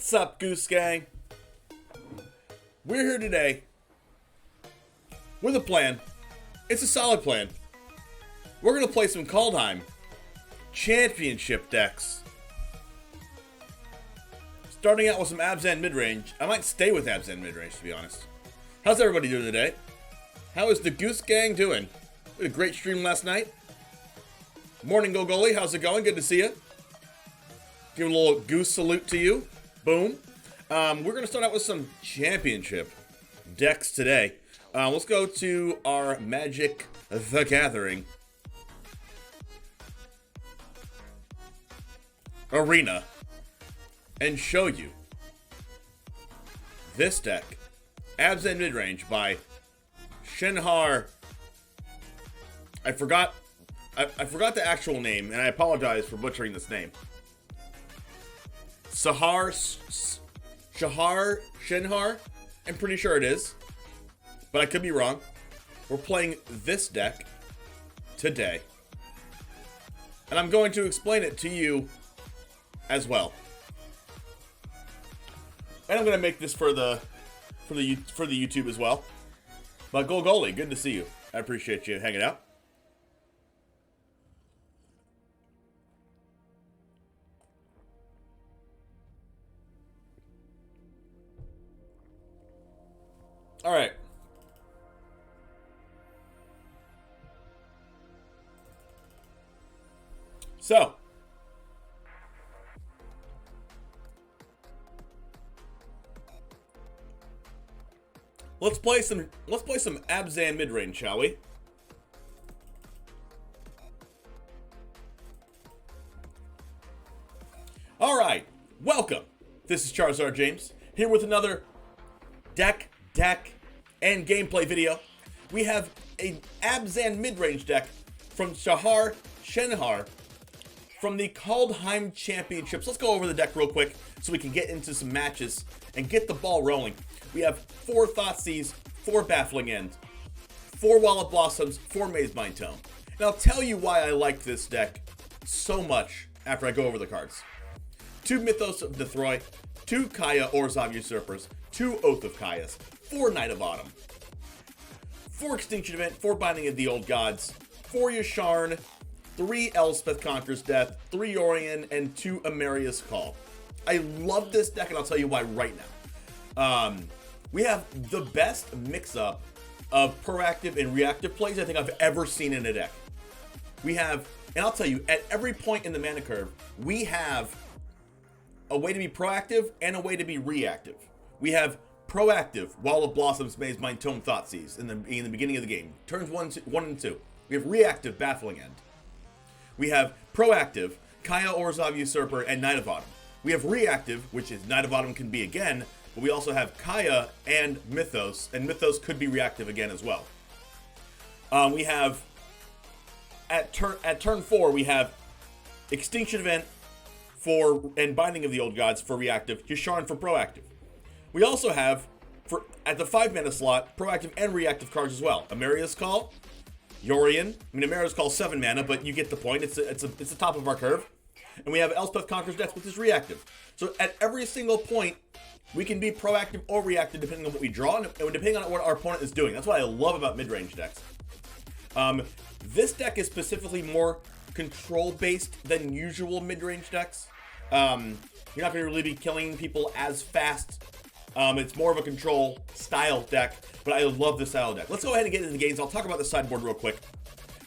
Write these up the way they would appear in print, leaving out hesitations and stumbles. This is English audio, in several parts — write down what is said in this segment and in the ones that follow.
What's up, Goose Gang? We're here today with a plan. It's a solid plan. We're going to play some Kaldheim Championship decks. Starting out with some Abzan midrange. I might stay with Abzan midrange, to be honest. How's everybody doing today? How is the Goose Gang doing? We had a great stream last night. Morning, Go Goalie. How's it going? Good to see you. Give a little goose salute to you. Boom. We're going to start out with some championship decks today. Let's go to our Magic the Gathering arena and show you this deck, Abzan Midrange by Shenhar. I forgot the actual name, and I apologize for butchering this name. Shenhar, I'm pretty sure it is, but I could be wrong. We're playing this deck today, and I'm going to explain it to you as well. And I'm going to make this for the YouTube as well. But Go Goalie, good to see you. I appreciate you hanging out. All right. So, let's play some Abzan midrange, shall we? All right. Welcome. This is Charizard James here with another deck and gameplay video. We have an Abzan midrange deck from Shenhar from the Kaldheim Championships. Let's go over the deck real quick so we can get into some matches and get the ball rolling. We have 4 Thoughtseize, 4 Baffling End, 4 Wallet Blossoms, 4 Mazemind Tome. And I'll tell you why I like this deck so much after I go over the cards. 2 Mythos of Nethroy, 2 Kaya Orzhov Usurpers, 2 Oath of Kayas, 4 Knight of Autumn, 4 Extinction Event, 4 Binding of the Old Gods, 4 Yasharn, 3 Elspeth Conquers Death, 3 Yorion, and 2 Amaria's Call. I love this deck, and I'll tell you why right now. We have the best mix-up of proactive and reactive plays I think I've ever seen in a deck. We have, and I'll tell you, at every point in the mana curve, we have a way to be proactive and a way to be reactive. We have proactive, Wall of Blossoms, Mazemind Tome, Thoughtseize in the beginning of the game. Turns 1 and 2. We have reactive, Baffling End. We have proactive, Kaya Orzhov Usurper, and Knight of Autumn. We have reactive, which is Knight of Autumn can be again, but we also have Kaya and Mythos could be reactive again as well. We have, at turn 4, we have Extinction Event and Binding of the Old Gods for reactive, Yasharn for proactive. We also have, at the 5 mana slot, proactive and reactive cards as well. Amaria's Call, Yorion. Amaria's Call 7 mana, but you get the point. It's the top of our curve. And we have Elspeth Conquers Death, which is reactive. So at every single point, we can be proactive or reactive depending on what we draw and depending on what our opponent is doing. That's what I love about mid-range decks. This deck is specifically more control-based than usual mid-range decks. You're not going to really be killing people as fast. It's more of a control style deck, but I love this style deck. Let's go ahead and get into the games. I'll talk about the sideboard real quick.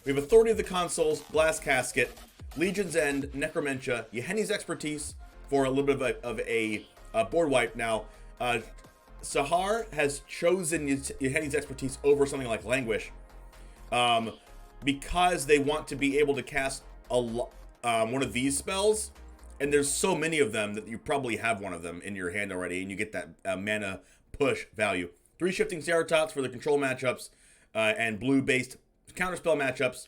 We have Authority of the Consuls, Glass Casket, Legion's End, Necromentia, Yeheni's Expertise for a little bit of a board wipe. Now, Sahar has chosen Yeheni's Expertise over something like Languish because they want to be able to cast one of these spells. And there's so many of them that you probably have one of them in your hand already, and you get that mana push value. 3 Shifting Ceratops for the control matchups, and blue-based counterspell matchups,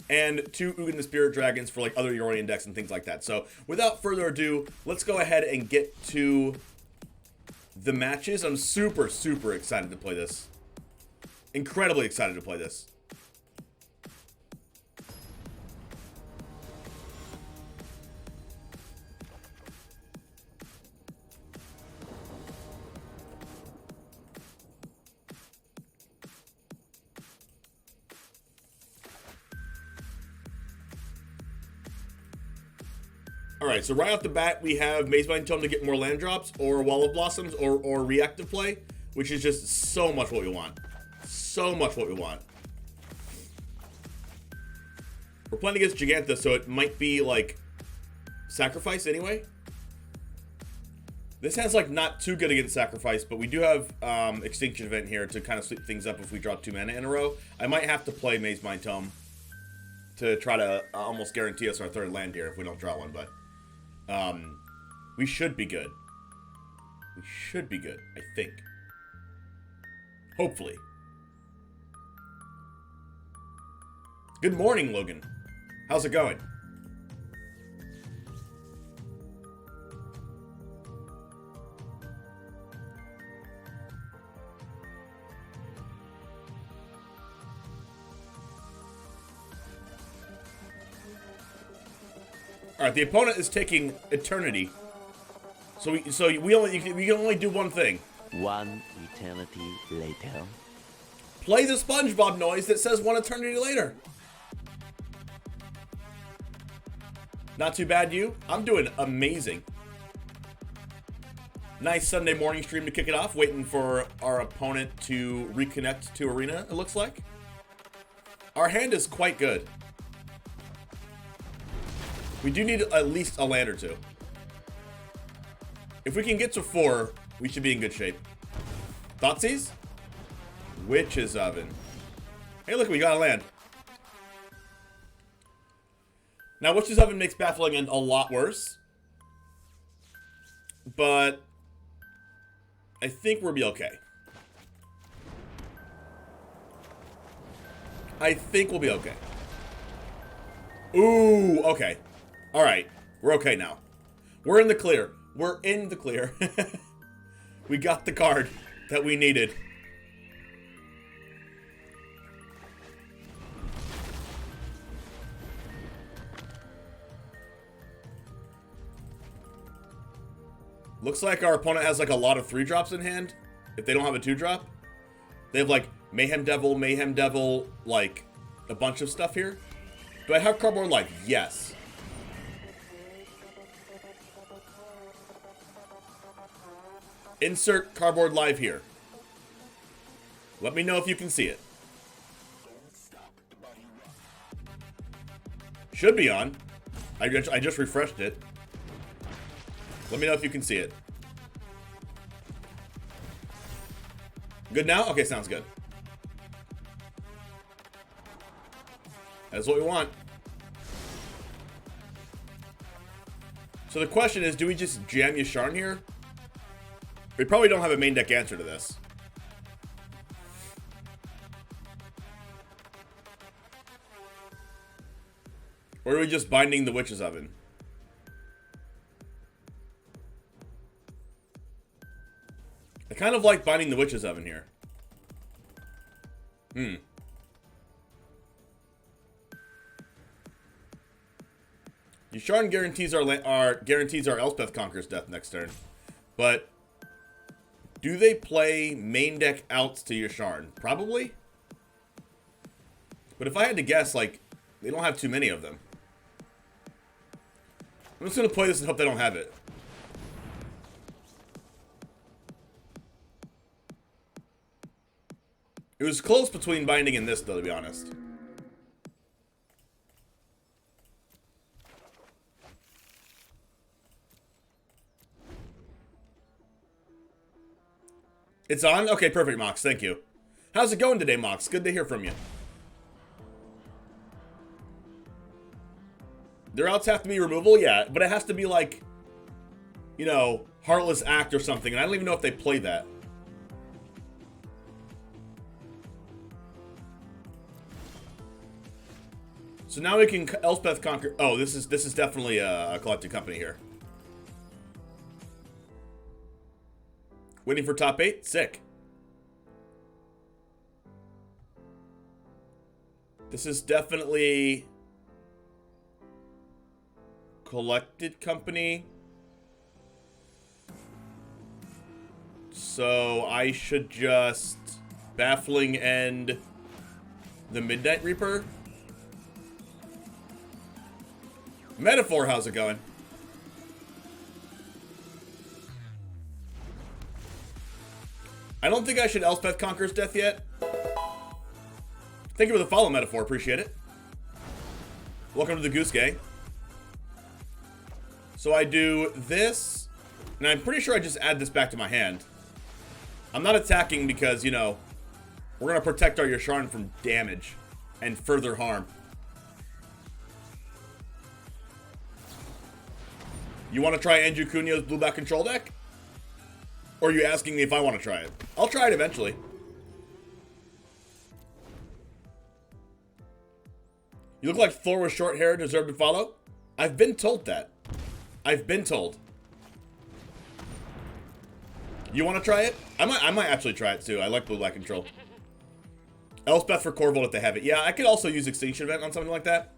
and 2 Ugin the Spirit Dragons for like other Yorion decks and things like that. So without further ado, let's go ahead and get to the matches. I'm super, super excited to play this. Incredibly excited to play this. Alright, so right off the bat, we have Maze Vine Tome to get more land drops, or Wall of Blossoms, or reactive play, which is just so much what we want. So much what we want. We're playing against Giganta, so it might be, like, Sacrifice anyway. This hand's, like, not too good against Sacrifice, but we do have Extinction Event here to kind of sweep things up if we drop 2 mana in a row. I might have to play Maze Vine Tome to try to almost guarantee us our 3rd land here if we don't draw one, but we should be good. We should be good, I think. Hopefully. Good morning, Logan. How's it going? Alright, the opponent is taking Eternity. So we can only do one thing. One eternity later. Play the SpongeBob noise that says 1 eternity later. Not too bad, you? I'm doing amazing. Nice Sunday morning stream to kick it off. Waiting for our opponent to reconnect to Arena, it looks like. Our hand is quite good. We do need at least a land or 2. If we can get to 4, we should be in good shape. Thoughtseize? Witch's Oven. Hey, look, we got a land. Now, Witch's Oven makes Baffling End a lot worse. But I think we'll be okay. I think we'll be okay. Ooh, okay. Alright, we're okay now. We're in the clear. We're in the clear. We got the card that we needed. Looks like our opponent has like a lot of 3-drops in hand. If they don't have a 2-drop. They have like Mayhem Devil, like a bunch of stuff here. Do I have Cardboard Life? Yes. Insert Cardboard Live here. Let me know if you can see it. Should be on. I just refreshed it. Let me know if you can see it. Good now? Okay, sounds good. That's what we want. So the question is, do we just jam Yasharn here? We probably don't have a main deck answer to this. Or are we just binding the Witch's Oven? I kind of like binding the Witch's Oven here. Yasharn guarantees our Elspeth Conqueror's death next turn. But do they play main deck outs to Yasharn? Probably. But if I had to guess, like, they don't have too many of them. I'm just going to play this and hope they don't have it. It was close between binding and this, though, to be honest. It's on? Okay, perfect, Mox. Thank you. How's it going today, Mox? Good to hear from you. Their outs have to be removable? Yeah, but it has to be like, you know, Heartless Act or something. And I don't even know if they play that. So now we can Elspeth Conquer. Oh, this is definitely a collected company here. Waiting for top 8? Sick. This is definitely collected company. So I should just Baffling End the Midnight Reaper. Metaphor, how's it going? I don't think I should Elspeth Conquers Death yet. Thank you for the follow metaphor. Appreciate it. Welcome to the Goose Gang. So I do this, and I'm pretty sure I just add this back to my hand. I'm not attacking because, you know, we're going to protect our Yasharn from damage and further harm. You want to try Andrew Cunha's blue-black control deck? Or are you asking me if I want to try it? I'll try it eventually. You look like Thor with short hair deserve to follow? I've been told that. I've been told. You want to try it? I might actually try it too. I like blue-black control. Elspeth for Corvold if they have it. Yeah, I could also use Extinction Event on something like that.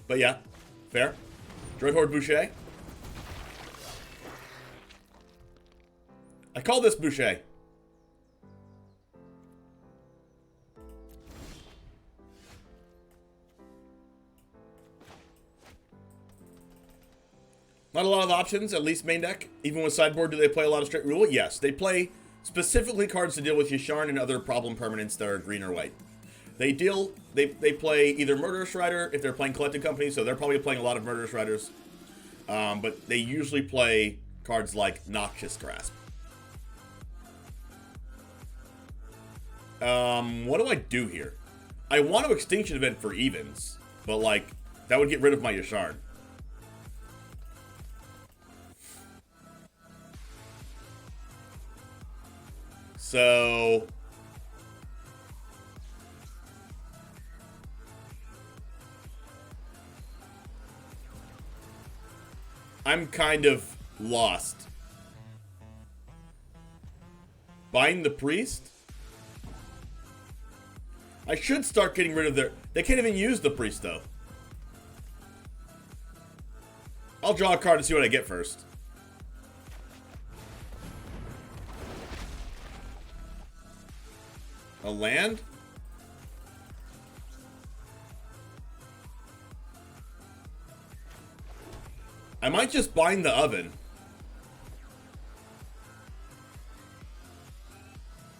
But yeah, fair. Droid Horde Boucher. I call this Boucher. Not a lot of options, at least main deck. Even with sideboard, do they play a lot of straight rule? Yes, they play specifically cards to deal with Yasharn and other problem permanents that are green or white. They play either Murderous Rider if they're playing Collected Company, so they're probably playing a lot of Murderous Riders. But they usually play cards like Noxious Grasp. What do I do here? I want to Extinction Event for evens, but like, that would get rid of my Yasharn. So I'm kind of lost. Bind the Priest? I should start getting rid of their... They can't even use the Priest, though. I'll draw a card to see what I get first. A land? I might just bind the oven.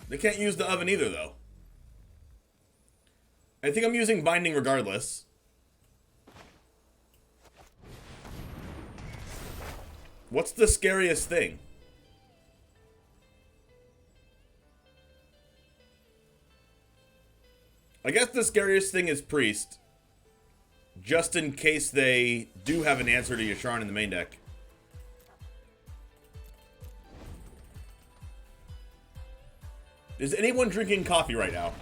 They can't use the oven either, though. I think I'm using binding regardless. What's the scariest thing? I guess the scariest thing is Priest. Just in case they do have an answer to Yasharn in the main deck. Is anyone drinking coffee right now?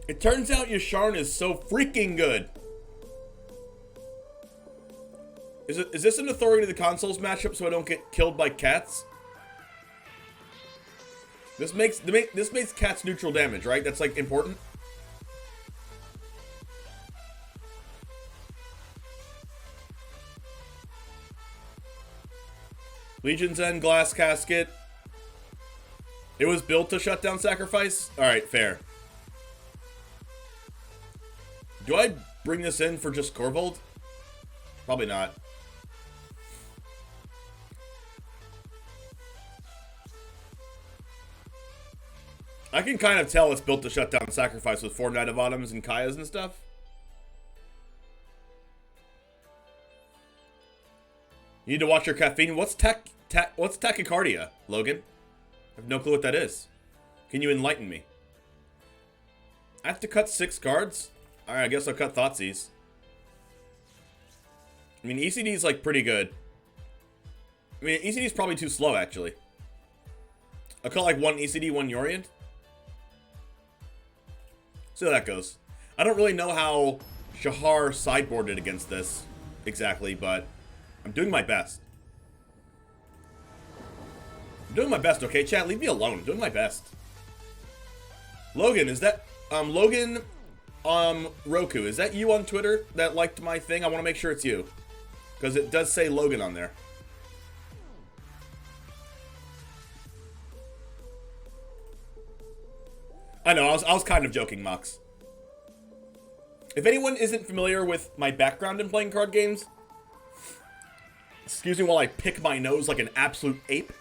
It turns out Yasharn is so freaking good. Is this an Authority to the Consoles matchup so I don't get killed by cats? This makes cats neutral damage, right? That's like important. Legion's End, Glass Casket. It was built to shut down Sacrifice? Alright, fair. Do I bring this in for just Corvold? Probably not. I can kind of tell it's built to shut down Sacrifice with 4 Knight of Autumns and Kayas and stuff. You need to watch your caffeine. What's tachycardia, Logan? I have no clue what that is. Can you enlighten me? I have to cut 6 cards? Alright, I guess I'll cut Thoughtseize. I mean, ECD is like pretty good. I mean, ECD is probably too slow, actually. I'll cut like 1 ECD, 1 Yorient. See how that goes. I don't really know how Shahar sideboarded against this exactly, but I'm doing my best. I'm doing my best, okay, chat? Leave me alone. I'm doing my best. Logan, is that... Logan... Roku, is that you on Twitter that liked my thing? I want to make sure it's you. Because it does say Logan on there. I know, I was kind of joking, Mox. If anyone isn't familiar with my background in playing card games, excuse me while I pick my nose like an absolute ape.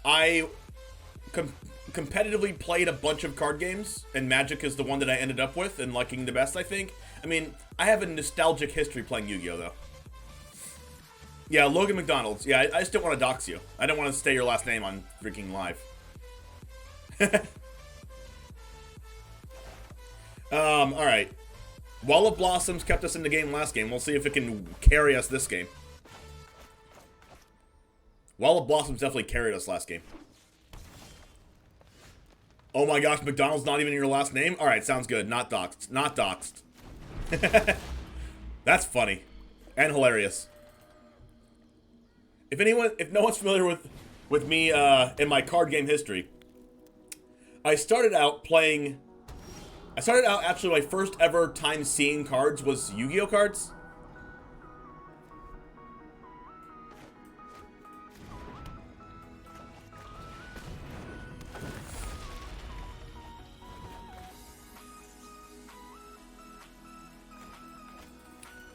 I competitively played a bunch of card games, and Magic is the one that I ended up with and liking the best, I think. I mean, I have a nostalgic history playing Yu-Gi-Oh, though. Yeah, Logan McDonald's. Yeah, I just don't want to dox you. I don't want to say your last name on freaking live. Alright. Wall of Blossoms kept us in the game last game. We'll see if it can carry us this game. Wall of Blossoms definitely carried us last game. Oh my gosh, McDonald's not even your last name? Alright, sounds good. Not doxed. Not doxed. That's funny. And hilarious. If no one's familiar with me in my card game history, I started out actually my first ever time seeing cards was Yu-Gi-Oh cards.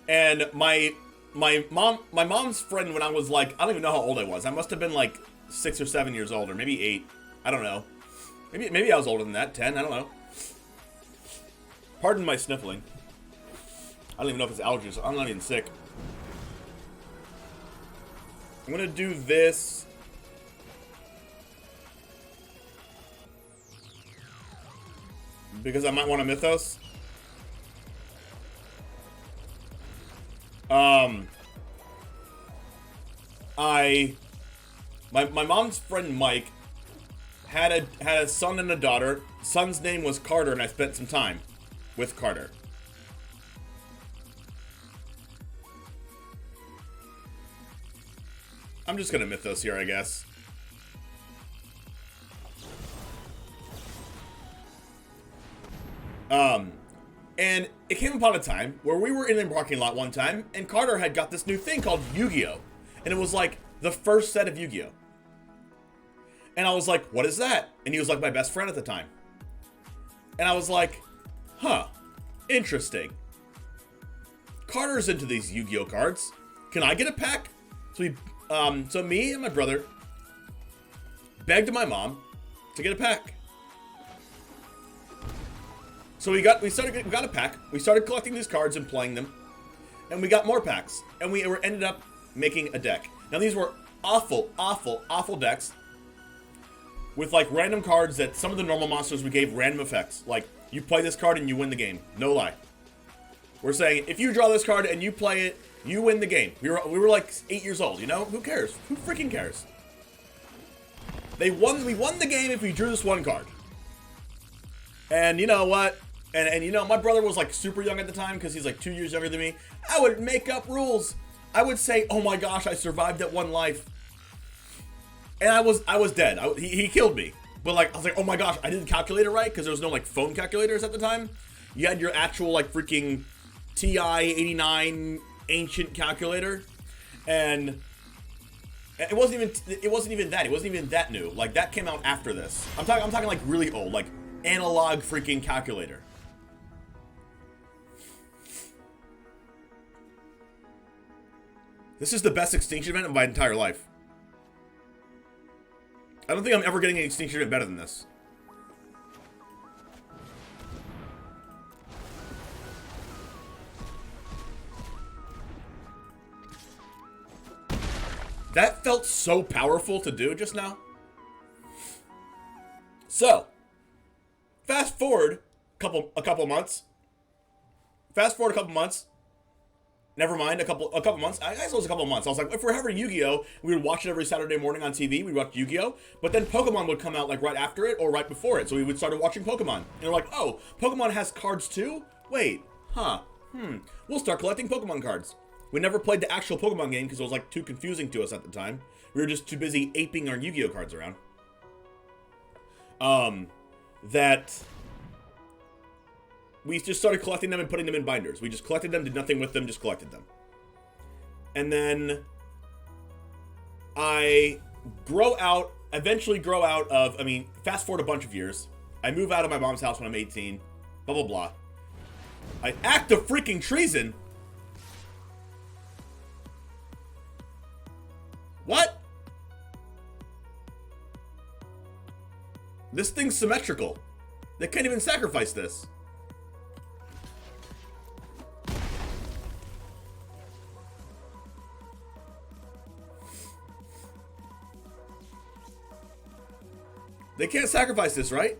And my mom's friend, when I was like, I don't even know how old I was. I must have been like 6 or 7 years old, or maybe 8. I don't know. Maybe I was older than that, 10, I don't know. Pardon my sniffling. I don't even know if it's allergies. I'm not even sick. I'm gonna do this. Because I might want a Mythos. My mom's friend Mike had a son and a daughter. Son's name was Carter, and I spent some time with Carter. I'm just gonna Mythos here, I guess. And it came upon a time where we were in a parking lot one time, and Carter had got this new thing called Yu-Gi-Oh! And it was like the first set of Yu-Gi-Oh! And I was like, what is that? And he was like my best friend at the time. And I was like, huh, interesting. Carter's into these Yu-Gi-Oh! Cards. Can I get a pack? So me and my brother begged my mom to get a pack. So we got a pack. We started collecting these cards and playing them, and we got more packs, and we ended up making a deck. Now these were awful decks with like random cards that some of the normal monsters we gave random effects. Like you play this card and you win the game. No lie. We're saying if you draw this card and you play it, you win the game. We were like 8 years old. You know who cares? Who freaking cares? We won the game if we drew this one card. And you know what? And you know, my brother was like super young at the time because he's like 2 years younger than me. I would make up rules. I would say, oh my gosh, I survived that one life. And I was dead. He killed me. But like, I was like, oh my gosh, I didn't calculate it right because there was no like phone calculators at the time. You had your actual like freaking TI-89 ancient calculator. And it wasn't even that. It wasn't even that new. Like that came out after this. I'm talking like really old, like analog freaking calculator. This is the best Extinction event of my entire life. I don't think I'm ever getting an Extinction event better than this. That felt so powerful to do just now. So, fast forward a couple months. Never mind, a couple months. I guess it was a couple months. I was like, if we're having Yu-Gi-Oh, we would watch it every Saturday morning on TV. We'd watch Yu-Gi-Oh, but then Pokemon would come out like right after it or right before it. So we would start watching Pokemon. And we're like, oh, Pokemon has cards too? Wait, we'll start collecting Pokemon cards. We never played the actual Pokemon game because it was like too confusing to us at the time. We were just too busy aping our Yu-Gi-Oh cards around. We just started collecting them and putting them in binders. We just collected them, did nothing with them, just collected them. And then I eventually grow out of, fast forward a bunch of years. I move out of my mom's house when I'm 18. Blah, blah, blah. I act of freaking treason. What? This thing's symmetrical. They can't even sacrifice this. They can't sacrifice this, right?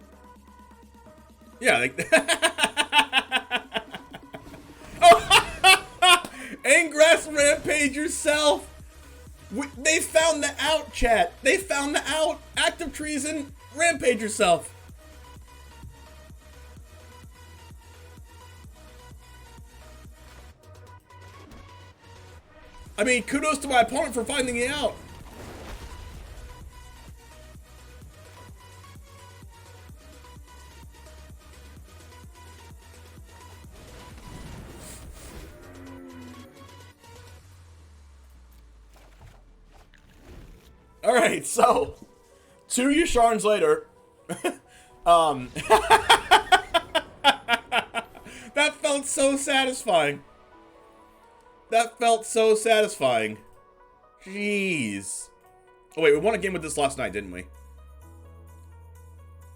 Yeah, they... Oh! Ingress rampage yourself! They found the out, chat. They found the out. Act of treason, rampage yourself. I mean, kudos to my opponent for finding it out. Alright, so 2 Yasharns later. That felt so satisfying. That felt so satisfying. Jeez. Oh wait, we won a game with this last night, didn't we?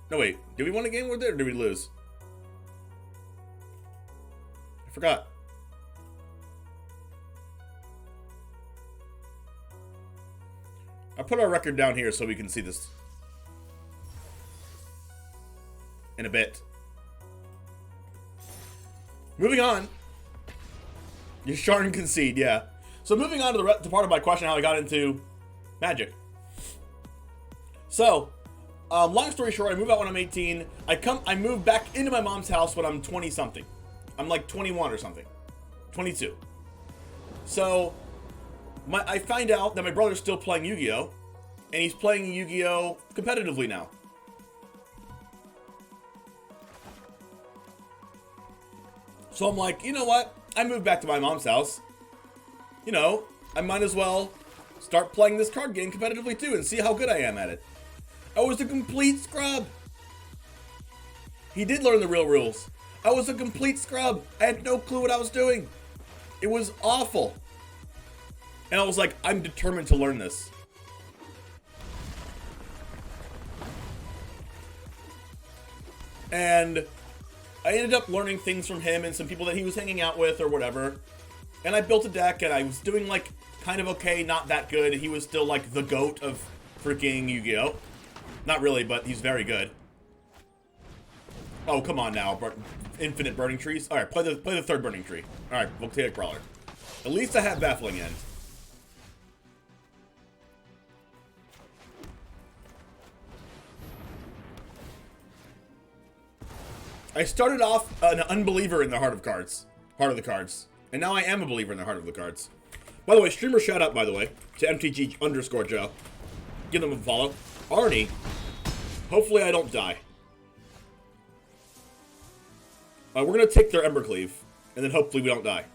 No wait, did we win a game with it or did we lose? I forgot. I'll put our record down here so we can see this in a bit. Moving on. Yasharn concede, yeah. So moving on to the part of my question, how I got into Magic. So, long story short, I move out when I'm 18. I move back into my mom's house when I'm 20 something. I'm like 21 or something. 22. So, I find out that my brother's still playing Yu-Gi-Oh! And he's playing Yu-Gi-Oh! Competitively now. So I'm like, you know what? I moved back to my mom's house. You know, I might as well start playing this card game competitively too and see how good I am at it. I was a complete scrub. He did learn the real rules. I was a complete scrub. I had no clue what I was doing. It was awful. And I was like, I'm determined to learn this. And I ended up learning things from him and some people that he was hanging out with or whatever. And I built a deck and I was doing like kind of okay, not that good. He was still like the GOAT of freaking Yu-Gi-Oh! Not really, but he's very good. Oh, come on now. Infinite burning trees. Alright, play the third burning tree. Alright, we'll take a crawler. At least I have baffling end. I started off an unbeliever in the heart of the cards. And now I am a believer in the heart of the cards. By the way, streamer shout out, by the way, to MTG_Joe. Give them a follow. Arnie, hopefully I don't die. We're going to take their Embercleave, and then hopefully we don't die.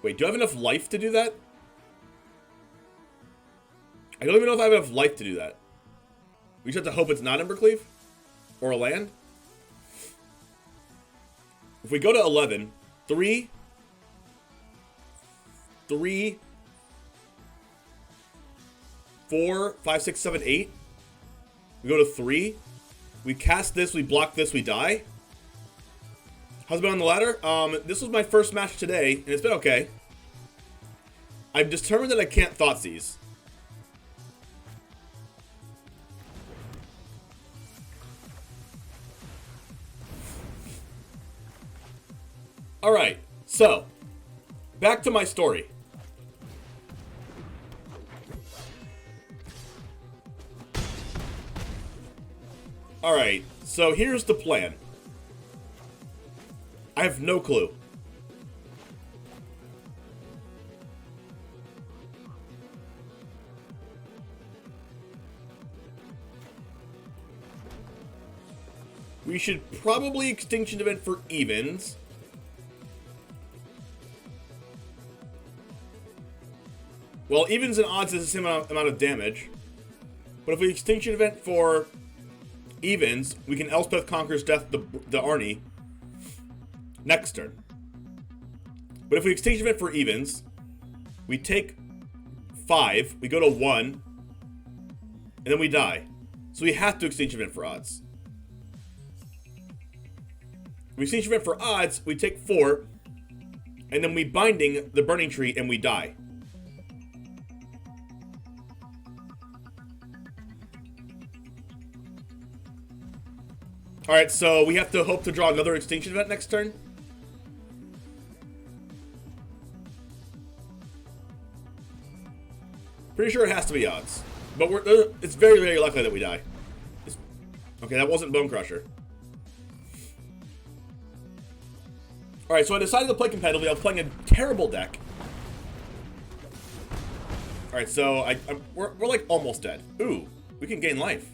Wait, do I have enough life to do that? I don't even know if I have enough life to do that. We just have to hope it's not Embercleave? Or a land? If we go to 11, 3, 4, 5, 6, 7, 8. We go to 3. We cast this, we block this, we die. How's it been on the ladder? This was my first match today, and it's been okay. I've determined that I can't Thoughtseize. Alright, so, back to my story. Alright, so here's the plan. I have no clue. We should probably Extinction Event for evens. Well, evens and odds is the same amount of damage. But if we extinction event for evens, we can Elspeth Conquers Death the Arnie next turn. But if we extinction event for evens, we take 5, we go to 1, and then we die. So we have to extinction event for odds. If we extinction event for odds, we take 4, and then we binding the burning tree and we die. Alright, so we have to hope to draw another extinction event next turn. Pretty sure it has to be odds. But it's very, very likely that we die. Okay, that wasn't Bone Crusher. Alright, so I decided to play competitively. I was playing a terrible deck. Alright, so we're like almost dead. Ooh, we can gain life.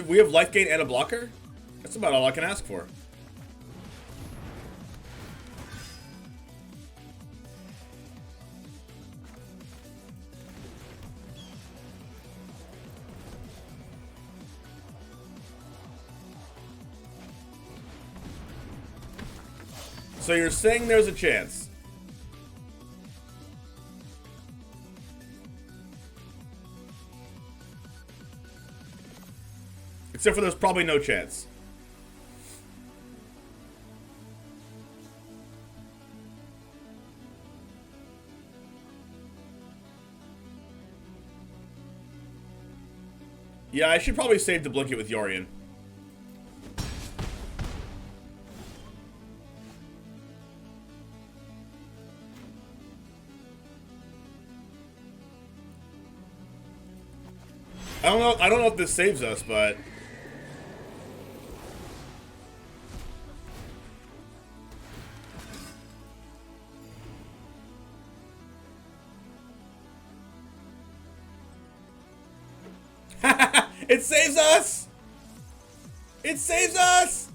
We have life gain and a blocker? That's about all I can ask for. So you're saying there's a chance? Except for there's probably no chance. Yeah, I should probably save the blanket with Yorion. I don't know if this saves us, but it saves us! It saves us!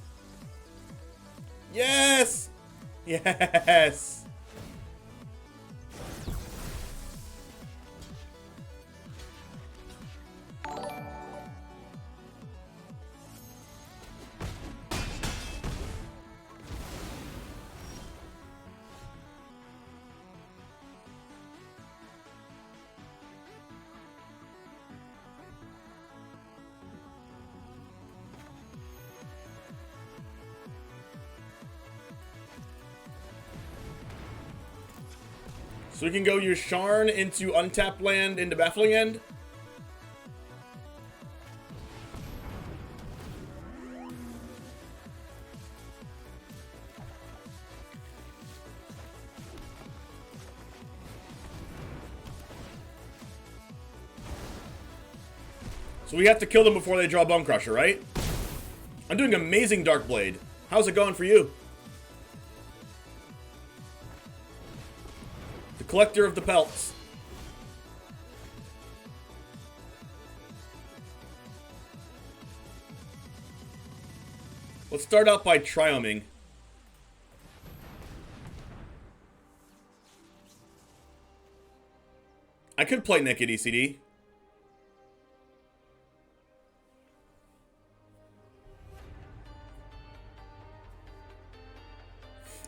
Yes! Yes! So we can go use Sharn into untapped land into Baffling End. So we have to kill them before they draw Bone Crusher, right? I'm doing amazing Dark Blade. How's it going for you? Collector of the pelts. Let's start out by triumphing. I could play Naked ECD.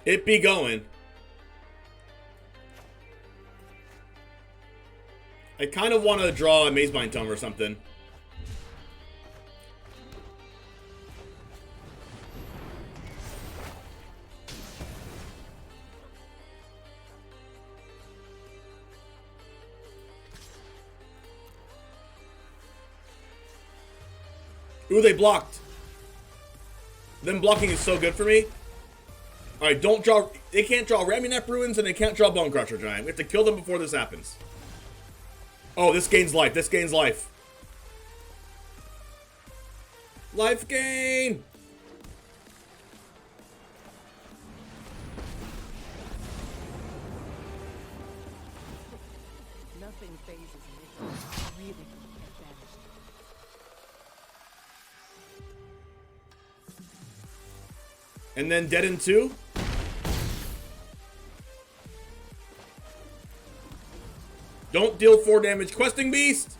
It be going. I kind of want to draw a Mazebind Tome or something. Ooh, they blocked. Them blocking is so good for me. Alright, don't draw... They can't draw Ramunap Ruins and they can't draw Bone Crusher Giant. We have to kill them before this happens. Oh, this gains life. This gains life. Life gain! Nothing phases me. Really vanished. And then Dead in 2? Don't deal 4 damage. Questing Beast!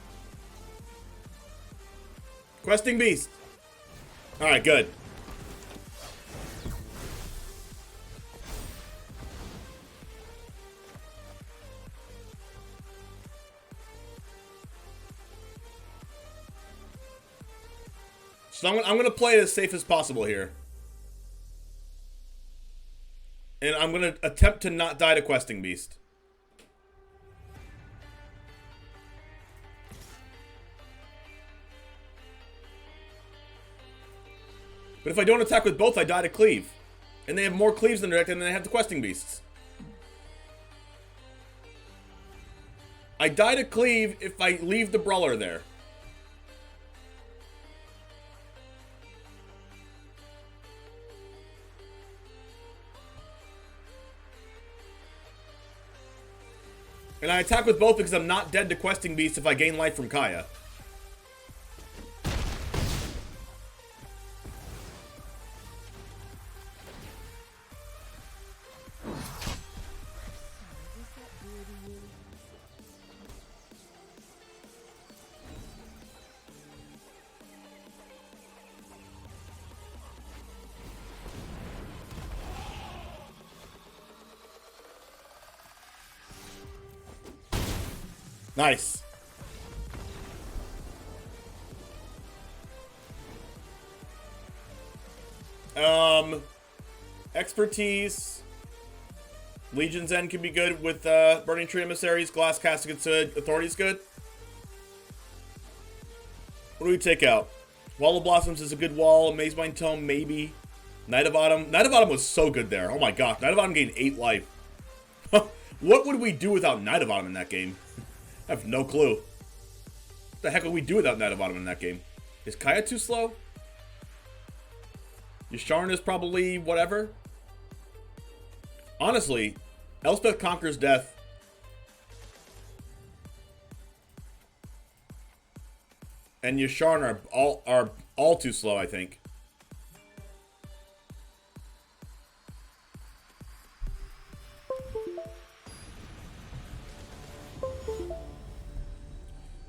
Questing Beast. Alright, good. So I'm going to play it as safe as possible here. And I'm going to attempt to not die to Questing Beast. But if I don't attack with both, I die to Cleave. And they have more Cleaves than Direct, and they have the Questing Beasts. I die to Cleave if I leave the Brawler there. And I attack with both because I'm not dead to Questing Beast if I gain life from Kaya. Nice. Expertise. Legion's End can be good with Burning Tree Emissaries. Glass Casket's good. Authority's good. What do we take out? Wall of Blossoms is a good wall. Mazemind Tome, maybe. Knight of Autumn. Knight of Autumn was so good there. Oh my gosh. Knight of Autumn gained 8 life. What would we do without Knight of Autumn in that game? I have no clue. What the heck would we do without Knight of Autumn in that game? Is Kaya too slow? Yasharn is probably whatever. Honestly, Elspeth Conquers Death. And Yasharn are all too slow, I think.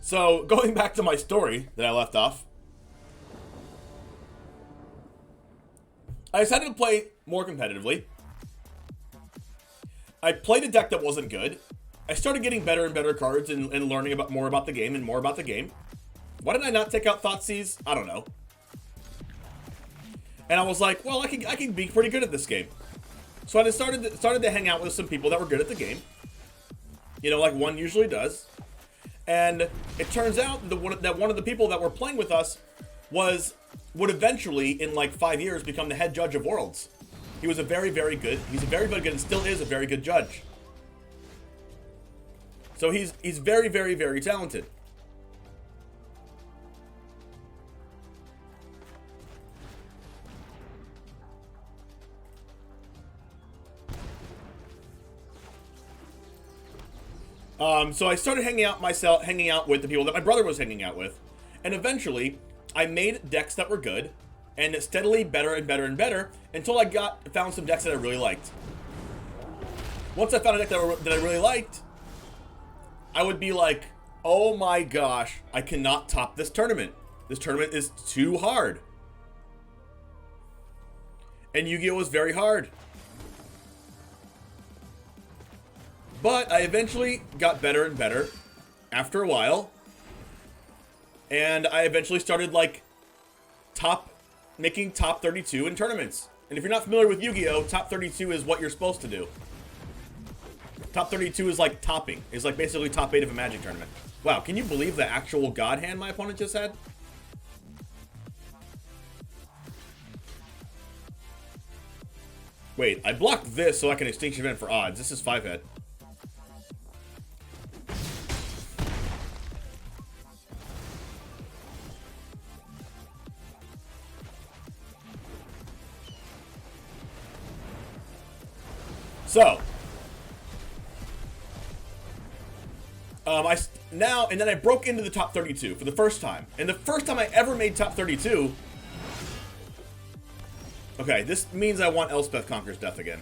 So, going back to my story that I left off, I decided to play more competitively. I played a deck that wasn't good. I started getting better and better cards and learning more about the game and more about the game. Why did I not take out Thoughtseize? I don't know. And I was like, well, I can be pretty good at this game. So I just started to hang out with some people that were good at the game. You know, like one usually does. And it turns out that one of the people that were playing with us would eventually, in like 5 years, become the head judge of Worlds. He was he's a very, very good and still is a very good judge. So he's very, very, very talented. So I started hanging out with the people that my brother was hanging out with, and eventually I made decks that were good, and steadily better and better and better until I found some decks that I really liked. Once I found a deck that I really liked, I would be like, oh my gosh, I cannot top this tournament. This tournament is too hard. And Yu-Gi-Oh! Was very hard. But I eventually got better and better after a while. And I eventually started like making top 32 in tournaments. And if you're not familiar with Yu-Gi-Oh!, top 32 is what you're supposed to do. Top 32 is like topping. It's like basically top 8 of a Magic tournament. Wow, can you believe the actual God hand my opponent just had? Wait, I blocked this so I can Extinction Event for odds. This is 5-head. So, and then I broke into the top 32 for the first time. And the first time I ever made top 32, okay, this means I want Elspeth Conquers Death again.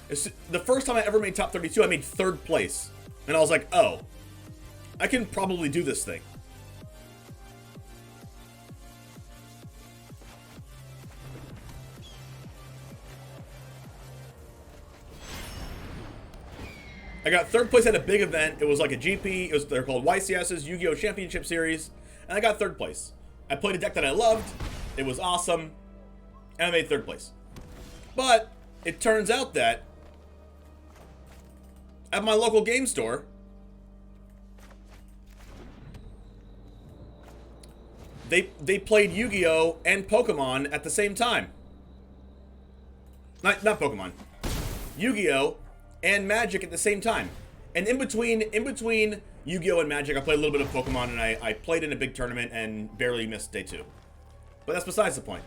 The first time I ever made top 32, I made 3rd place. And I was like, oh, I can probably do this thing. I got third place at a big event. It was like a GP. They're called YCS's Yu-Gi-Oh! Championship Series. And I got third place. I played a deck that I loved. It was awesome. And I made third place. But it turns out that at my local game store, they played Yu-Gi-Oh! And Pokemon at the same time. Not Pokemon. Yu-Gi-Oh! And Magic at the same time. And in between Yu-Gi-Oh! And Magic, I played a little bit of Pokemon, and I played in a big tournament and barely missed day 2. But that's besides the point.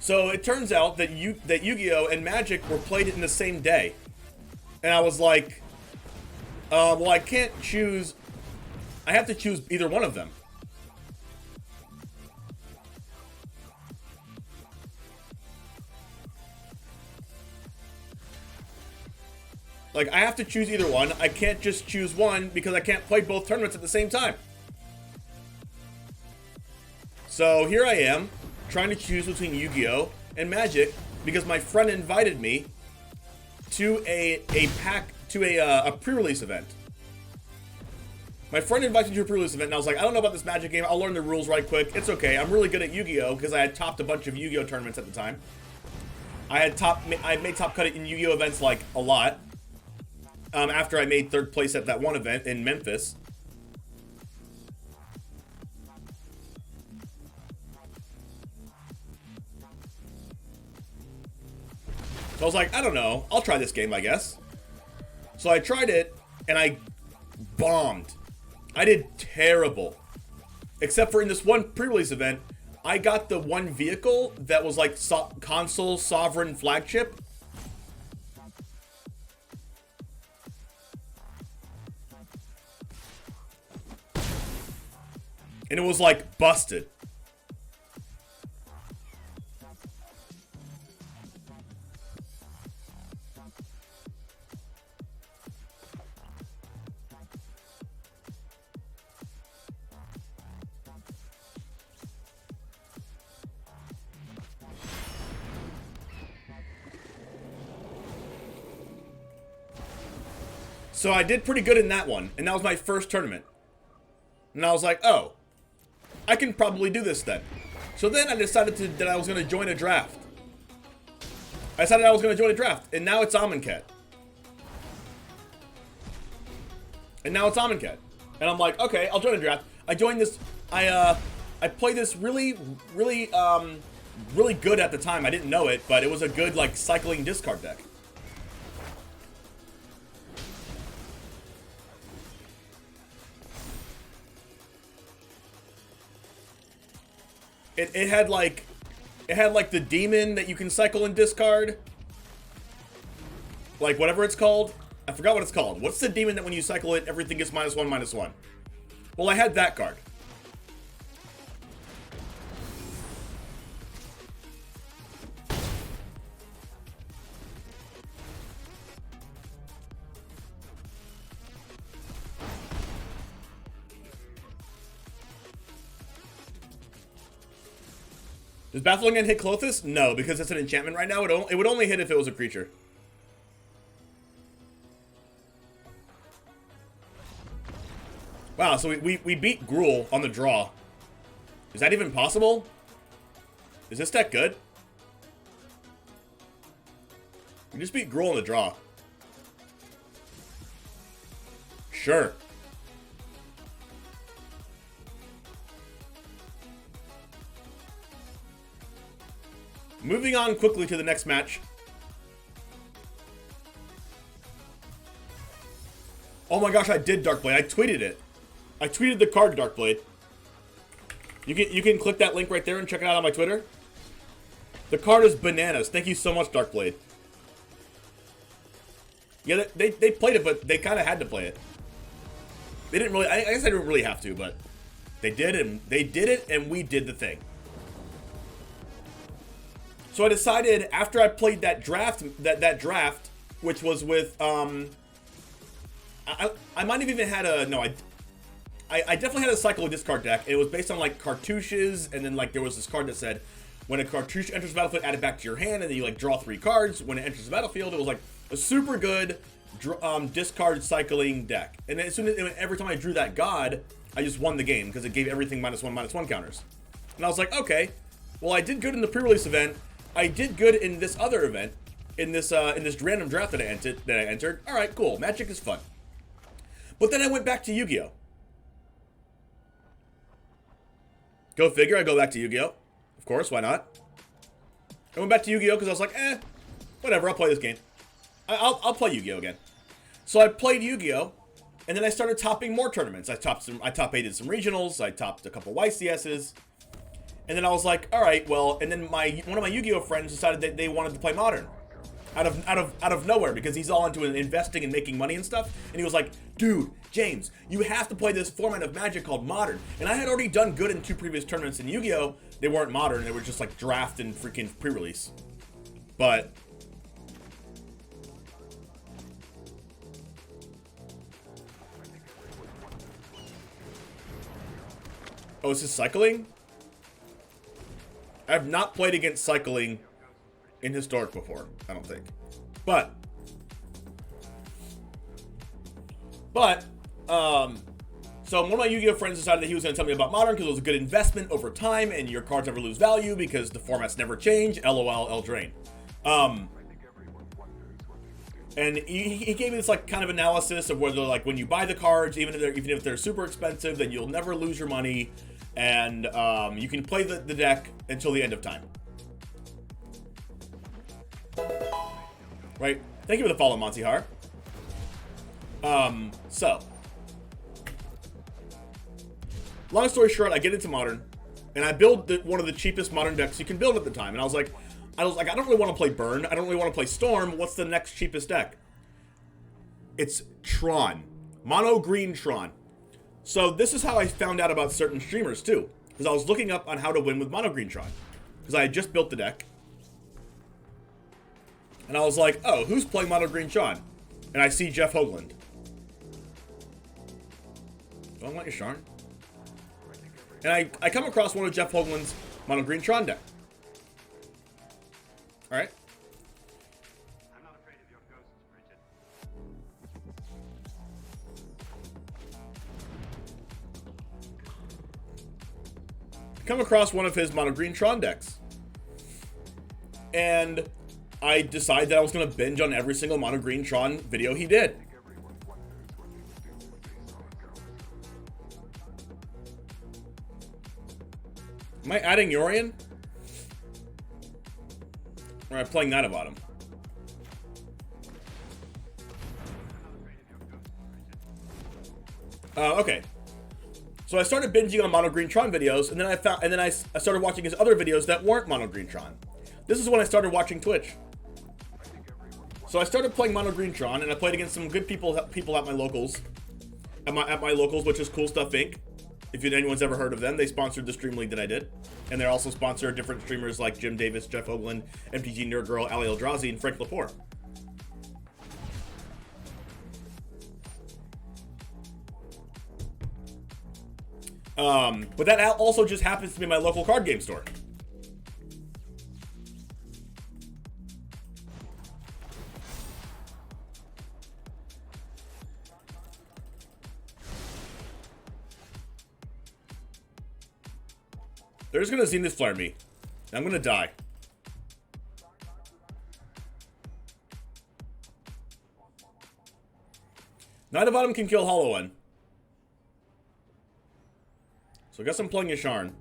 So it turns out that Yu-Gi-Oh! And Magic were played in the same day. And I was like, well, I can't choose. I have to choose either one of them. Like, I have to choose either one. I can't just choose one because I can't play both tournaments at the same time. So here I am, trying to choose between Yu-Gi-Oh! And Magic because my friend invited me to a pre-release event. My friend invited me to a pre-release event, and I was like, I don't know about this Magic game. I'll learn the rules right quick. It's okay. I'm really good at Yu-Gi-Oh! Because I had topped a bunch of Yu-Gi-Oh! Tournaments at the time. I made top cut in Yu-Gi-Oh! Events like a lot. After I made third place at that one event in Memphis. So I was like, I don't know. I'll try this game, I guess. So I tried it, and I bombed. I did terrible. Except for in this one pre-release event, I got the one vehicle that was like console sovereign flagship. And it was like busted. So I did pretty good in that one, and that was my first tournament. And I was like, oh, I can probably do this then. So then I decided that I was going to join a draft. I decided I was going to join a draft, and now it's Amonkhet. And I'm like, okay, I'll join a draft. I joined this. I played this really good at the time. I didn't know it, but it was a good like cycling discard deck. It had like the demon that you can cycle and discard. Like whatever it's called. I forgot what it's called. What's the demon that when you cycle it, everything gets -1/-1? Well, I had that card. Does Baffling End hit Clothis? No, because it's an enchantment right now. It would only hit if it was a creature. Wow, so we beat Gruul on the draw. Is that even possible? Is this deck good? We just beat Gruul on the draw. Sure. Moving on quickly to the next match. Oh my gosh, I did Darkblade. I tweeted it. I tweeted the card Darkblade. You can click that link right there and check it out on my Twitter. The card is bananas. Thank you so much, Darkblade. Yeah, they played it, but they kind of had to play it. They didn't really. I guess they didn't really have to, but they did, and they did it, and we did the thing. So I decided after I played that draft, which was with I might have even had a I definitely had a cycle discard deck. It was based on like cartouches, and then like there was this card that said when a cartouche enters the battlefield, add it back to your hand, and then you like draw 3 cards. When it enters the battlefield, it was like a super good discard cycling deck. And as soon as every time I drew that god, I just won the game because it gave everything -1/-1 counters. And I was like, okay, well I did good in the pre-release event. I did good in this other event, in this random draft that I entered. All right, cool. Magic is fun. But then I went back to Yu-Gi-Oh. Go figure. I go back to Yu-Gi-Oh. Of course, why not? I went back to Yu-Gi-Oh because I was like, whatever. I'll play this game. I'll play Yu-Gi-Oh again. So I played Yu-Gi-Oh, and then I started topping more tournaments. I top 8'd some regionals. I topped a couple YCSs. And then I was like, all right, well, and then one of my Yu-Gi-Oh friends decided that they wanted to play Modern, out of nowhere, because he's all into investing and making money and stuff. And he was like, dude, James, you have to play this format of Magic called Modern. And I had already done good in 2 previous tournaments in Yu-Gi-Oh. They weren't Modern; they were just like draft and freaking pre-release. But oh, is this cycling? I have not played against cycling in Historic before, I don't think. But, so one of my Yu-Gi-Oh friends decided that he was going to tell me about Modern because it was a good investment over time and your cards never lose value because the formats never change. LOL, Eldraine. And he gave me this like kind of analysis of whether like when you buy the cards, even if they're super expensive, then you'll never lose your money. And you can play the deck until the end of time. Right? Thank you for the follow, Montihar. So, long story short, I get into Modern, and I build one of the cheapest Modern decks you can build at the time. And I was like, I don't really want to play Burn. I don't really want to play Storm. What's the next cheapest deck? It's Tron. Mono green Tron. So this is how I found out about certain streamers too, because I was looking up on how to win with Mono Green Tron, because I had just built the deck, and I was like, oh, who's playing Mono Green Tron? And I see Jeff Hoogland. Do I want your Sharn? And I come across one of Jeff Hoogland's Mono Green Tron deck. All right. Come across one of his Mono Green Tron decks, and I decided that I was going to binge on every single Mono Green Tron video he did. Am I adding Yorion? Or am I playing Knight of Autumn? Okay. So I started binging on Mono Green Tron videos, and then I started watching his other videos that weren't Mono Green Tron. This is when I started watching Twitch. So I started playing Mono Green Tron, and I played against some good people at my locals, at my locals, which is Cool Stuff Inc. If anyone's ever heard of them, they sponsored the Stream League that I did, and they also sponsor different streamers like Jim Davis, Jeff Hoogland, MTG Nerd Girl, Ali Eldrazi, and Frank Lepore. But that also just happens to be my local card game store. They're just gonna Zenith Flare me. I'm gonna die. Knight of Autumn can kill Hollow One. So I guess I'm playing Yasharn.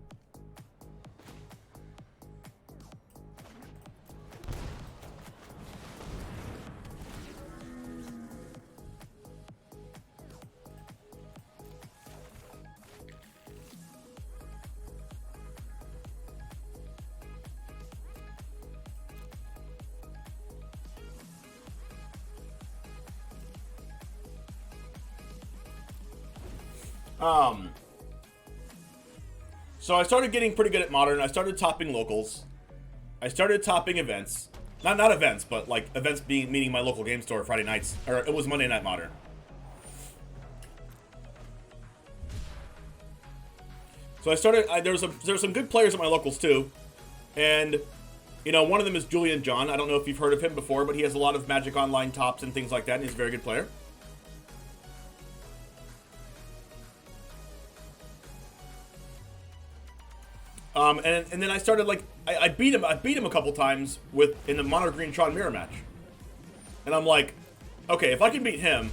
So I started getting pretty good at Modern. I started topping locals. I started topping events. Not events, but like events meaning my local game store Friday nights. Or it was Monday Night Modern. So I started, there was some good players at my locals too. And, you know, one of them is Julian John. I don't know if you've heard of him before, but he has a lot of Magic Online tops and things like that, and he's a very good player. And then I started, like, I beat him a couple times in the Mono Green Tron mirror match. And I'm like, okay, if I can beat him,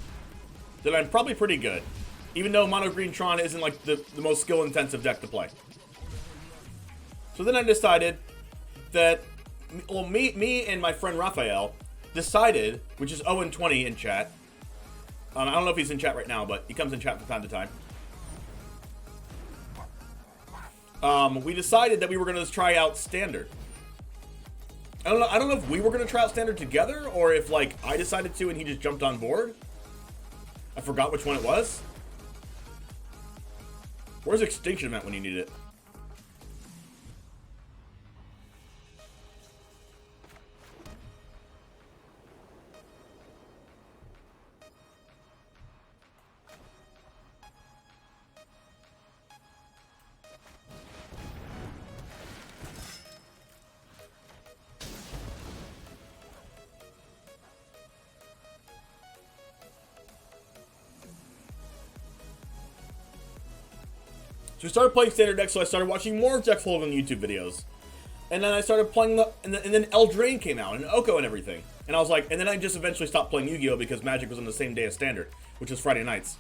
then I'm probably pretty good. Even though Mono Green Tron isn't like the most skill intensive deck to play. So then I decided that, well, me and my friend Raphael decided, which is 0-20 in chat. I don't know if he's in chat right now, but he comes in chat from time to time. We decided that we were going to try out Standard. I don't know if we were going to try out Standard together, or if like I decided to and he just jumped on board. I forgot which one it was. Where's Extinction Event when you need it? So we started playing Standard decks, so I started watching more Jeff Hoogland YouTube videos. And then I started playing and then Eldraine came out, and Oko and everything. And I was like, and then I just eventually stopped playing Yu-Gi-Oh! Because Magic was on the same day as Standard, which was Friday nights.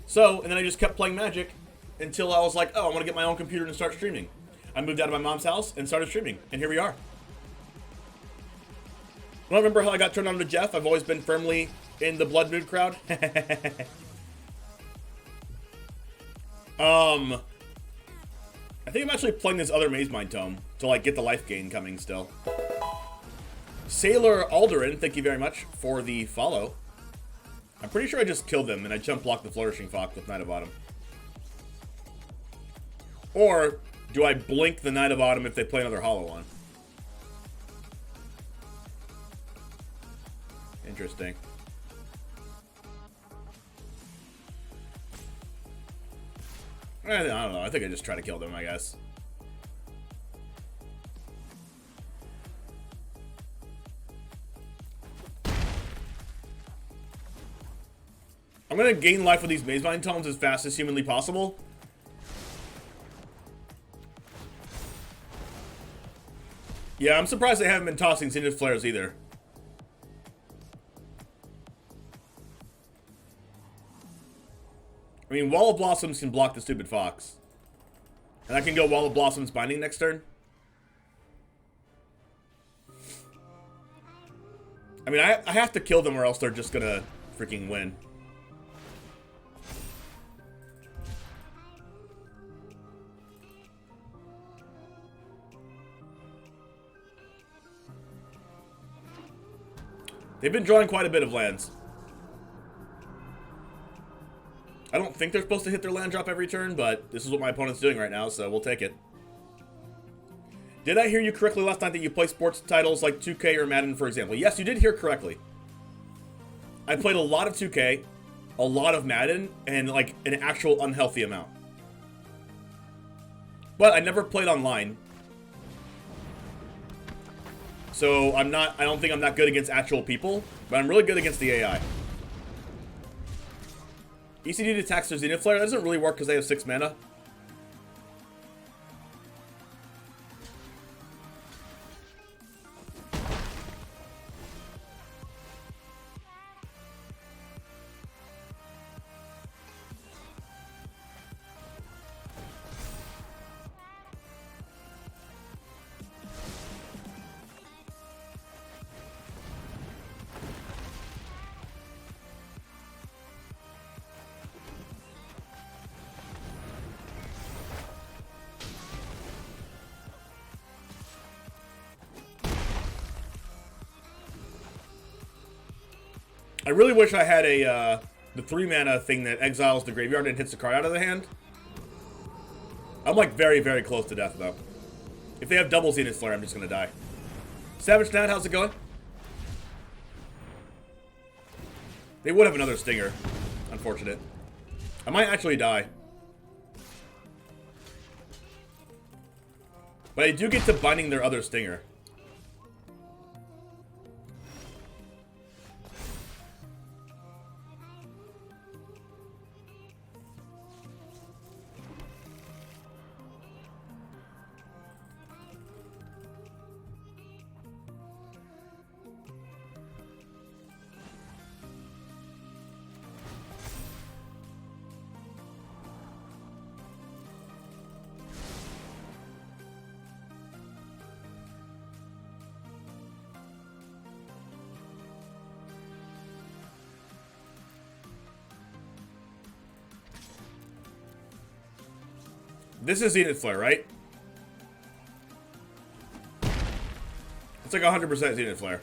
So, and then I just kept playing Magic until I was like, oh, I want to get my own computer and start streaming. I moved out of my mom's house and started streaming, and here we are. I don't remember how I got turned on to Jeff. I've always been firmly in the Blood Mood crowd. I think I'm actually playing this other Maze Mind Tome to like get the life gain coming still. Sailor Alderin, thank you very much for the follow. I'm pretty sure I just killed them and I jump blocked the Flourishing Fox with Knight of Autumn. Or do I blink the Knight of Autumn if they play another hollow one? Interesting. I don't know. I think I just try to kill them, I guess. I'm going to gain life with these Maze Mind Tomes as fast as humanly possible. Yeah, I'm surprised they haven't been tossing Singe's Flares either. I mean, Wall of Blossoms can block the stupid fox. And I can go Wall of Blossoms Binding next turn. I mean, I have to kill them or else they're just gonna freaking win. They've been drawing quite a bit of lands. I don't think they're supposed to hit their land drop every turn, but this is what my opponent's doing right now, so we'll take it. Did I hear you correctly last night that you play sports titles like 2K or Madden, for example? Yes, you did hear correctly. I played a lot of 2K, a lot of Madden, and like an actual unhealthy amount. But I never played online. So I don't think I'm that good against actual people, but I'm really good against the AI. ECD attacks their Zenith Flare. That doesn't really work because they have 6 mana. I really wish I had the the 3-mana thing that exiles the graveyard and hits the card out of the hand. I'm like very, very close to death though. If they have double Zenith Flare, I'm just gonna die. Savage Nat, how's it going? They would have another Stinger. Unfortunate. I might actually die. But I do get to binding their other Stinger. This is Zenith Flare, right? It's like 100% Zenith Flare.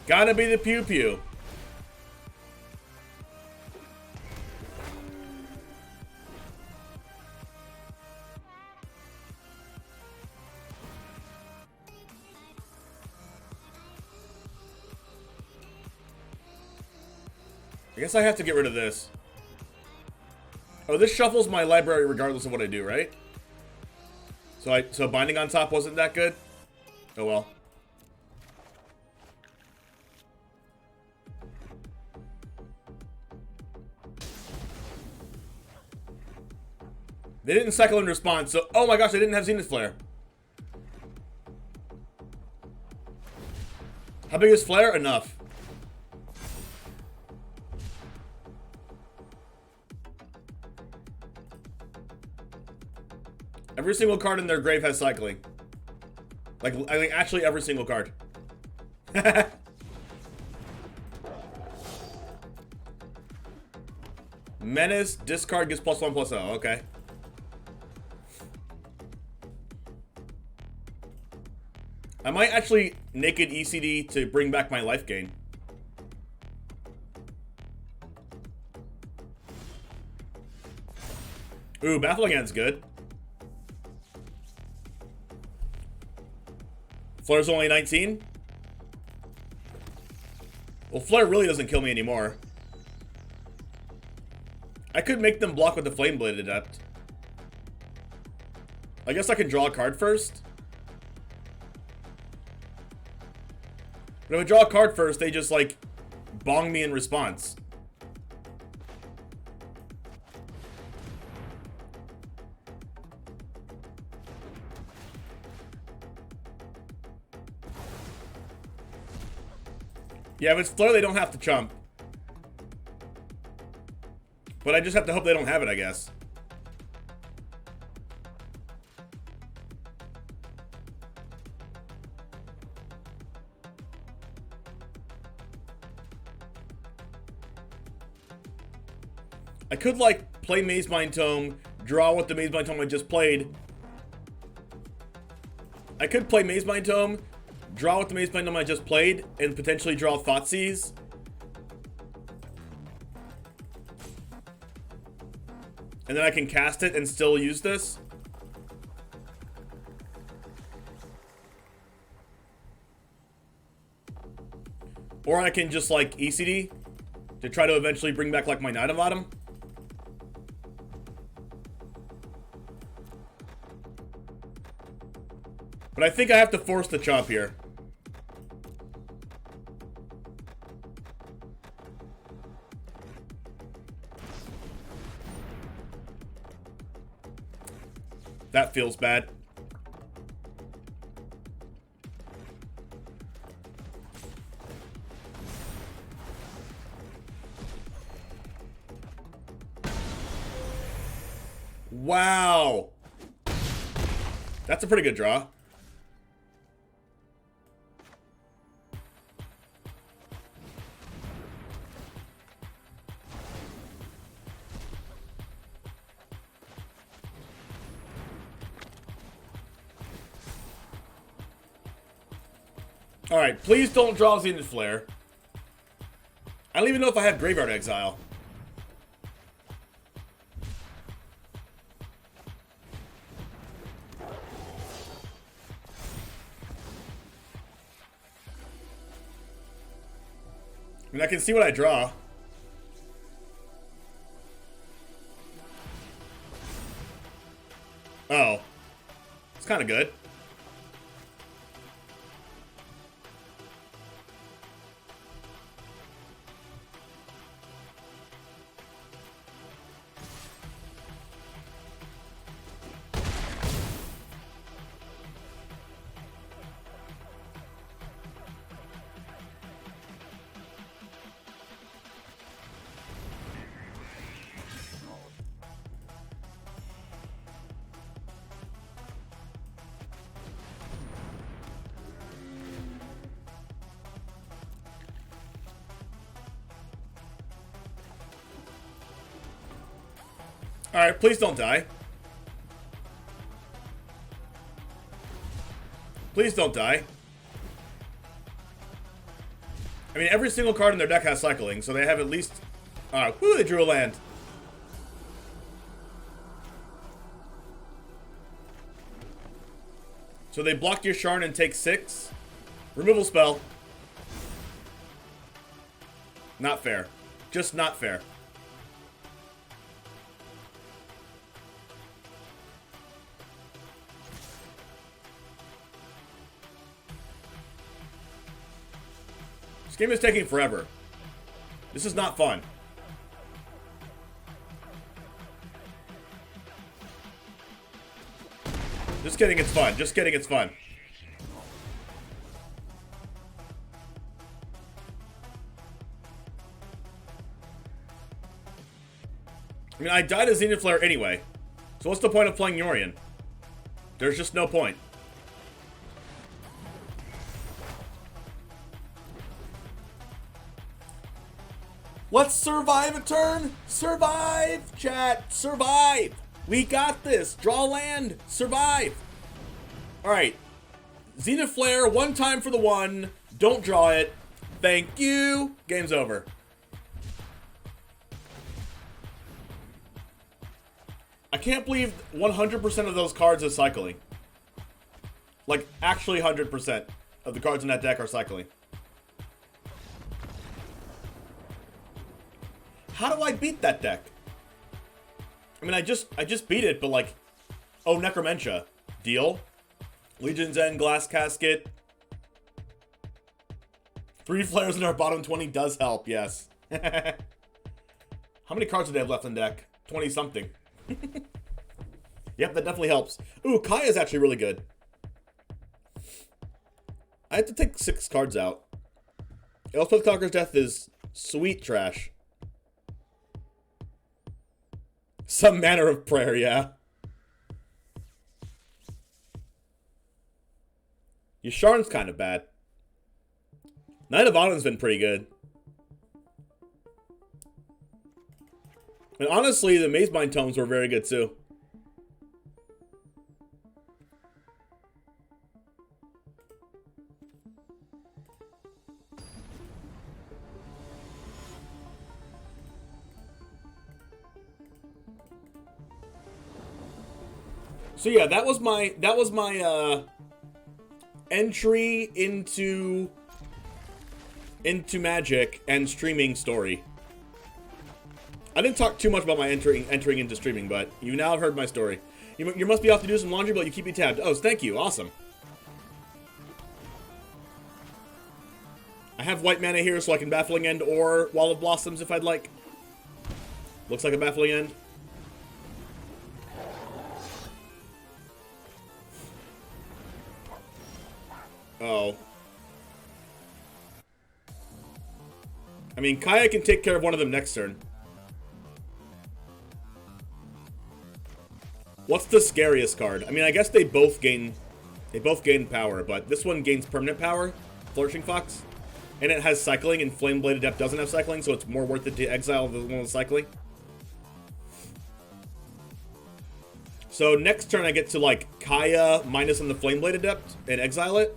Gotta be the Pew Pew. I guess I have to get rid of this. Oh, this shuffles my library regardless of what I do, right? So binding on top wasn't that good? Oh well. They didn't cycle in response, so oh my gosh, they didn't have Zenith Flare. How big is Flare? Enough. Every single card in their grave has cycling. Like, I think actually every single card. Menace, discard gives +1/+0. Okay. I might actually naked ECD to bring back my life gain. Ooh, Baffling Hand's good. Flare's only 19? Well, Flare really doesn't kill me anymore. I could make them block with the Flame Blade Adept. I guess I can draw a card first. But if I draw a card first, they just, like, bong me in response. Yeah, if it's Flare, they don't have to chump. But I just have to hope they don't have it, I guess. I could, like, play Maze Mind Tome, draw with the Maze Mind Tome I just played. I could play Maze Mind Tome, draw with the Maze Mind Tome I just played, and potentially draw Thoughtseize. And then I can cast it and still use this. Or I can just, like, ECD to try to eventually bring back, like, my Knight of Autumn. But I think I have to force the chomp here. That feels bad. Wow. That's a pretty good draw. Alright, please don't draw Zenith Flare. I don't even know if I have Graveyard Exile. I mean, I can see what I draw. Oh. It's kind of good. Alright, please don't die. Please don't die. I mean, every single card in their deck has cycling, so they have at least... whoo, they drew a land. So they blocked your Sharn and take 6. Removal spell. Not fair. Just not fair. This game is taking forever. This is not fun. Just kidding, it's fun. Just kidding, it's fun. I mean, I died as Zenith Flare anyway. So what's the point of playing Yorion? There's just no point. Let's survive a turn! Survive, chat! Survive! We got this! Draw land! Survive! Alright. Zenith Flare, one time for the one. Don't draw it. Thank you! Game's over. I can't believe 100% of those cards are cycling. Like, actually 100% of the cards in that deck are cycling. How do I beat that deck? I mean, I just beat it, but like... Oh, Necromentia. Deal. Legion's End, Glass Casket. 3 flares in our bottom 20 does help, yes. How many cards do they have left in deck? 20-something. Yep, that definitely helps. Ooh, Kaya is actually really good. I have to take 6 cards out. Elspeth Conqueror's Death is sweet trash. Some manner of prayer, yeah. Yasharn's kind of bad. Knight of Autumn's been pretty good. And honestly, the Mazebind tomes were very good too. So yeah, that was my entry into Magic and streaming story. I didn't talk too much about my entering into streaming, but you now have heard my story. You must be off to do some laundry, but you keep me tabbed. Oh, thank you. Awesome. I have white mana here, so I can Baffling End or Wall of Blossoms if I'd like. Looks like a Baffling End. Oh. I mean, Kaya can take care of one of them next turn. What's the scariest card? I mean, I guess they both gain power, but this one gains permanent power, Flourishing Fox, and it has cycling, and Flame-Blade Adept doesn't have cycling, so it's more worth it to exile the one with cycling. So next turn I get to like Kaya minus on the Flame-Blade Adept and exile it.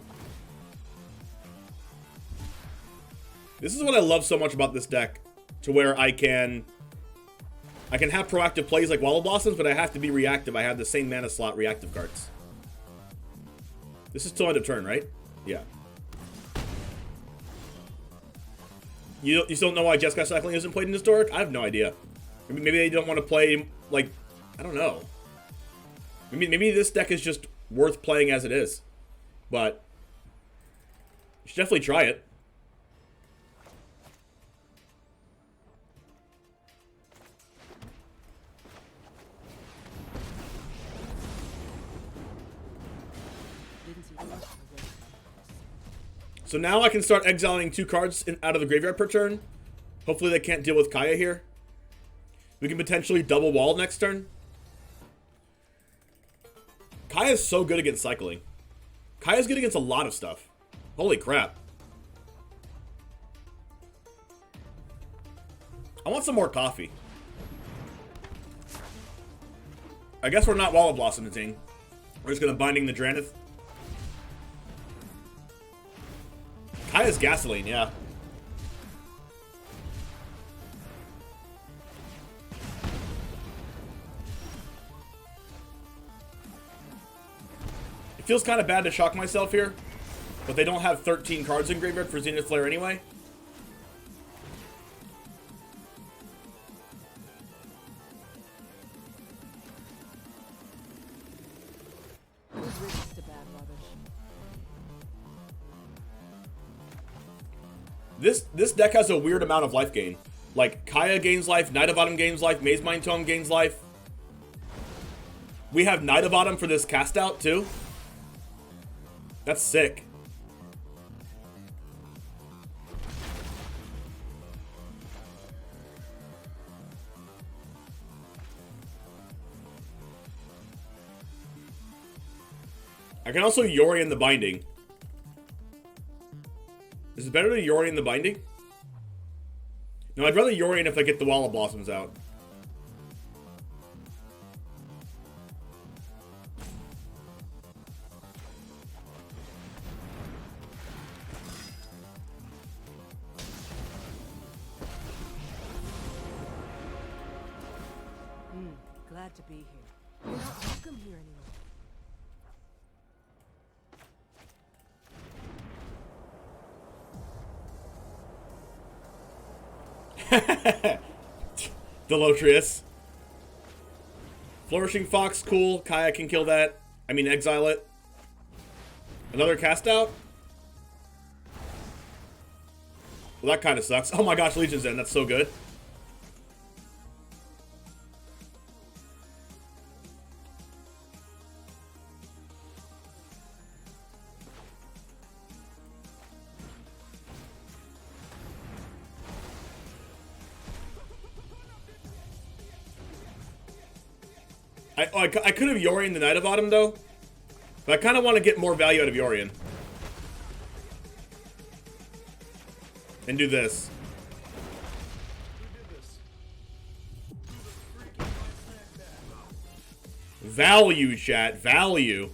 This is what I love so much about this deck, to where I can have proactive plays like Wall of Blossoms, but I have to be reactive. I have the same mana slot reactive cards. This is till end of turn, right? Yeah. You still don't know why Jeskai Cycling isn't played in Historic? I have no idea. Maybe they don't want to play, like, I don't know. Maybe this deck is just worth playing as it is. But you should definitely try it. So now I can start exiling 2 cards out of the graveyard per turn. Hopefully they can't deal with Kaya here. We can potentially double wall next turn. Kaya's so good against cycling. Kaya's good against a lot of stuff. Holy crap. I want some more coffee. I guess we're not Wall of Blossoming. We're just going to Binding the Dranith. Kaya's gasoline, yeah. It feels kind of bad to shock myself here, but they don't have 13 cards in graveyard for Zenith Flare anyway. This deck has a weird amount of life gain. Like, Kaya gains life, Knight of Autumn gains life, Maze Mind Tome gains life. We have Knight of Autumn for this cast out, too. That's sick. I can also Yori in the Binding. Is it better to Yori in the Binding? No, I'd rather Yori if I get the Wall of Blossoms out. Glad to be here. You're not welcome here anymore. Delotrius. Flourishing Fox, cool. Kaya can kill that. I mean, exile it. Another cast out? Well, that kind of sucks. Oh my gosh, Legion's End. That's so good. I could have Yorian the Knight of Autumn, though. But I kind of want to get more value out of Yorian. And do this. Value, chat. Value.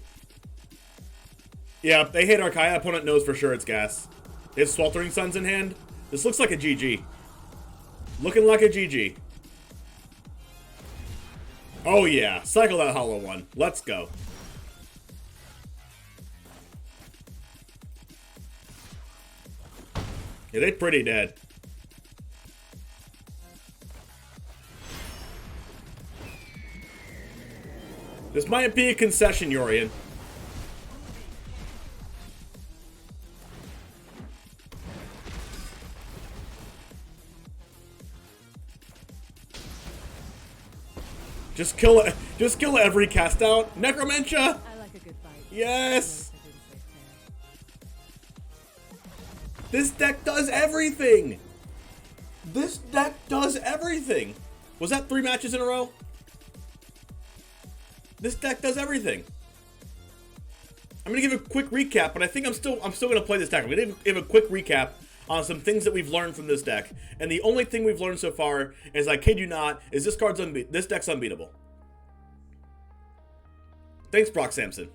Yeah, they hate our Kaya. Opponent knows for sure it's gas. It's Sweltering Suns in hand. This looks like a GG. Looking like a GG. Oh yeah, cycle that hollow one. Let's go. Yeah, they pretty dead. This might be a concession, Yorian. Just kill every cast out. Necromentia! I like a good fight. Yes! This deck does everything! This deck does everything! Was that 3 matches in a row? This deck does everything. I'm gonna give a quick recap, but I think I'm still gonna play this deck. I'm gonna give a quick recap on some things that we've learned from this deck. And the only thing we've learned so far is, I kid you not, is this deck's unbeatable. Thanks, Brock Sampson.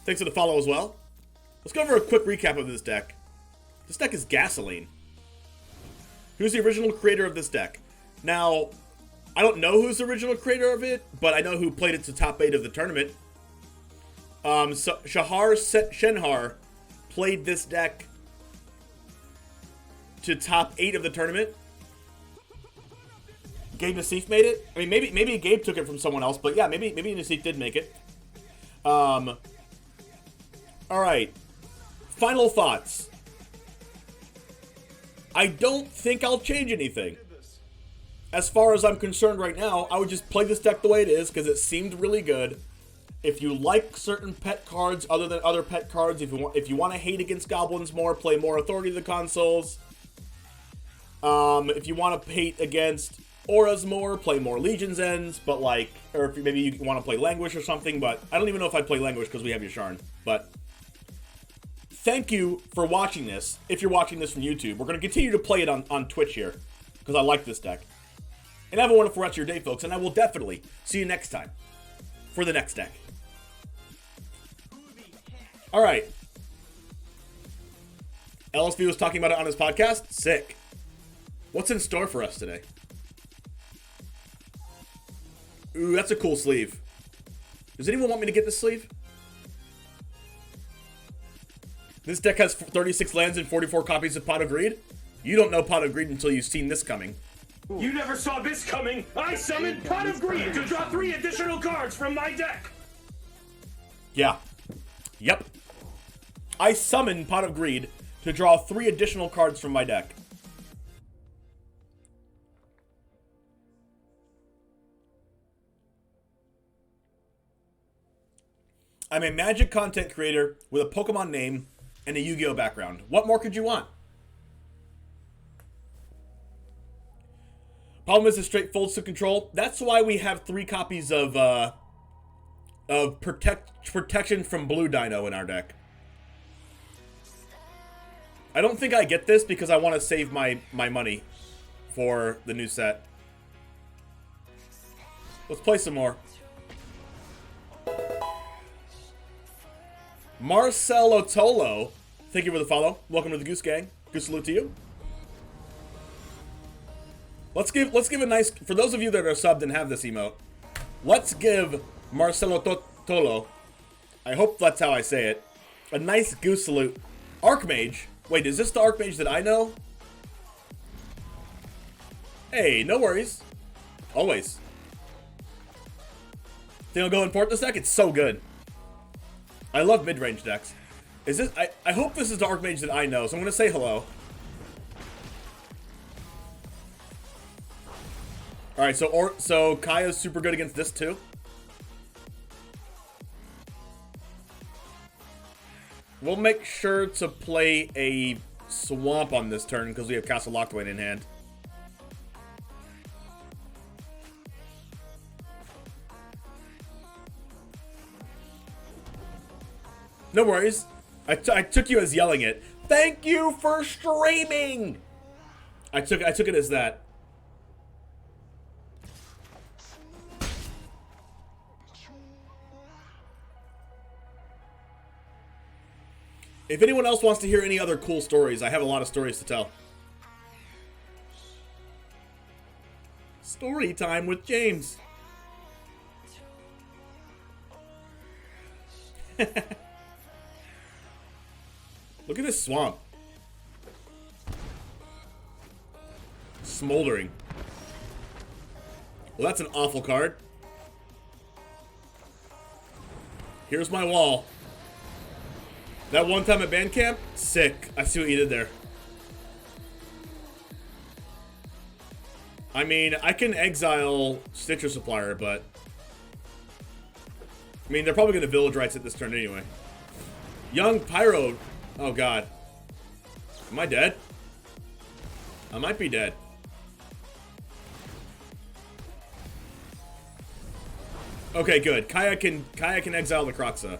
Thanks for the follow as well. Let's go over a quick recap of this deck. This deck is Gasoline. Who's the original creator of this deck? Now, I don't know who's the original creator of it, but I know who played it to top 8 of the tournament. So Shahar Shenhar played this deck to top 8 of the tournament. Gabe Nassif made it. I mean, maybe Gabe took it from someone else, but yeah, maybe Nassif did make it. All right. Final thoughts. I don't think I'll change anything. As far as I'm concerned right now, I would just play this deck the way it is because it seemed really good. If you like certain pet cards other than other pet cards, if you want to hate against goblins more, play more Authority of the Consoles. If you want to hate against auras more, play more Legion's Ends, but like, or if maybe you want to play Languish or something, but I don't even know if I'd play Languish because we have Yasharn. But thank you for watching this. If you're watching this from YouTube, we're going to continue to play it on Twitch here because I like this deck. And have a wonderful rest of your day, folks, and I will definitely see you next time for the next deck. All right. LSV was talking about it on his podcast. Sick. What's in store for us today? Ooh, that's a cool sleeve. Does anyone want me to get this sleeve? This deck has 36 lands and 44 copies of Pot of Greed. You don't know Pot of Greed until you've seen this coming. You never saw this coming! I summoned Pot of Greed to draw 3 additional cards from my deck! Yeah. Yep. I summoned Pot of Greed to draw 3 additional cards from my deck. I'm a Magic content creator with a Pokemon name and a Yu-Gi-Oh background. What more could you want? Problem is, it straight folds to control. That's why we have 3 copies of protection from Blue Dino in our deck. I don't think I get this because I want to save my money for the new set. Let's play some more. Marcelo Tolo, thank you for the follow. Welcome to the Goose Gang. Good salute to you. Let's give a nice, for those of you that are subbed and have this emote, let's give Marcelo Tolo, I hope that's how I say it, a nice goose salute. Archmage. Wait, is this the Archmage that I know? Hey, no worries. Always. Think I'll go import this deck? It's so good. I love mid-range decks. Is this? I hope this is the Archmage that I know, so I'm gonna say hello. Alright, so Kaya's super good against this too. We'll make sure to play a Swamp on this turn because we have Castle Lockdwayne in hand. No worries. I took you as yelling it. Thank you for streaming! I took it as that. If anyone else wants to hear any other cool stories, I have a lot of stories to tell. Story time with James. Look at this swamp. Smoldering. Well, that's an awful card. Here's my wall. That one time at band camp? Sick. I see what you did there. I mean, I can exile Stitcher Supplier, but... I mean, they're probably going to Village Rights at this turn anyway. Young Pyro. Oh, God. Am I dead? I might be dead. Okay, good. Kaya can exile the Kroxa.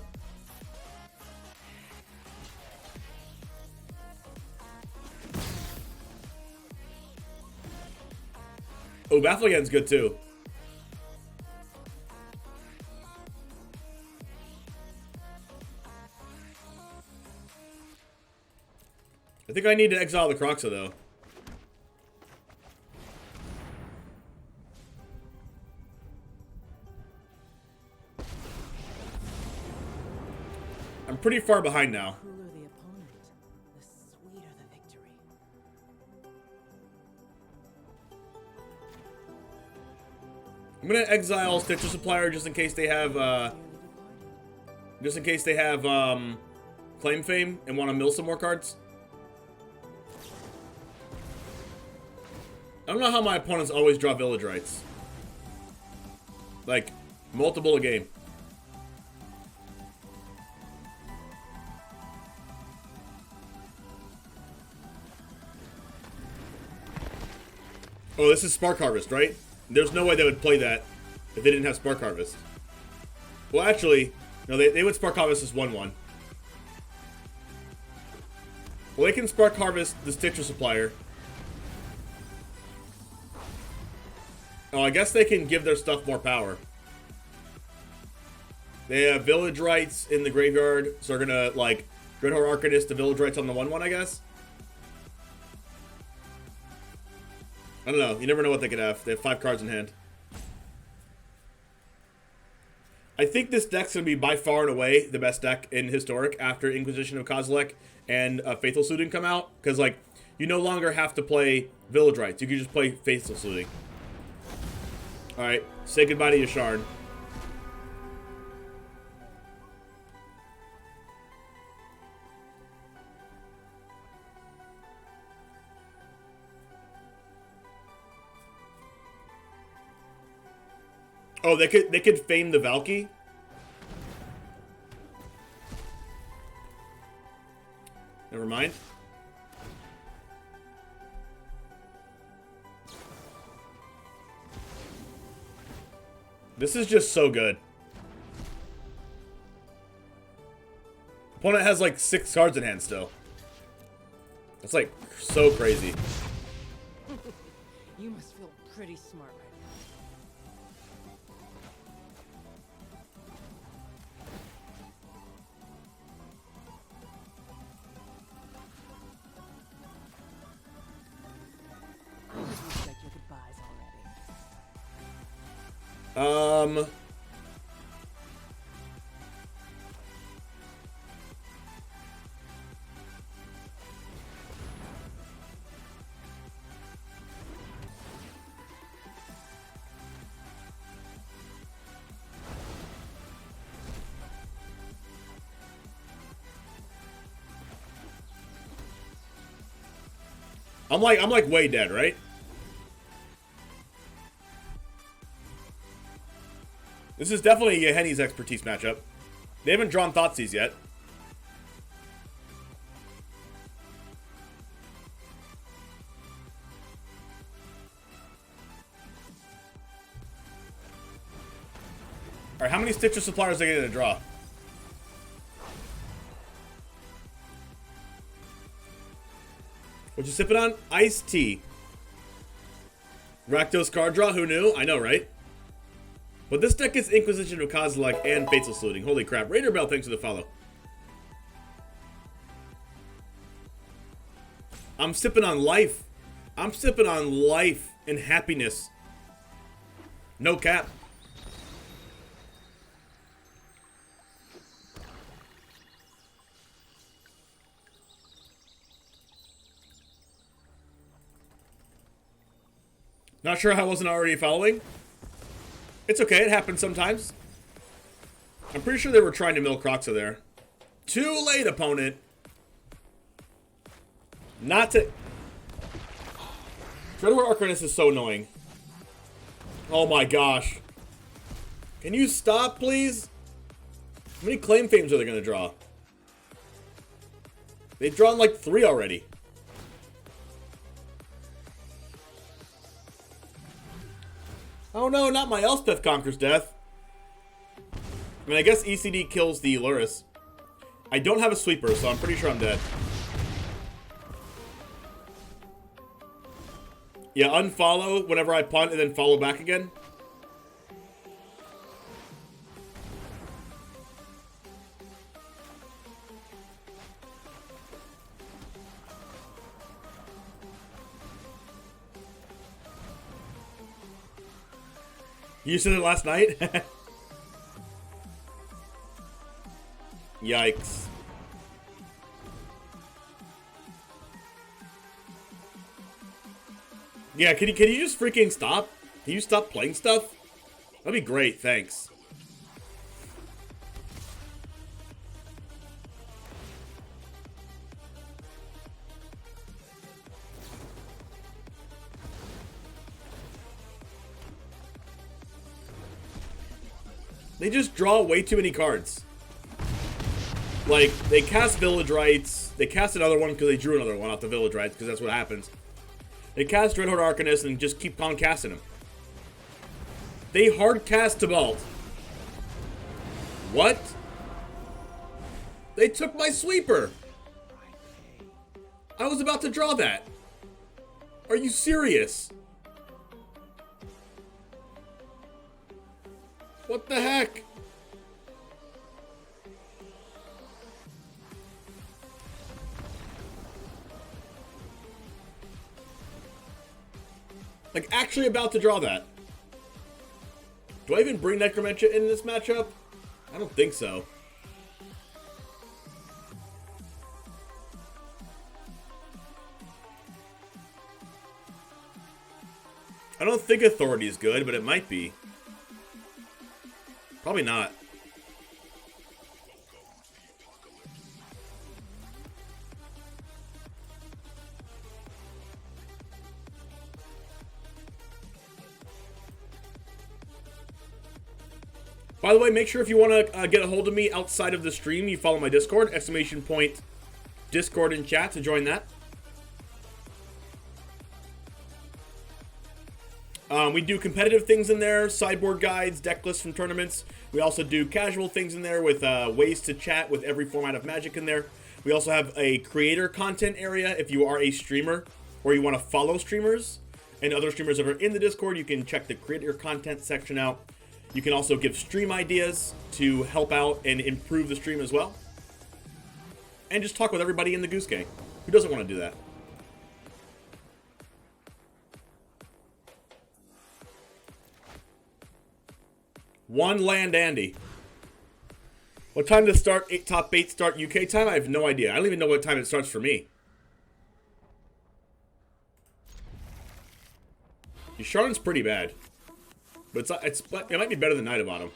Oh, Bafleyan's good too. think I need to exile the Crokeyz though. I'm pretty far behind now. The cooler the opponent, the sweeter the victory. I'm gonna exile Stitcher Supplier just in case they have Claim Fame and want to mill some more cards. I don't know how my opponents always draw Village Rights. Like, multiple a game. Oh, this is Spark Harvest, right? There's no way they would play that if they didn't have Spark Harvest. Well, actually, no, they would Spark Harvest as 1/1. Well, they can Spark Harvest the Stitcher Supplier. Oh, I guess they can give their stuff more power. They have Village Rights in the graveyard, so they're gonna, like, Dreadhorde Arcanist to Village Rights on the 1/1, I guess. I don't know. You never know what they could have. They have 5 cards in hand. I think this deck's going to be by far and away the best deck in Historic after Inquisition of Kozilek and Faithful Suiting come out. Because, like, you no longer have to play Village Rights. You can just play Faithful Suiting. Alright. Say goodbye to Yasharn. Oh, they could fame the Valky. Never mind. This is just so good. Opponent has like 6 cards in hand still. That's like so crazy. You must feel pretty smart right now. You said your goodbyes already. I'm like way dead, right? This is definitely a Henny's expertise matchup. They haven't drawn Thoughtseize yet. Alright, how many Stitcher Suppliers are they going to draw? What you sipping on? Iced tea. Rakdos card draw, who knew? I know, right? But this deck is Inquisition of Kozilek and Faithful Saluting. Holy crap. Raider Bell, thanks for the follow. I'm sipping on life. I'm sipping on life and happiness. No cap. Not sure how I wasn't already following. It's okay, it happens sometimes. I'm pretty sure they were trying to mill Crokeyz there. Too late, opponent. Not to... Dreadhorde Arcanist is so annoying. Oh my gosh. Can you stop, please? How many Claim Fames are they going to draw? They've drawn like 3 already. Oh no, not my Elspeth Conquers Death. I mean, I guess ECD kills the Luris. I don't have a sweeper, so I'm pretty sure I'm dead. Yeah, unfollow whenever I punt and then follow back again. You said it last night? Yikes. Yeah, can you just freaking stop? Can you stop playing stuff? That'd be great, thanks. They just draw way too many cards. Like, they cast Village Rites. They cast another one because they drew another one off the Village Rites, because that's what happens. They cast Dreadhorde Arcanist and just keep on casting them. They hard cast Tibalt. What? They took my sweeper. I was about to draw that. Are you serious? What the heck? Like, actually about to draw that. Do I even bring Necromantia in this matchup? I don't think so. I don't think Authority is good, but it might be. Probably not. By the way, make sure if you want to get a hold of me outside of the stream, you follow my Discord, ! Discord in chat to join that. We do competitive things in there, sideboard guides, deck lists from tournaments. We also do casual things in there with ways to chat with every format of Magic in there. We also have a creator content area if you are a streamer or you want to follow streamers and other streamers that are in the Discord. You can check the creator content section out. You can also give stream ideas to help out and improve the stream as well. And just talk with everybody in the Goose Gang. Who doesn't want to do that? One land Andy. What time does top 8 start UK time? I have no idea. I don't even know what time it starts for me. Yasharn's pretty bad. But it might be better than Night of Autumn.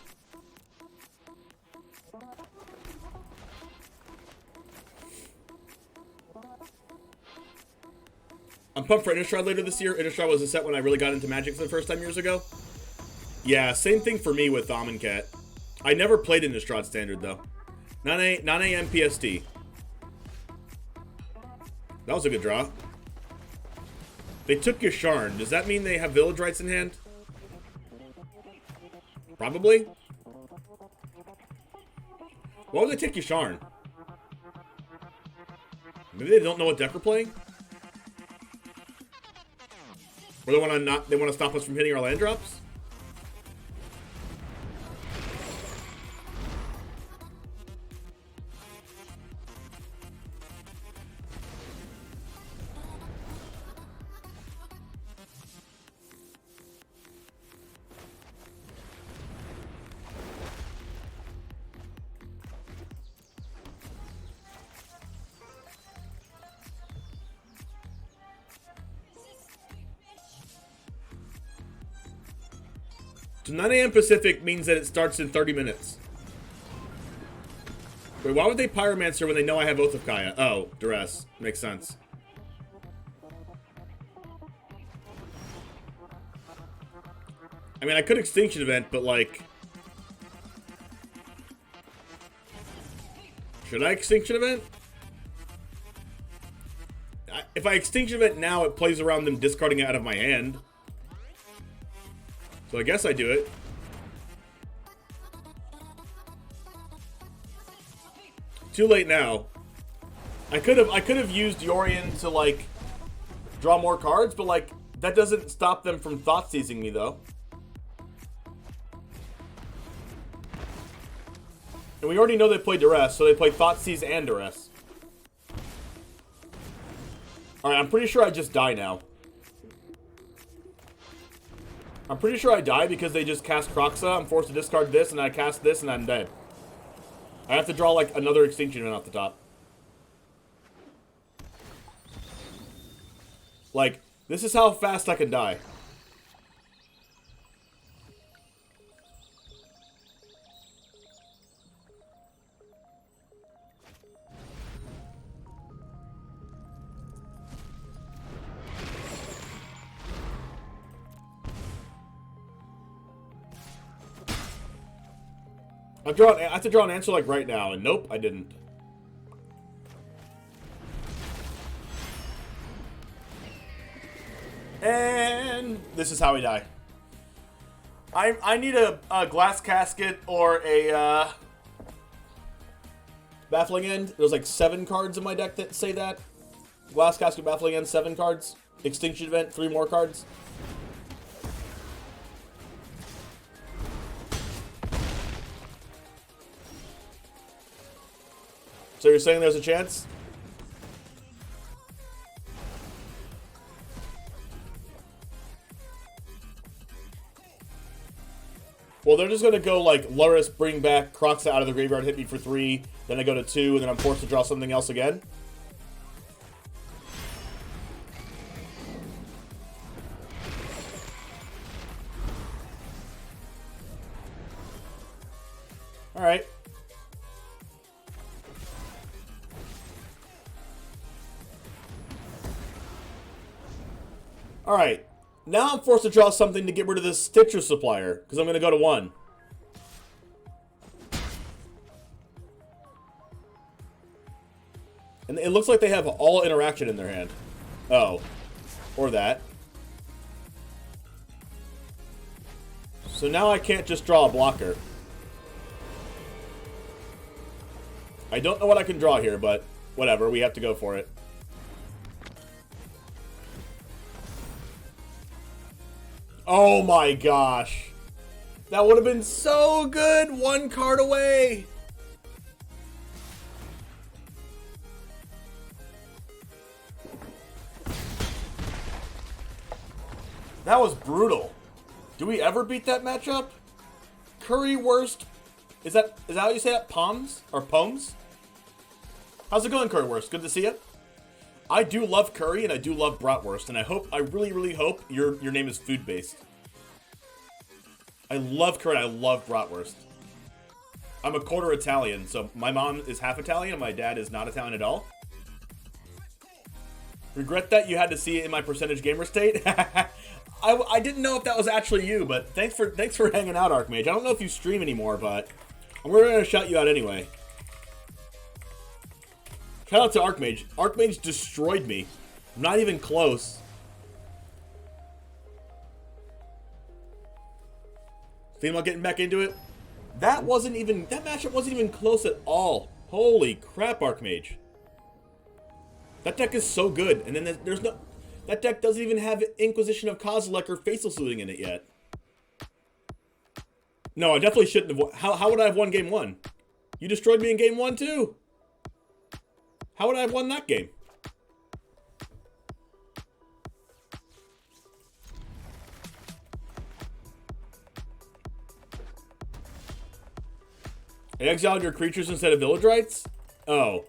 I'm pumped for Innistrad later this year. Innistrad was a set when I really got into Magic for the first time years ago. Yeah, same thing for me with Amonkhet. I never played Innistrad Standard, though. 9 a.m. PST. That was a good draw. They took Yasharn. Does that mean they have Village Rites in hand? Probably. Why would they take Yasharn? Maybe they don't know what deck we're playing? Or they want to stop us from hitting our land drops? So 9 a.m. Pacific means that it starts in 30 minutes. Wait, why would they Pyromancer when they know I have Oath of Kaya? Oh, Duress. Makes sense. I mean, I could Extinction Event, but like... Should I Extinction Event? If I Extinction Event now, it plays around them discarding it out of my hand. So I guess I do it. Too late now. I could have used Yorion to like draw more cards, but like that doesn't stop them from thought seizing me though. And we already know they play Duress, so they play Thought Seize and Duress. Alright, I'm pretty sure I just die now. I'm pretty sure I die because they just cast Crokeyz. I'm forced to discard this, and I cast this, and I'm dead. I have to draw, like, another Extinction Event off the top. Like, this is how fast I can die. I have to draw an answer like right now, and nope, I didn't. And this is how we die. I need a glass casket or a baffling end. There's like 7 cards in my deck that say that. Glass casket, baffling end, 7 cards. Extinction event, 3 more cards. So you're saying there's a chance? Well, they're just going to go like Luris, bring back Crokeyz out of the graveyard, hit me for 3, then I go to 2, and then I'm forced to draw something else again. Alright. Alright, now I'm forced to draw something to get rid of this Stitcher supplier, because I'm going to go to 1. And it looks like they have all interaction in their hand. Oh. Or that. So now I can't just draw a blocker. I don't know what I can draw here, but whatever, we have to go for it. Oh my gosh. That would have been so good. 1 card away. That was brutal. Do we ever beat that matchup? Currywurst. Is that how you say that? Poms? Or Pomes? How's it going, Currywurst? Good to see you. I do love curry and I do love bratwurst, and I really, really hope your name is food based. I love curry. I love bratwurst. I'm a quarter Italian, so my mom is half Italian and my dad is not Italian at all. Regret that you had to see it in my percentage gamer state. I didn't know if that was actually you, but thanks for hanging out, Archmage. I don't know if you stream anymore, but we're gonna shout you out anyway. Shout out to Archmage. Archmage destroyed me. I'm not even close. Thinking about getting back into it? That matchup wasn't even close at all. Holy crap, Archmage. That deck is so good. And then that deck doesn't even have Inquisition of Kozilek or Facial Saluting in it yet. No, I definitely shouldn't have. How would I have won game 1? You destroyed me in game 1 too. How would I have won that game? I exiled your creatures instead of village rights? Oh.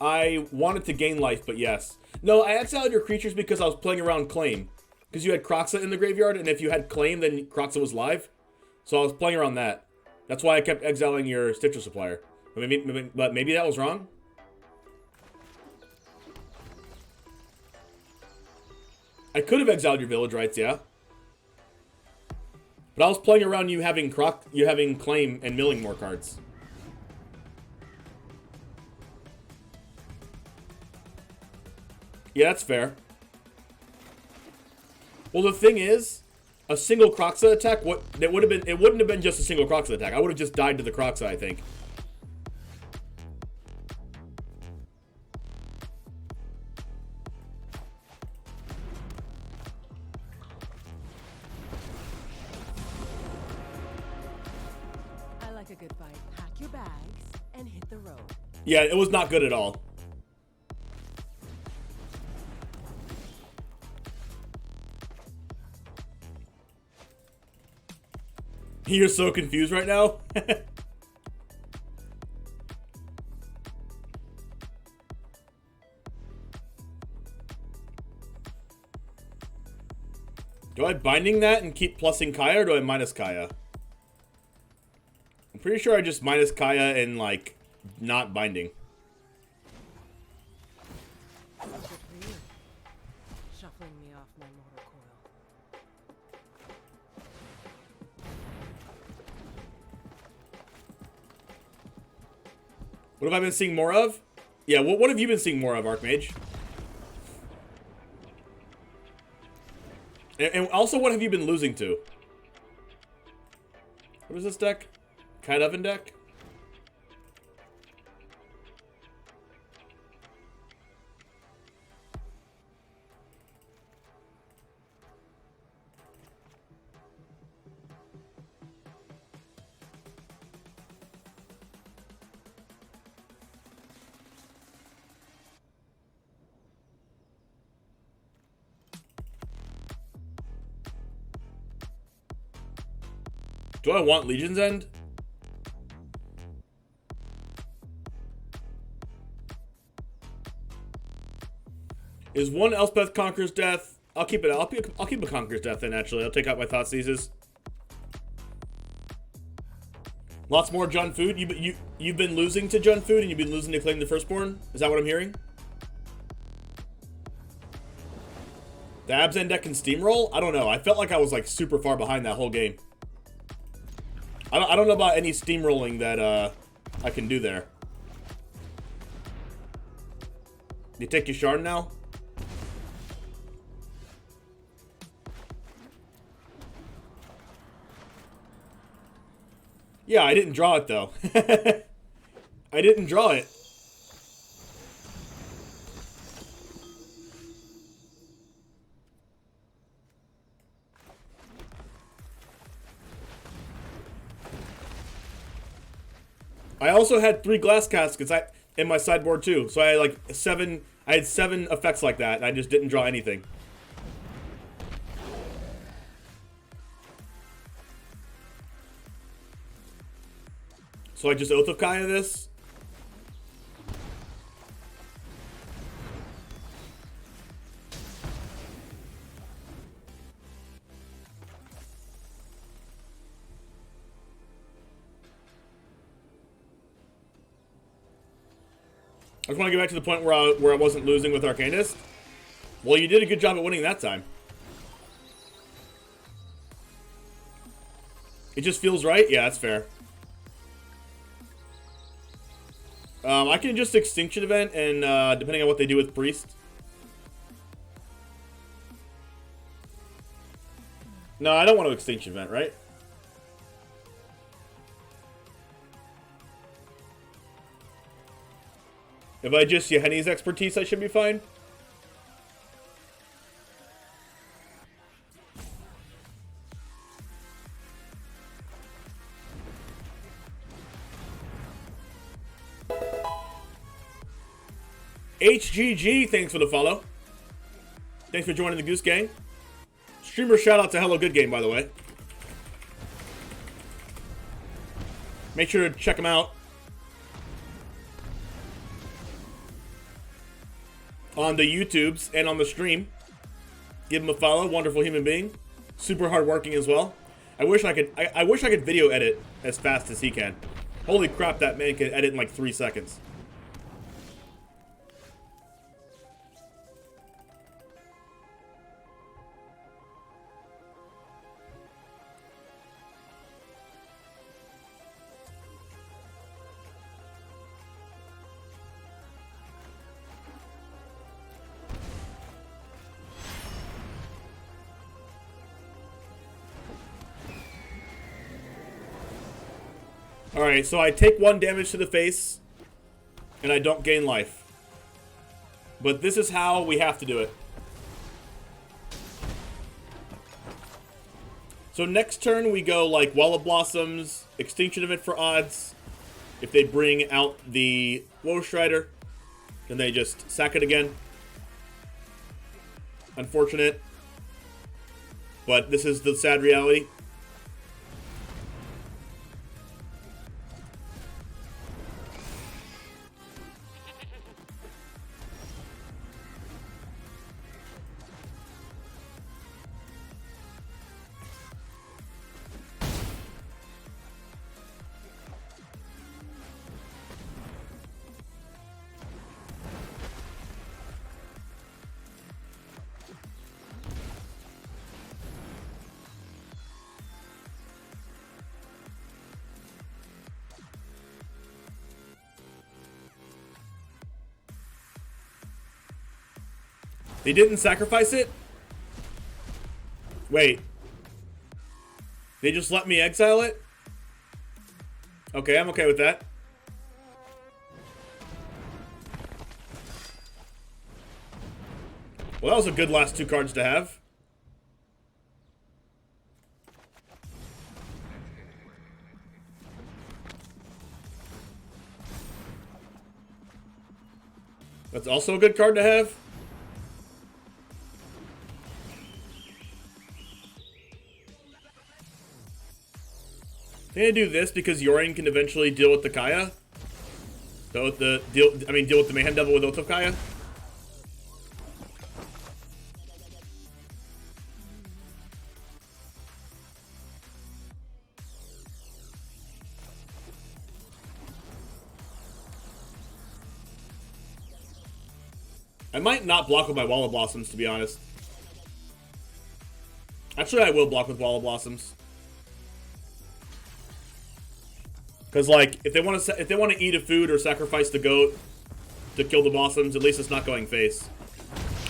I wanted to gain life, but yes. No, I exiled your creatures because I was playing around Claim. Because you had Crokeyz in the graveyard, and if you had Claim, then Crokeyz was live. So I was playing around that. That's why I kept exiling your Stitcher Supplier. But maybe that was wrong? I could have exiled your village rights, yeah. But I was playing around you having Claim and milling more cards. Yeah, that's fair. Well, the thing is, a single Crokeyz attack, it wouldn't have been just a single Crokeyz attack. I would have just died to the Crokeyz, I think. I like a good fight. Pack your bags and hit the road. Yeah, it was not good at all. You're so confused right now? Do I binding that and keep plussing Kaya, or do I minus Kaya? I'm pretty sure I just minus Kaya and, like, not binding. Good for you. Shuffling me off my motor coil. What have I been seeing more of? Yeah, what have you been seeing more of, Archmage? And also, what have you been losing to? What is this deck? Kite Oven deck? Do I want Legion's End? Is one Elspeth Conqueror's Death? I'll keep it. I'll keep a Conqueror's Death then. Actually, I'll take out my Thought Seizes. Lots more Jun Food. You've been losing to Jun Food and you've been losing to Claim the Firstborn. Is that what I'm hearing? The Abzan deck can steamroll? I don't know. I felt like I was like super far behind that whole game. I don't know about any steamrolling that I can do there. You take your shard now? Yeah, I didn't draw it though. I didn't draw it. I also had 3 glass caskets in my sideboard too, so I had like 7. I had 7 effects like that, and I just didn't draw anything. So I just Oath of Kaya this. I just want to get back to the point where I wasn't losing with Arcanist. Well, you did a good job at winning that time. It just feels right? Yeah, that's fair. I can just Extinction Event, and depending on what they do with Priest. No, I don't want to Extinction Event, right? If I just Yahenni's Expertise, I should be fine. HGG, thanks for the follow. Thanks for joining the Goose Gang. Streamer shout out to HelloGoodGame, by the way. Make sure to check him out on the YouTubes and on the stream. Give him a follow. Wonderful human being. Super hardworking as well. I wish I could video edit as fast as he can. Holy crap, that man can edit in like 3 seconds. Alright, so I take 1 damage to the face, and I don't gain life. But this is how we have to do it. So next turn we go like Well of Blossoms, Extinction Event for odds. If they bring out the Woe Strider, then they just sack it again. Unfortunate. But this is the sad reality. They didn't sacrifice it? Wait. They just let me exile it? Okay, I'm okay with that. Well, that was a good last 2 cards to have. That's also a good card to have. I think I do this because Yorion can eventually deal with the Kaya. Deal with the Mayhem Devil with Oath of Kaya. I might not block with my Wall of Blossoms, to be honest. Actually, I will block with Wall of Blossoms. Because, like, if they want to eat a food or sacrifice the goat to kill the Blossoms, at least it's not going face.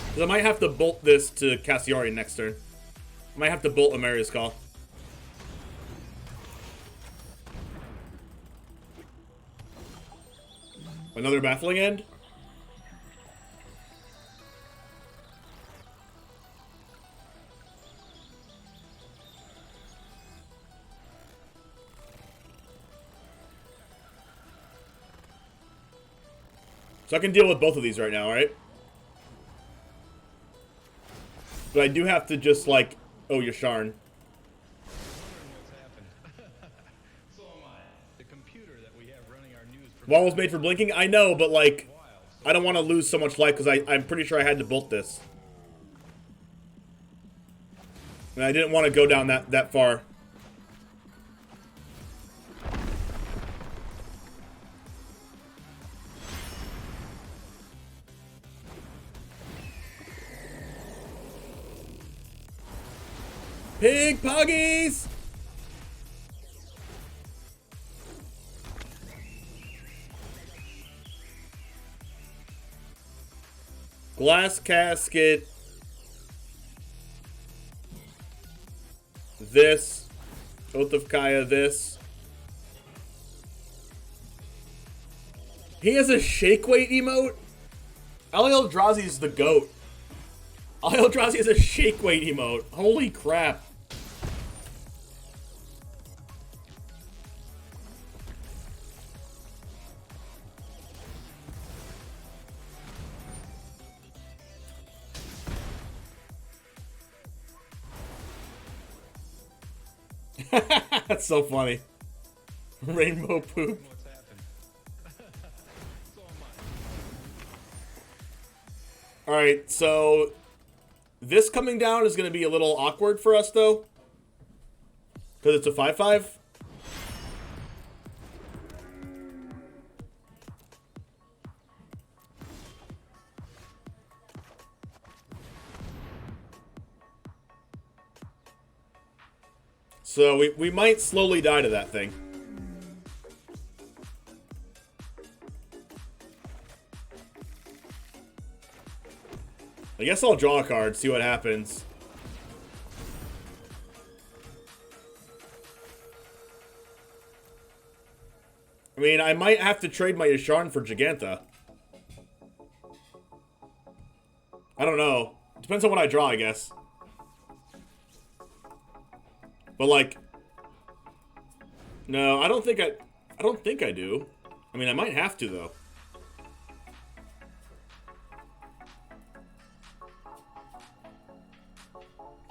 Because I might have to bolt this to cast Yorion next turn. I might have to bolt Amaria's Call. Another Baffling End? So I can deal with both of these right now, right? But I do have to just, like... Oh, Yasharn. Wall was made for blinking? I know, but, like... I don't want to lose so much life, because I'm pretty sure I had to bolt this. And I didn't want to go down that far. Pig Puggies! Glass Casket. This. Oath of Kaya, this. He has a shake weight emote? Ali Eldrazi's the GOAT. Ali Eldrazi has a shake weight emote. Holy crap. That's so funny. Rainbow poop. Alright, so this coming down is going to be a little awkward for us, though. Because it's a 5/5. So we might slowly die to that thing. I guess I'll draw a card, see what happens. I mean, I might have to trade my Yasharn for Giganta. I don't know. Depends on what I draw, I guess. But like, no, I don't think I do. I mean, I might have to though.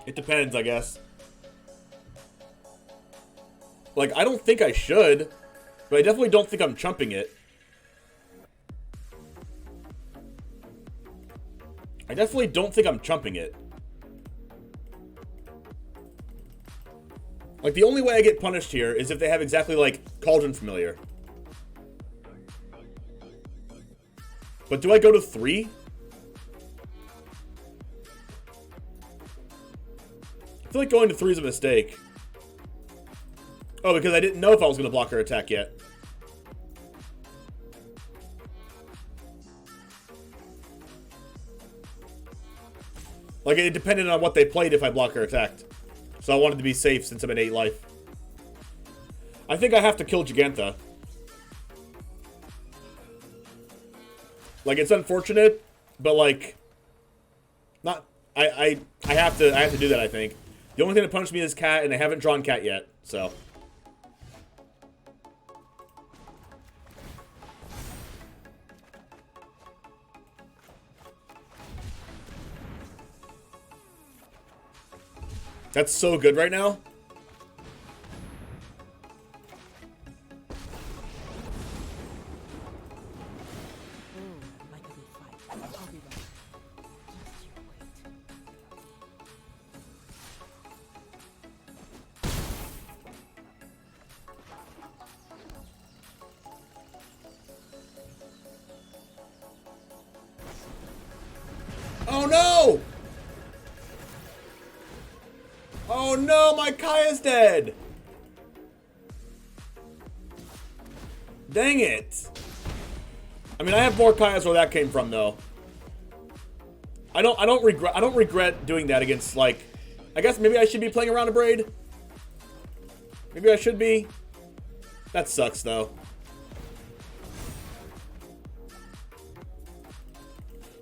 It depends, I guess. Like, I don't think I should, but I definitely don't think I'm chumping it. I definitely don't think I'm chumping it. Like, the only way I get punished here is if they have exactly, like, Cauldron Familiar. But do I go to 3? I feel like going to 3 is a mistake. Oh, because I didn't know if I was going to block her attack yet. Like, it depended on what they played if I blocked or attacked. So I wanted to be safe since I'm at 8 life. I think I have to kill Giganta. Like, it's unfortunate, but like, not. I have to do that. I think the only thing that punished me is Cat, and I haven't drawn Cat yet. So. That's so good right now. Like a good fight. I'll be back. Just you wait. Oh no! Oh no, my Kaya's dead! Dang it. I mean, I have more Kayas where that came from though. I don't regret doing that against, like, I guess maybe I should be playing around a Braid. Maybe I should be. That sucks though.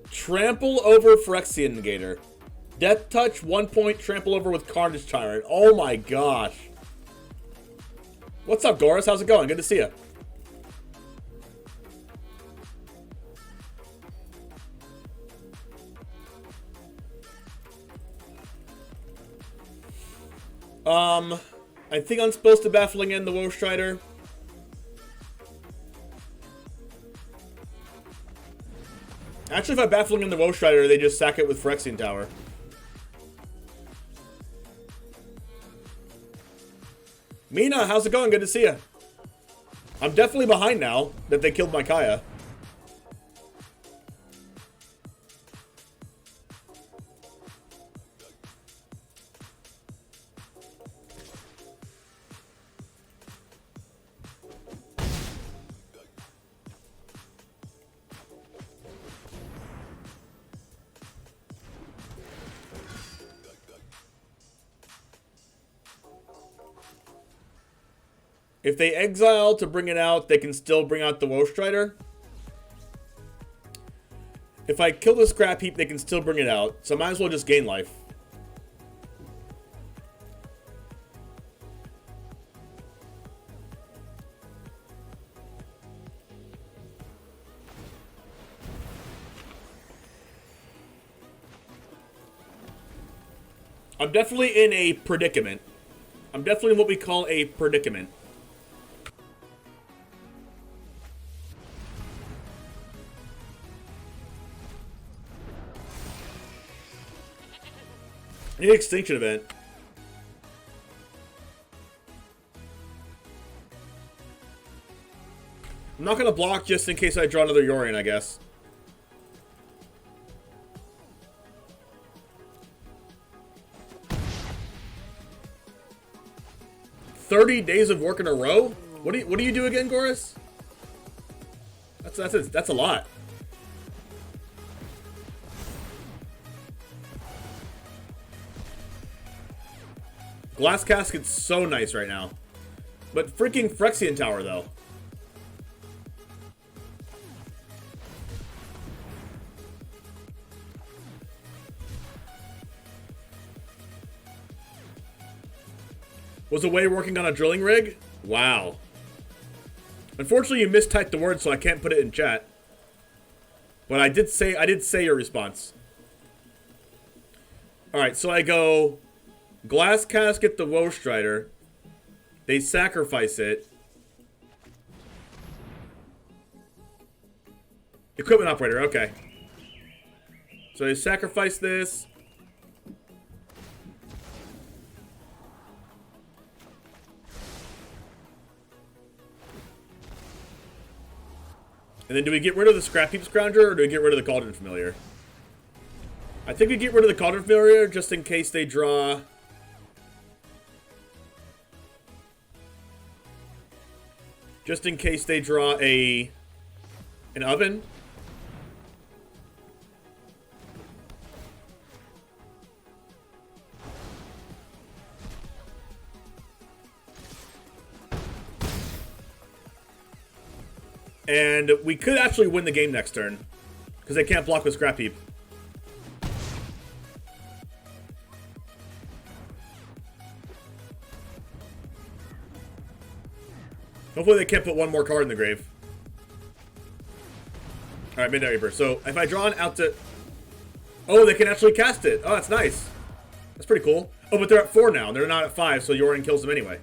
Trample over Phyrexian Negator. Death Touch, 1 point, trample over with Carnage Tyrant. Oh my gosh. What's up, Goris? How's it going? Good to see you. I think I'm supposed to Baffling End the Woe Strider. Actually, if I Baffling End the Woe Strider, they just sack it with Phyrexian Tower. Mina, how's it going? Good to see you. I'm definitely behind now that they killed my Kaya. If they exile to bring it out, they can still bring out the Woe Strider. If I kill the Scrap Heap, they can still bring it out. So I might as well just gain life. I'm definitely in a predicament. I'm definitely in what we call a predicament. I need an Extinction Event. I'm not going to block just in case I draw another Yorion, I guess. "30 days of work in a row? What do you do again, Goris? That's a lot. Glass Casket's so nice right now. But freaking Phyrexian Tower, though. Was Away working on a drilling rig? Wow. Unfortunately, you mistyped the word, so I can't put it in chat. But I did say your response. Alright, so I go Glass Casket the Woe Strider. They sacrifice it. Equipment Operator, okay. So they sacrifice this. And then do we get rid of the Scrap Heap Scrounger, or do we get rid of the Cauldron Familiar? I think we get rid of the Cauldron Familiar just in case they draw... Just in case they draw an oven. And we could actually win the game next turn. Because they can't block with Scrap Heap. Hopefully they can't put one more card in the grave. Alright, Midnight Reaper. So, if I draw an out to... Oh, they can actually cast it. Oh, that's nice. That's pretty cool. Oh, but they're at 4 now. They're not at 5, so Yorin kills them anyway.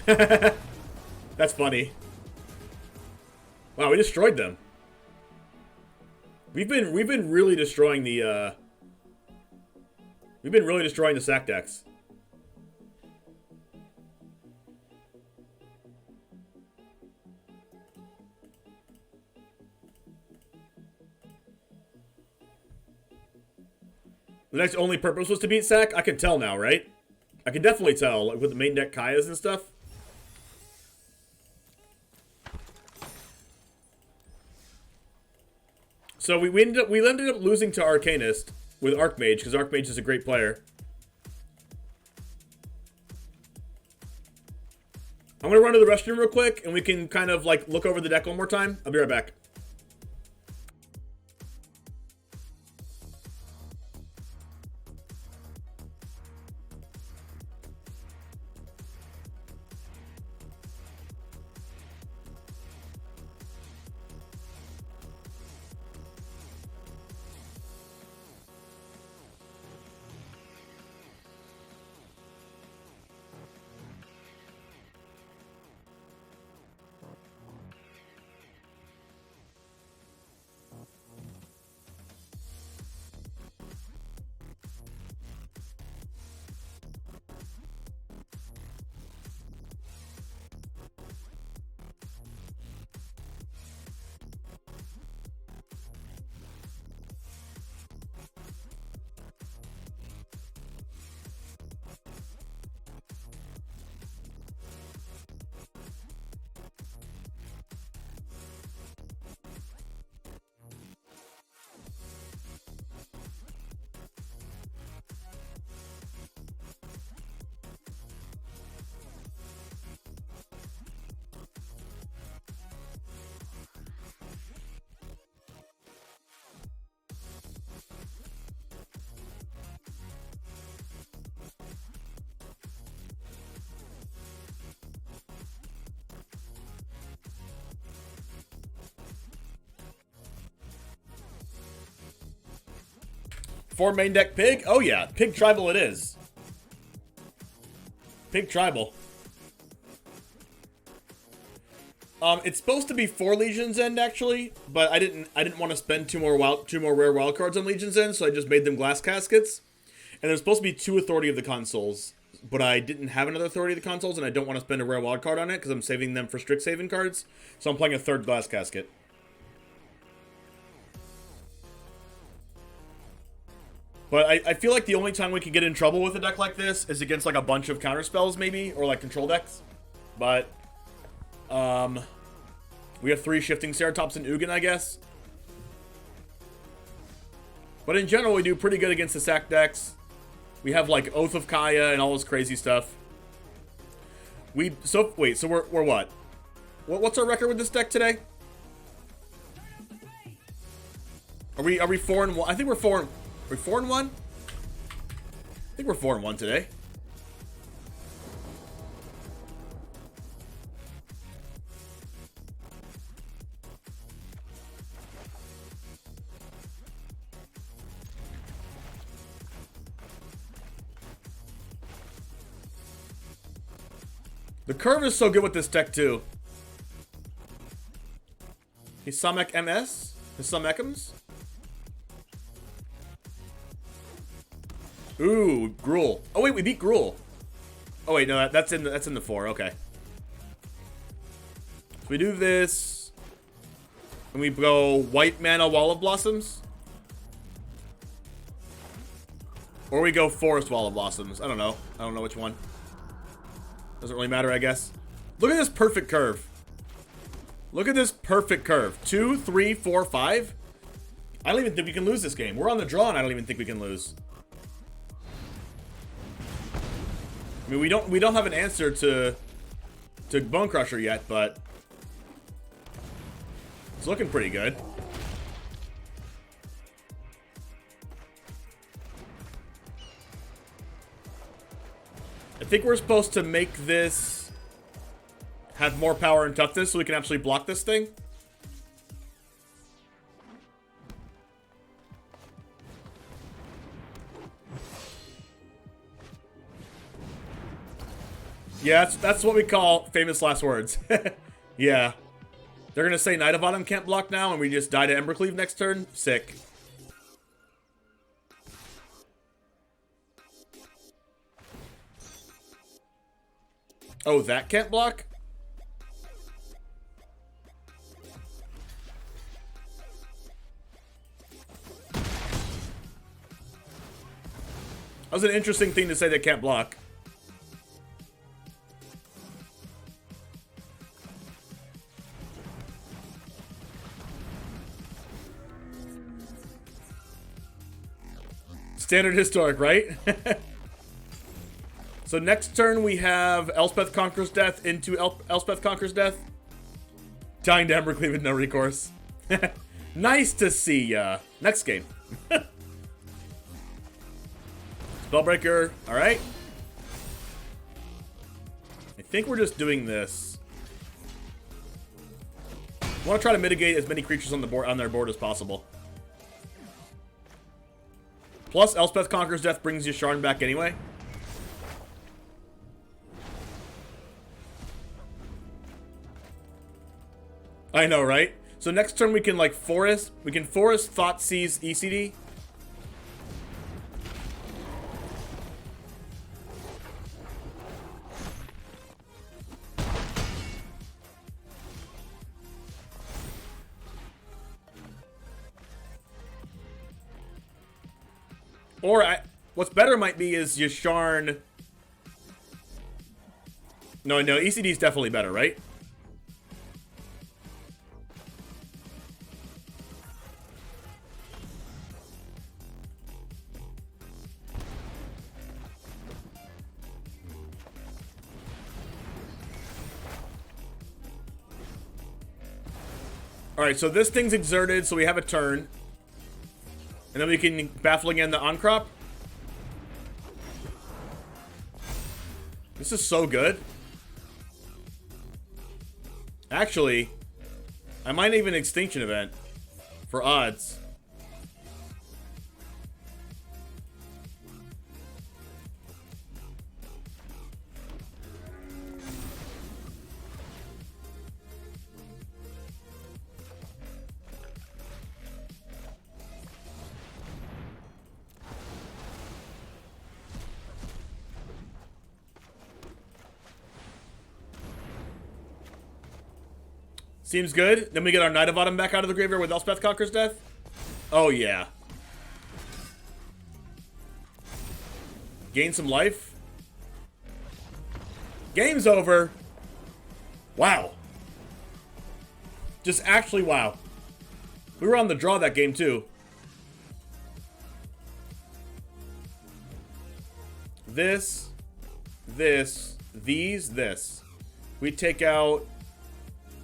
That's funny. Wow, we destroyed them. We've been really destroying the, We've been really destroying the sack decks. The next only purpose was to beat Sack? I can tell now, right? I can definitely tell, like, with the main deck Kayas and stuff. So we ended up losing to Arcanist with Archmage, because Archmage is a great player. I'm going to run to the restroom real quick, and we can kind of, like, look over the deck one more time. I'll be right back. For main deck Pig? Oh yeah, Pig Tribal it is. Pig Tribal. It's supposed to be 4 Legion's End actually, but I didn't want to spend two more rare wild cards on Legion's End, so I just made them glass caskets. And there's supposed to be 2 Authority of the Consoles, but I didn't have another Authority of the Consoles, and I don't want to spend a rare wild card on it because I'm saving them for Strixhaven cards. So I'm playing a 3rd glass casket. But I feel like the only time we could get in trouble with a deck like this is against like a bunch of counter spells maybe, or like control decks. But we have 3 Shifting Ceratops and Ugin, I guess. But in general, we do pretty good against the sack decks. We have like Oath of Kaya and all this crazy stuff. So we're what? What's our record with this deck today? Are we 4-1? I think we're 4. Are we 4-1? I think we're 4-1 today. The curve is so good with this deck too. Hisamek MS? Hisamekums? Ooh, Gruul. Oh wait, we beat Gruul. Oh wait, no, that's in the 4. Okay. So we do this, and we go white mana Wall of Blossoms, or we go Forest Wall of Blossoms. I don't know. I don't know which one. Doesn't really matter, I guess. Look at this perfect curve. Look at this perfect curve. 2, 3, 4, 5. I don't even think we can lose this game. We're on the draw, and I don't even think we can lose. I mean, we don't have an answer to Bone Crusher yet, but It's looking pretty good. I think we're supposed to make this have more power and toughness so we can actually block this thing. Yeah, that's what we call famous last words. Yeah. They're gonna say Knight of Autumn can't block now, and we just die to Embercleave next turn? Sick. Oh, that can't block? That was an interesting thing to say that can't block. Standard historic, right? So next turn we have Elspeth Conquers Death into Elspeth Conquers Death. Dying to Embercleave with no recourse. Nice to see ya. Next game. Spellbreaker, alright. I think we're just doing this. I want to try to mitigate as many creatures on the board on their board as possible. Plus, Elspeth Conquers Death brings Yasharn back anyway. I know, right? So next turn we can like forest. We can forest Thoughtseize ECD. Or what's better might be is Yasharn. No, ECD is definitely better, right? Alright, so this thing's exerted, so we have a turn. And then we can baffle again the on-crop. This is so good. Actually, I might even Extinction Event for odds. Seems good. Then we get our Knight of Autumn back out of the graveyard with Elspeth Conquers Death. Oh, yeah. Gain some life. Game's over. Wow. Just actually wow. We were on the draw that game, too. This. We take out...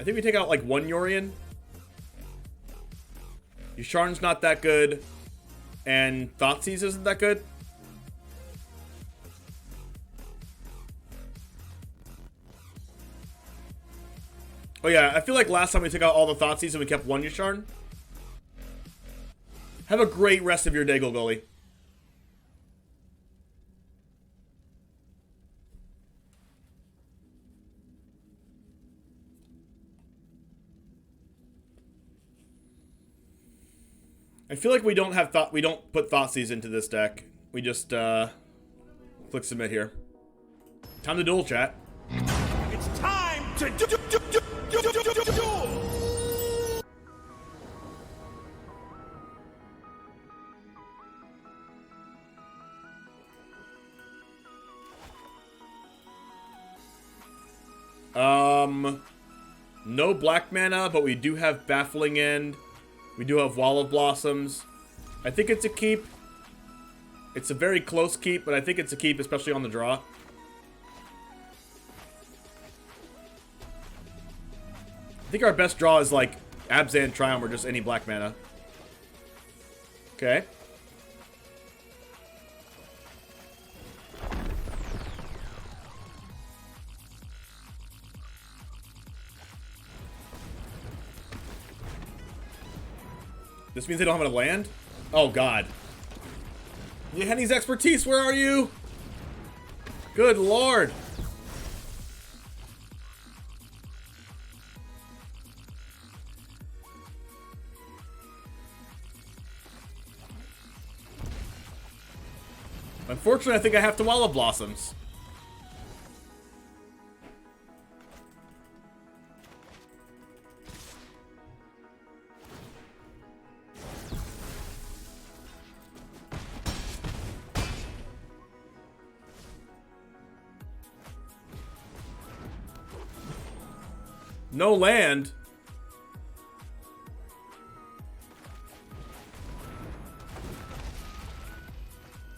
I think we take out like one Yorion. Yasharn's not that good. And Thoughtseize isn't that good. Oh yeah, I feel like last time we took out all the Thoughtseize and we kept one Yasharn. Have a great rest of your day, Golgoli. I feel like we don't put Thoughtseize into this deck. We just click submit here. Time to duel, chat. It's time to duel! No black mana, but we do have Baffling End. We do have Wall of Blossoms. I think it's a keep. It's a very close keep, but I think it's a keep, especially on the draw. I think our best draw is like Abzan, Triumph, or just any black mana. Okay. This means they don't have a land? Oh, God. Henny's expertise, where are you? Good Lord. Unfortunately, I think I have to Walla Blossoms. No land.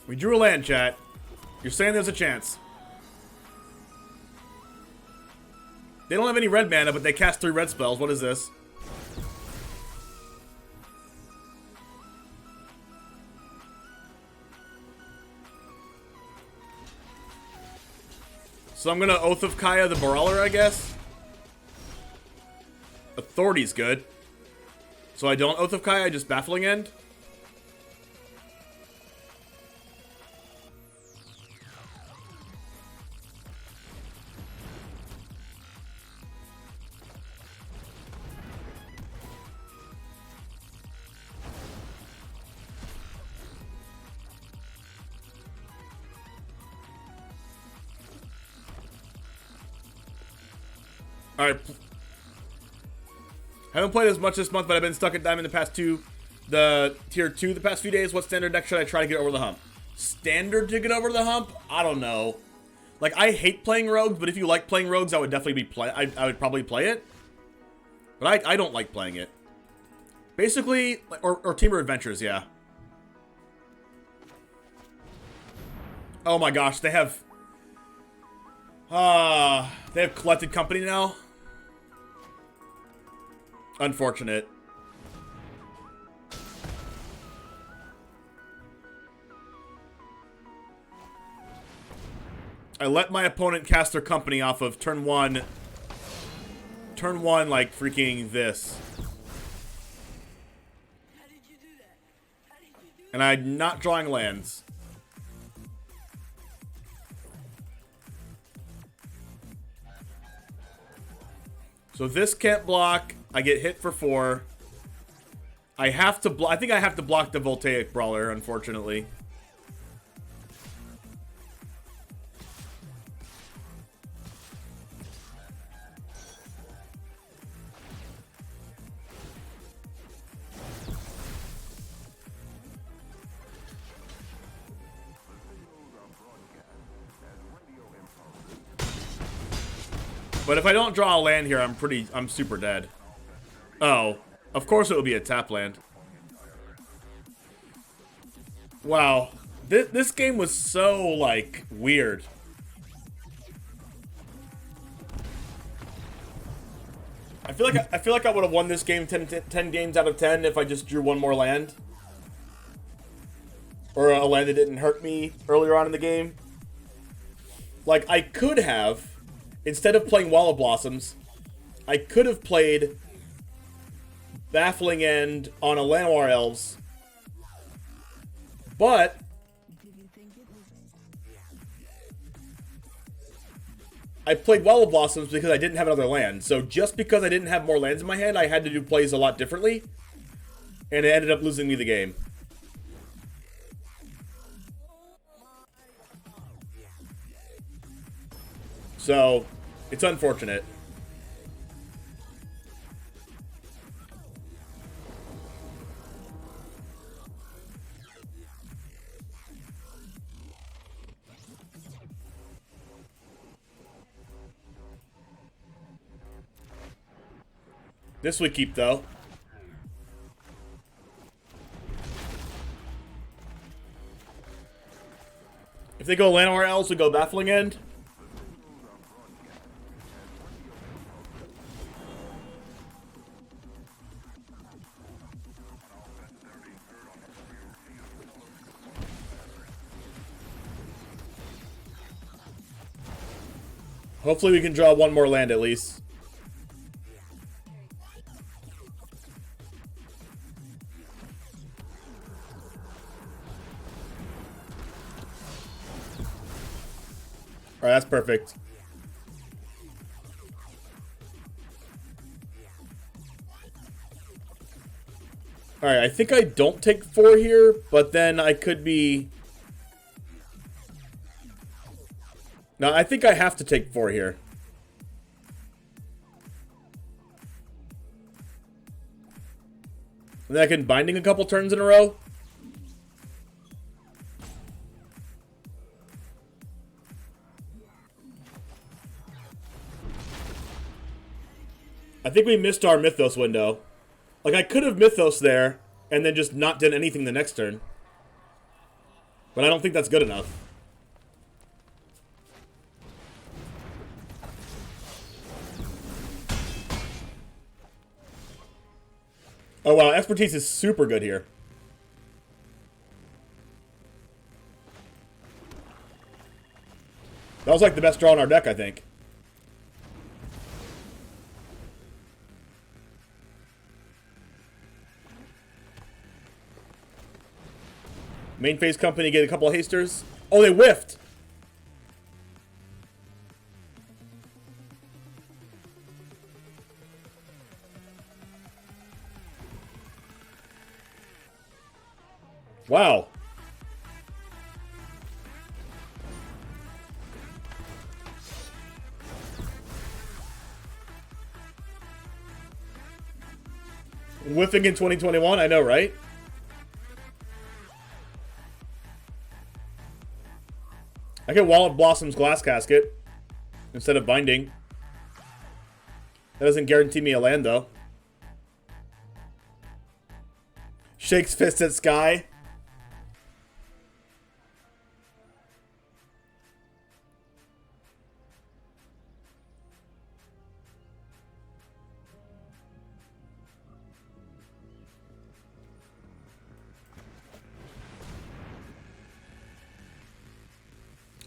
We drew a land, chat. You're saying there's a chance. They don't have any red mana, but they cast 3 red spells. What is this? So I'm gonna Oath of Kaya the Brawler, I guess. Authority's good. So I don't Oath of Kaya, I just Baffling End. Alright. Haven't played as much this month, but I've been stuck at Diamond the tier 2 the past few days. What standard deck should I try to get over the hump? Standard to get over the hump? I don't know. Like, I hate playing rogues, but if you like playing rogues, I would definitely be I would probably play it. But I don't like playing it. Basically, or Teamer Adventures, yeah. Oh my gosh, they have Collected Company now. Unfortunate. I let my opponent cast their company off of turn 1. Turn 1, like freaking this. And I'm not drawing lands. So this can't block. I get hit for 4. I have to I think I have to block the Voltaic Brawler, unfortunately. But if I don't draw a land here, I'm super dead. Oh, of course it would be a tap land. Wow, this game was so like weird. I feel like I would have won this game 10 games out of 10 if I just drew one more land, or a land that didn't hurt me earlier on in the game. Like, I could have, instead of playing Wall of Blossoms, I could have played Baffling End on a Llanowar Elves, but I played Wall of Blossoms because I didn't have another land. So just because I didn't have more lands in my hand, I had to do plays a lot differently, and it ended up losing me the game. So, it's unfortunate. This we keep, though. If they go Llanowar Elves, we go Baffling End. Hopefully we can draw one more land at least. Alright, that's perfect. Alright, I think I don't take 4 here, but then I could be... No, I think I have to take 4 here. And then I can binding a couple turns in a row. I think we missed our Mythos window. Like, I could have Mythos there, and then just not done anything the next turn. But I don't think that's good enough. Oh wow, Expertise is super good here. That was like the best draw in our deck, I think. Main phase company get a couple of hasters. Oh, they whiffed. Wow. Whiffing in 2021, I know, right? I get Wallet Blossom's Glass Casket instead of binding. That doesn't guarantee me a land, though. Shakes fist at Sky.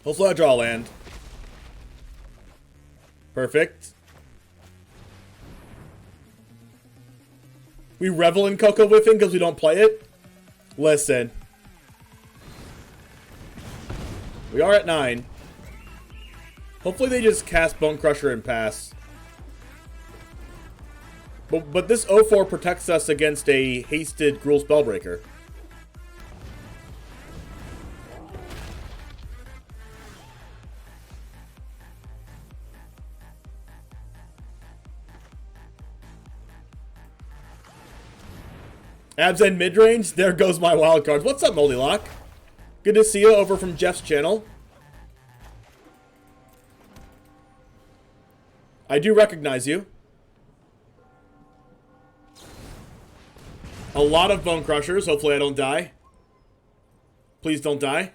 Hopefully I draw a land. Perfect. We revel in Coco whiffing because we don't play it? Listen. We are at 9. Hopefully they just cast Bone Crusher and pass. But this 0-4 protects us against a hasted Gruul Spellbreaker. Abs and mid-range, there goes my wild cards. What's up, Moldy Lock? Good to see you over from Jeff's channel. I do recognize you. A lot of Bone Crushers. Hopefully I don't die. Please don't die.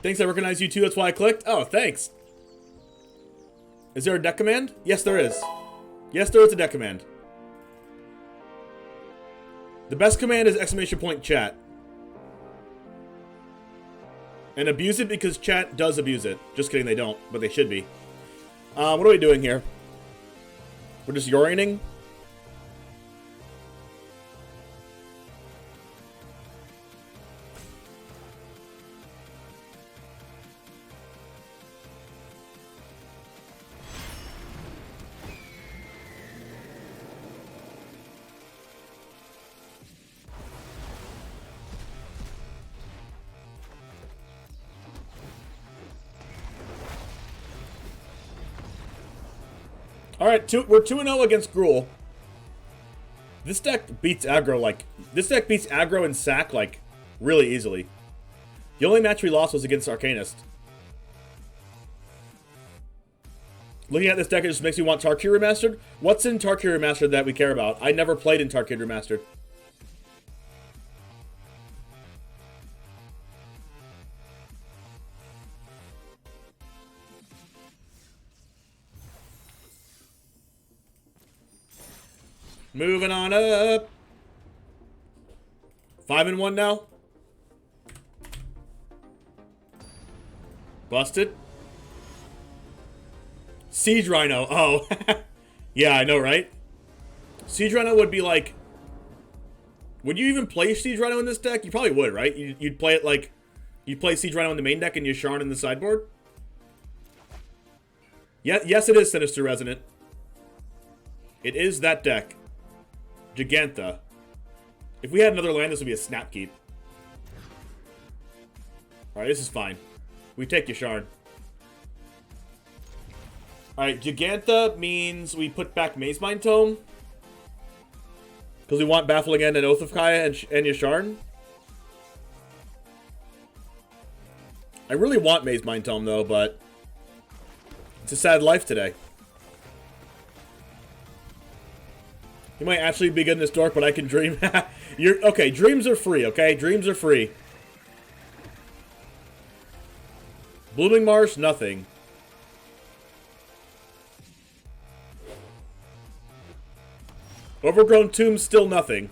Thanks, I recognize you too, that's why I clicked. Oh, thanks. Is there a deck command? Yes, there is. Yes, there is a deck command. The best command is !chat. And abuse it because chat does abuse it. Just kidding, they don't, but they should be. What are we doing here? We're just urinating? Alright, we're 2-0 against Gruul. This deck beats aggro, like... This deck beats aggro and sack, like, really easily. The only match we lost was against Arcanist. Looking at this deck, it just makes me want Tarkir Remastered. What's in Tarkir Remastered that we care about? I never played in Tarkir Remastered. Moving on up. 5-1 now. Busted. Siege Rhino. Oh. Yeah, I know, right? Siege Rhino would be like... Would you even play Siege Rhino in this deck? You probably would, right? You'd play it like... You'd play Siege Rhino in the main deck and Yasharn in the sideboard? Yeah, yes, it is Sinister Resonant. It is that deck. Gigantha. If we had another land, this would be a snap keep. Alright, this is fine. We take Yasharn. Alright, Gigantha means we put back Mazemind Tome. Because we want Baffling End and Oath of Kaya and Yasharn. I really want Mazemind Tome though, but it's a sad life today. You might actually be good in this dork, but I can dream. You're okay, dreams are free, okay? Dreams are free. Blooming Marsh, nothing. Overgrown Tomb, still nothing.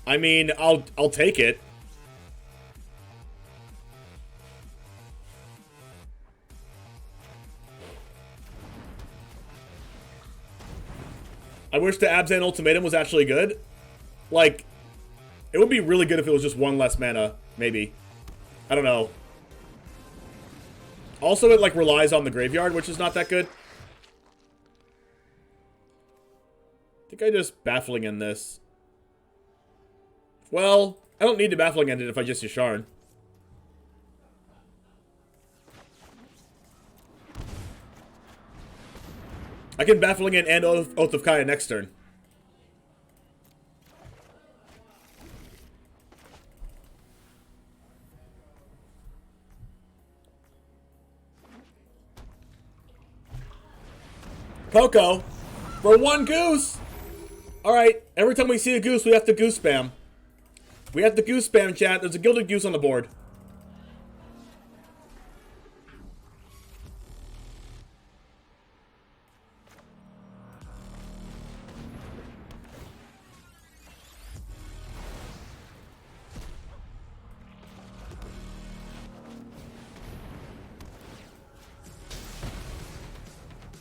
I mean, I'll take it. I wish the Abzan Ultimatum was actually good. Like, it would be really good if it was just one less mana, maybe. I don't know. Also, it, like, relies on the graveyard, which is not that good. I think I just Baffling End this. Well, I don't need to Baffling End it if I just Yasharn. I can Baffling End and Oath of Kaya next turn. Coco, for one goose! Alright, every time we see a goose, we have to goose spam. We have to goose spam, chat. There's a gilded goose on the board.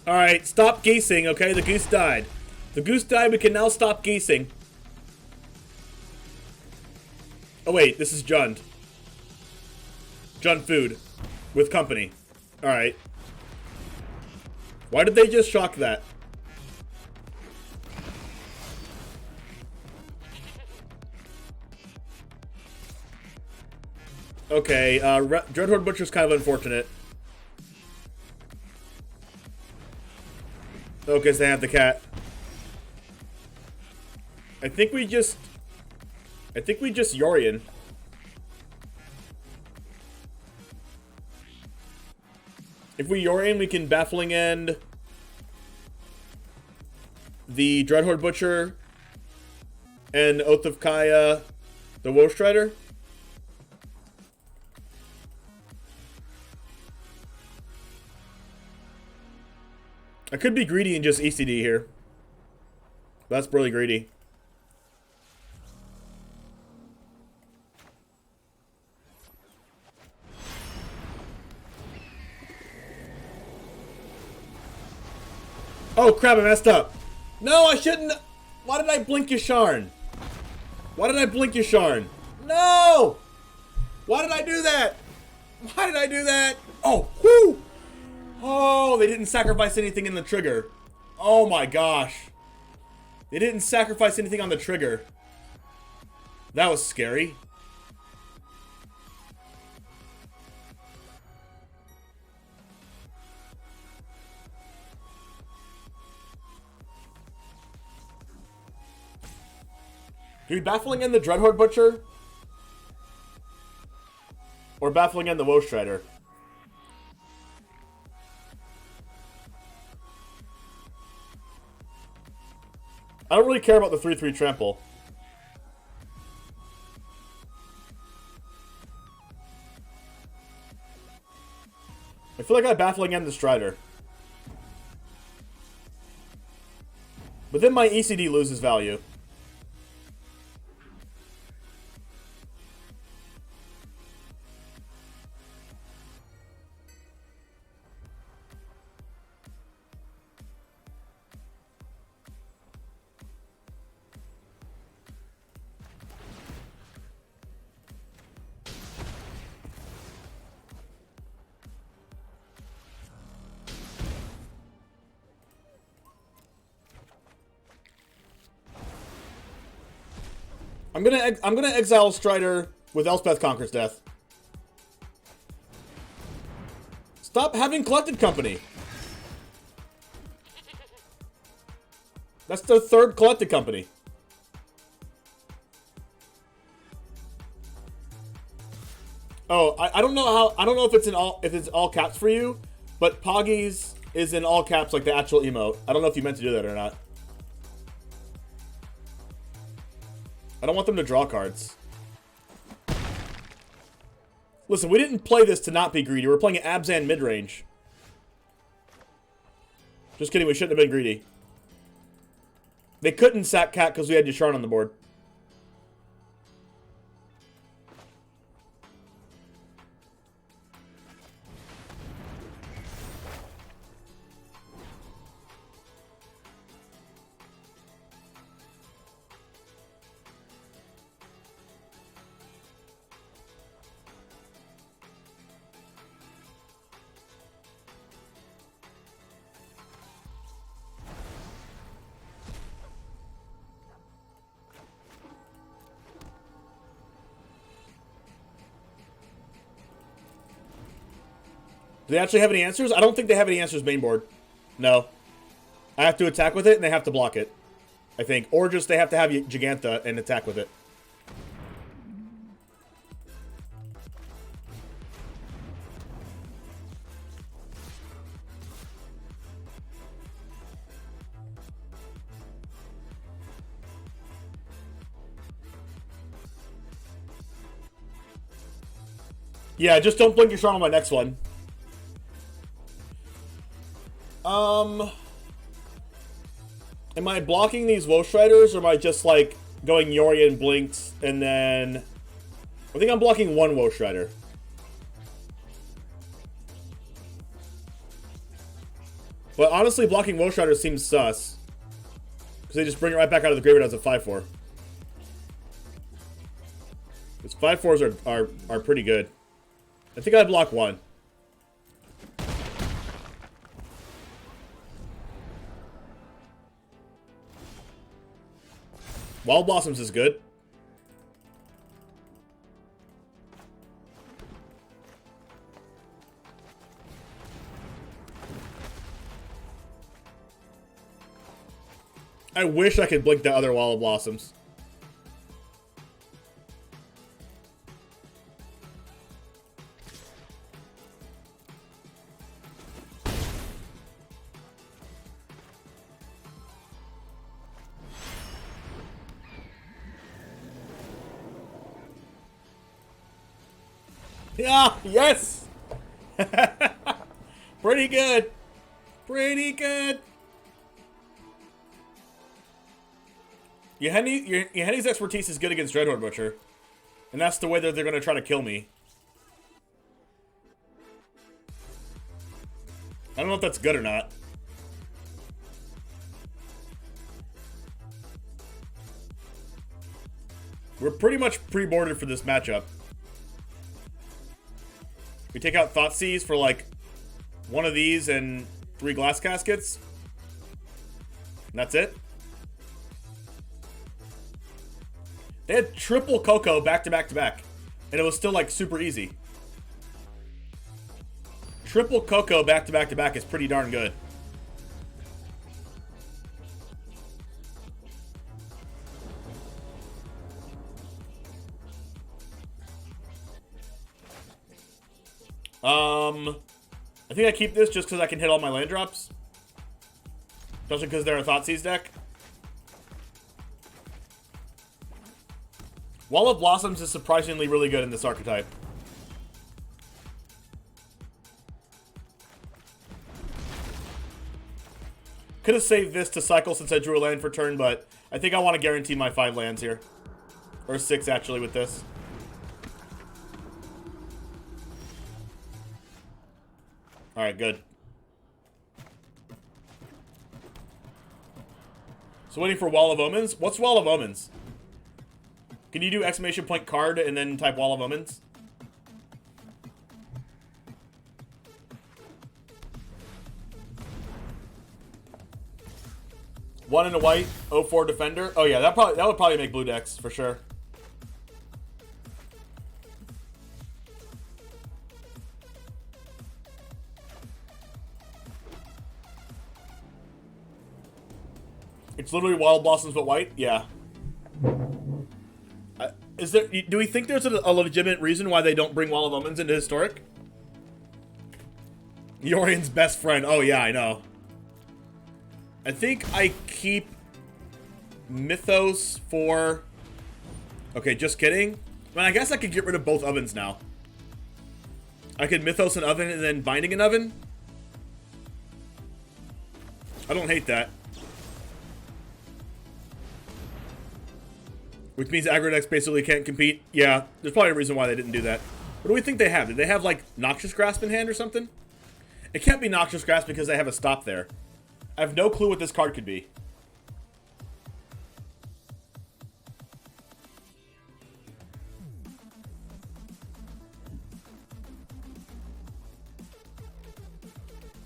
Alright, stop geesing, okay? The goose died. The goose died, we can now stop geesing. Oh wait, this is Jund. Jund Food. With company. Alright. Why did they just shock that? Okay, Dreadhorde Butcher's kind of unfortunate. Oh, because they have the cat. I think we just Yorion. If we Yorion, we can Baffling End the Dreadhorde Butcher and Oath of Kaya the Woe Strider. I could be greedy and just ECD here. That's really greedy. Oh crap, I messed up. No, I shouldn't. Why did I blink Yasharn? Why did I blink Yasharn? No! Why did I do that? Why did I do that? Oh, whoo! Oh, they didn't sacrifice anything in the trigger. Oh my gosh. They didn't sacrifice anything on the trigger. That was scary. Do we Baffling End the Dreadhorde Butcher? Or Baffling End the Woe Strider? I don't really care about the 3/3 trample. I feel like I Baffling End the Strider. But then my ECD loses value. I'm gonna exile Strider with Elspeth Conquers Death. Stop having collected company. That's the third collected company. Oh, I don't know how, I don't know if it's all caps for you, but Poggies is in all caps like the actual emote. I don't know if you meant to do that or not. I don't want them to draw cards. Listen, we didn't play this to not be greedy. We're playing Abzan mid-range. Just kidding, we shouldn't have been greedy. They couldn't sack Cat because we had Yasharn on the board. Do they actually have any answers? I don't think they have any answers main board. No. I have to attack with it and they have to block it. I think. Or just they have to have Gigantha and attack with it. Yeah, just don't blink your Charm on my next one. Am I blocking these Woe Striders, or am I just, like, going Yori and Blinks, and then... I think I'm blocking one Woe Strider. But honestly, blocking Woe Strider seems sus. Because they just bring it right back out of the graveyard as a 5/4. Because 5/4s are pretty good. I think I'd block one. Wild Blossoms is good. I wish I could blink the other Wild Blossoms. Yeah, yes! Pretty good. Pretty good. Yahenni's expertise is good against Dreadhorde Butcher. And that's the way that they're going to try to kill me. I don't know if that's good or not. We're pretty much pre-boarded for this matchup. We take out Thoughtseize for like one of these and 3 Glass Caskets. And that's it. They had triple Coco back to back to back. And it was still like super easy. Triple Coco back to back to back is pretty darn good. I think I keep this just because I can hit all my land drops. Especially because they're a Thoughtseize deck. Wall of Blossoms is surprisingly really good in this archetype. Could have saved this to cycle since I drew a land for turn, but I think I want to guarantee my 5 lands here. Or 6, actually, with this. Alright, good. So waiting for Wall of Omens. What's Wall of Omens? Can you do exclamation point card and then type Wall of Omens? One in a white, 0-4 defender. Oh yeah, that would probably make blue decks for sure. It's literally Wild Blossoms but white? Yeah. Is there? Do we think there's a legitimate reason why they don't bring Wall of Omens into Historic? Yorian's best friend. Oh yeah, I know. I think I keep Mythos for... Okay, just kidding. Man, I guess I could get rid of both ovens now. I could Mythos an oven and then Binding an oven. I don't hate that. Which means aggro decks basically can't compete. Yeah, there's probably a reason why they didn't do that. What do we think they have? Did they have, like, Noxious Grasp in hand or something? It can't be Noxious Grasp because they have a stop there. I have no clue what this card could be.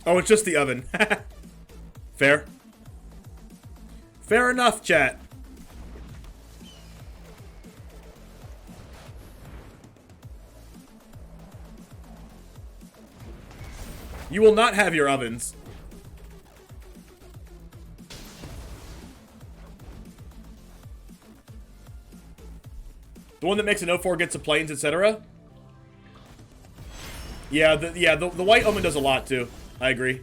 Oh, it's just the oven. Fair. Fair enough, chat. You will not have your ovens. The one that makes an 0-4 gets the planes, etc. Yeah, the white omen does a lot too. I agree.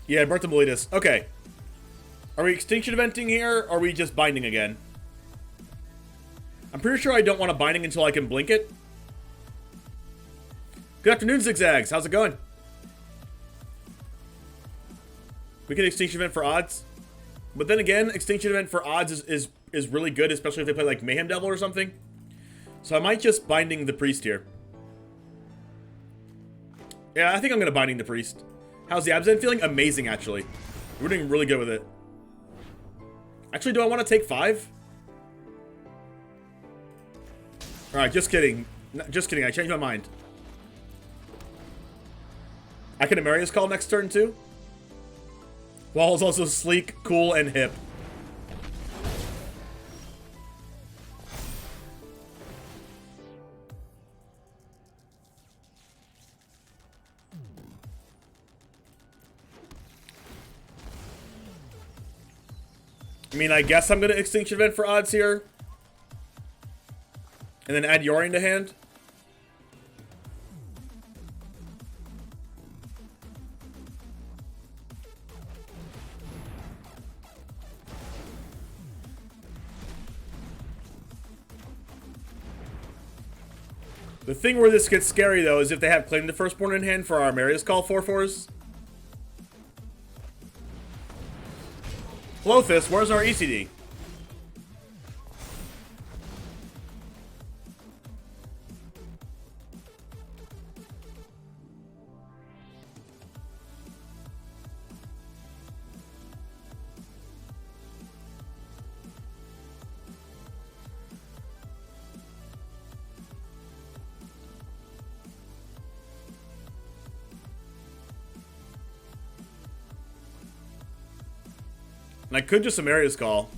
Yeah, Bertha Melitus. Okay. Are we extinction eventing here, or are we just binding again? I'm pretty sure I don't want a binding until I can blink it. Good afternoon, Zigzags. How's it going? We can extinction event for odds. But then again, extinction event for odds is really good, especially if they play like Mayhem Devil or something. So I might just binding the priest here. Yeah, I think I'm going to binding the priest. How's the Abzan feeling? Amazing, actually. We're doing really good with it. Actually, do I want to take 5? Alright, just kidding. Just kidding, I changed my mind. I can Amarius call next turn too? Wall is also sleek, cool, and hip. I mean, I guess I'm going to Extinction Event for odds here. And then add Yorian to hand. The thing where this gets scary, though, is if they have Claim the Firstborn in hand for our Marius Call 4/4s. Clothis, where's our ECD? And I could just Amarius Call.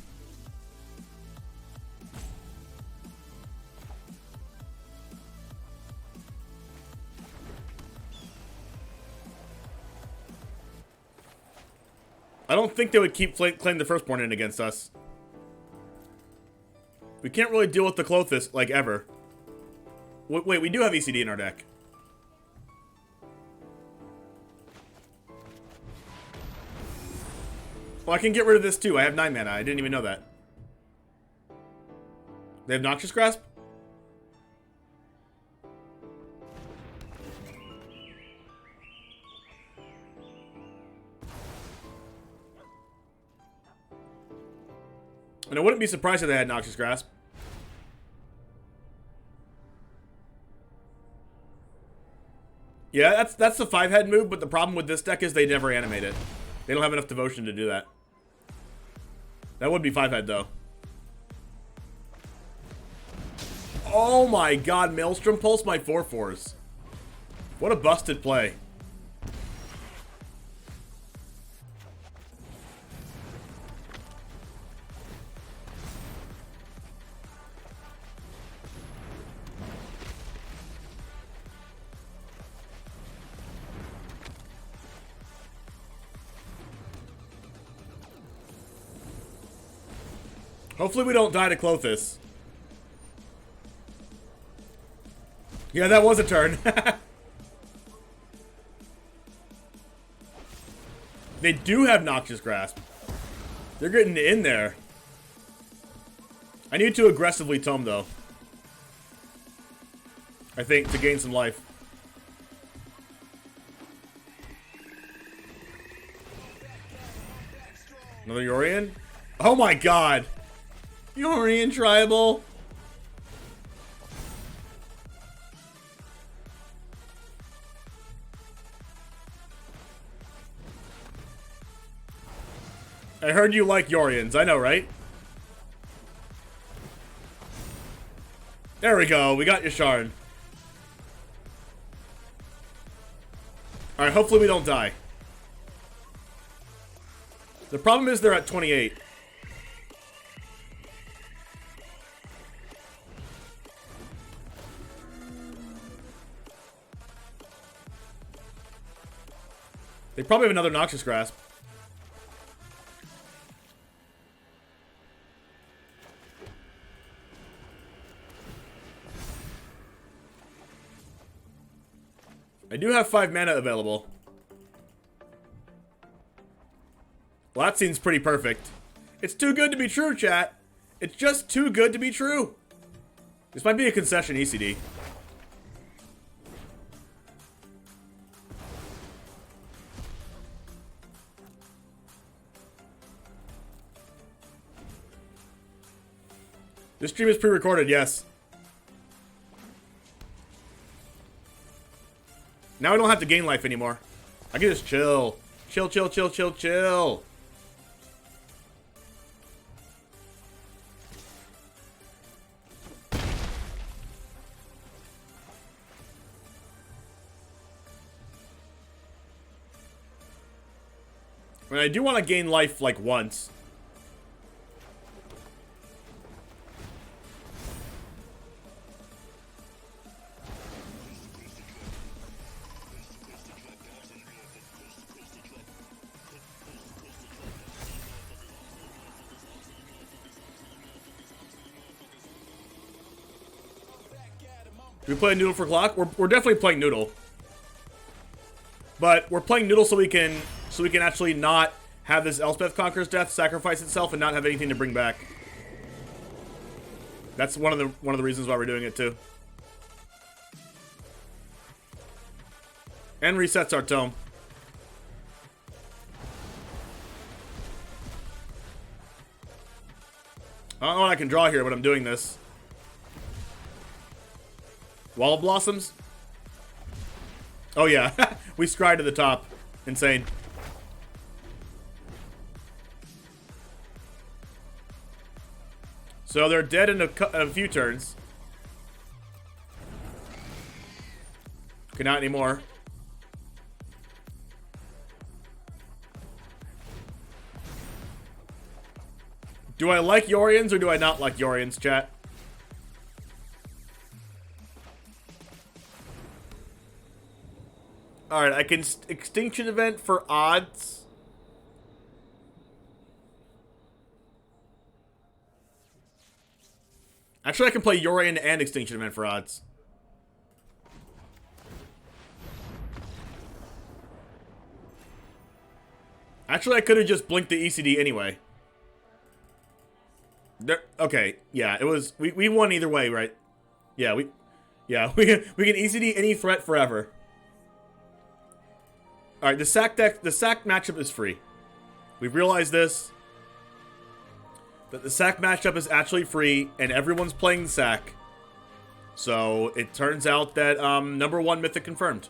I don't think they would keep Claim the Firstborn in against us. We can't really deal with the Clothis, like, ever. Wait, we do have ECD in our deck. Well, I can get rid of this too. I have 9 mana. I didn't even know that. They have Noxious Grasp? And I wouldn't be surprised if they had Noxious Grasp. Yeah, that's the 5-head move, but the problem with this deck is they never animate it. They don't have enough devotion to do that. That would be 5-head, though. Oh my god, Maelstrom Pulse my 4/4s. What a busted play. Hopefully we don't die to Clothis. Yeah, that was a turn. They do have Noxious Grasp. They're getting in there. I need to aggressively tome, though. I think, to gain some life. Another Yorion? Oh my god! Yorion Tribal! I heard you like Yorions. I know, right? There we go. We got Yasharn. Alright, hopefully we don't die. The problem is they're at 28. They probably have another Noxious Grasp. I do have 5 mana available. Well, that seems pretty perfect. It's too good to be true, chat. It's just too good to be true. This might be a concession ECD. This stream is pre-recorded, yes. Now I don't have to gain life anymore. I can just chill. Chill, chill, chill, chill, chill. I mean, I do want to gain life, like, once. Do we play Noodle for Clock? We're definitely playing Noodle. But we're playing Noodle so we can actually not have this Elspeth Conqueror's Death sacrifice itself and not have anything to bring back. That's one of the reasons why we're doing it too. And resets our tome. I don't know what I can draw here, but I'm doing this. Wall of Blossoms? Oh yeah, we scry to the top. Insane. So they're dead in a few turns. Okay, not anymore. Do I like Yorions or do I not like Yorions, chat? Alright, I can Extinction Event for odds. Actually, I can play Yorion and Extinction Event for odds. Actually, I could have just blinked the ECD anyway. Okay, yeah, it was... We won either way, right? Yeah, we can ECD any threat forever. Alright, the sack matchup is free. We've realized this. that the sack matchup is actually free, and everyone's playing sack. So it turns out that number 1 mythic confirmed.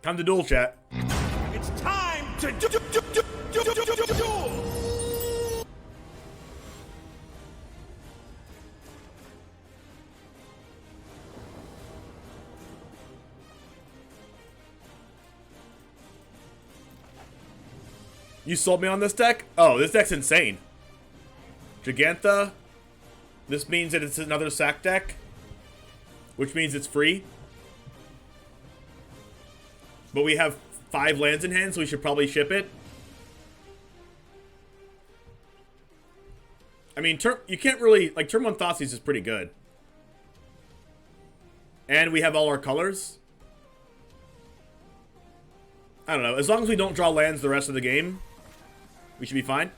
Time to duel, chat. It's time to duel! You sold me on this deck? Oh, this deck's insane. Gigantha. This means that it's another sack deck, which means it's free. But we have 5 lands in hand, so we should probably ship it. I mean, you can't really... Like, turn 1 Thoughtseize is pretty good. And we have all our colors. I don't know. As long as we don't draw lands the rest of the game, we should be fine.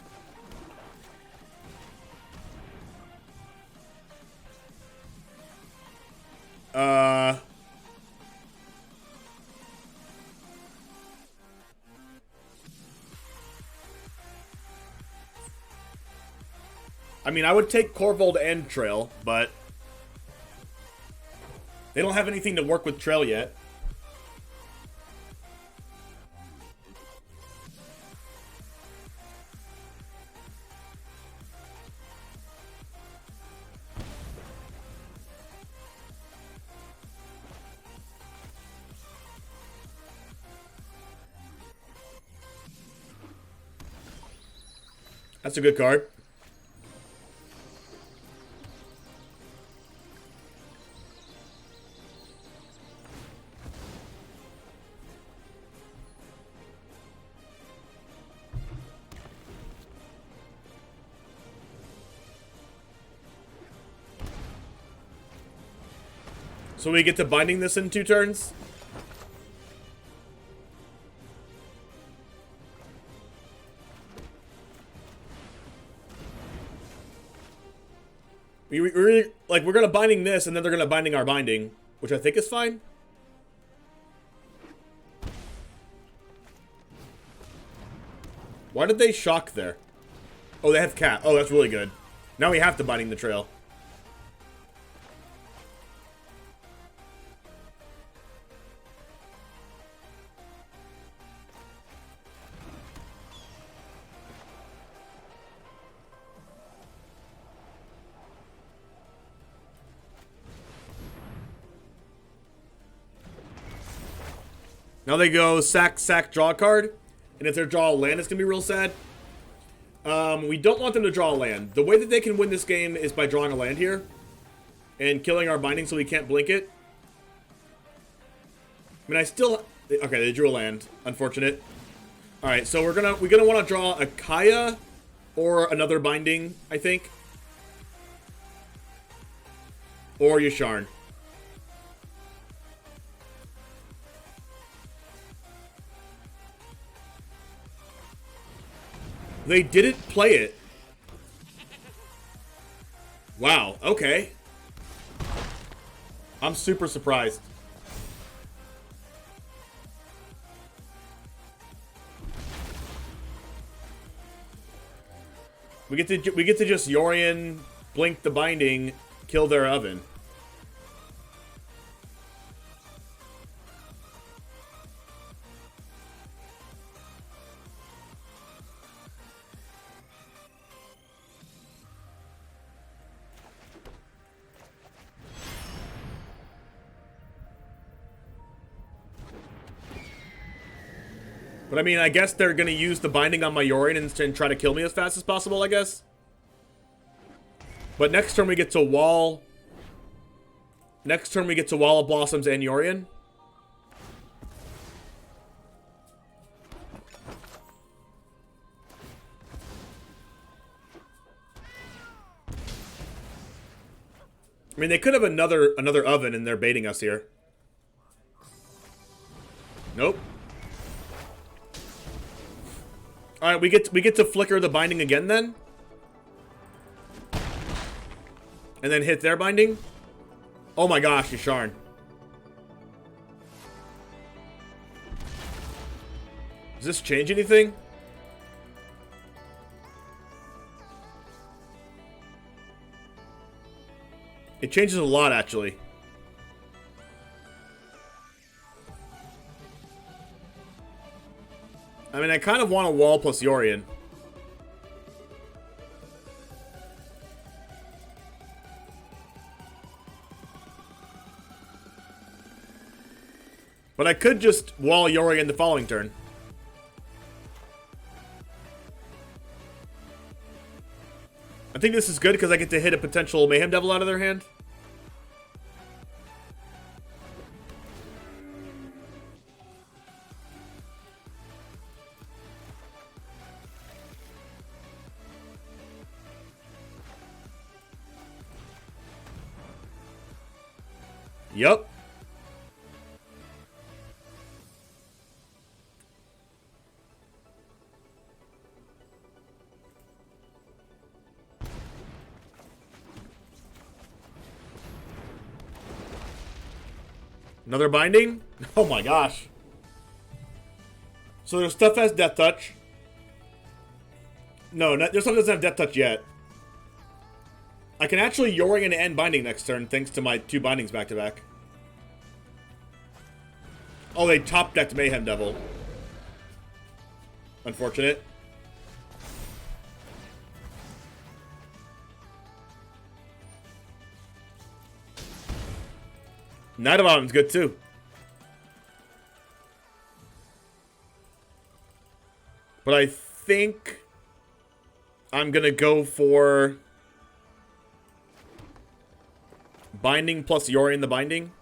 I mean, I would take Corvold and Trail, but they don't have anything to work with Trail yet. That's a good card. So we get to binding this in 2 turns? We're gonna binding this, and then they're gonna binding our binding, which I think is fine. Why did they shock there? Oh, they have cat. Oh, that's really good. Now we have to binding the trail. Now they go sack, sack, draw a card. And if they draw a land, it's going to be real sad. We don't want them to draw a land. The way that they can win this game is by drawing a land here. And killing our binding so we can't blink it. I mean, I still... Okay, they drew a land. Unfortunate. Alright, so we're gonna want to draw a Kaya or another binding, I think. Or Yasharn. They didn't play it. Wow, okay. I'm super surprised. We get to just Yorion, blink the binding, kill their oven. But I mean, I guess they're going to use the binding on my Yorion and try to kill me as fast as possible, I guess. But next turn we get to wall. Next turn we get to Wall of Blossoms and Yorion. I mean, they could have another oven and they're baiting us here. Nope. All right, we get to flicker the binding again then, and then hit their binding. Oh my gosh, Yasharn. Does this change anything? It changes a lot, actually. I mean, I kind of want a wall plus Yorian. But I could just wall Yorian the following turn. I think this is good because I get to hit a potential Mayhem Devil out of their hand. Yup. Another binding? Oh my gosh. So their stuff has Death Touch. No, their stuff doesn't have Death Touch yet. I can actually Yorian and end binding next turn thanks to my 2 bindings back to back. Oh, they top decked Mayhem Devil. Unfortunate. Night of Autumn's good too. But I think I'm gonna go for binding plus Yorian the binding.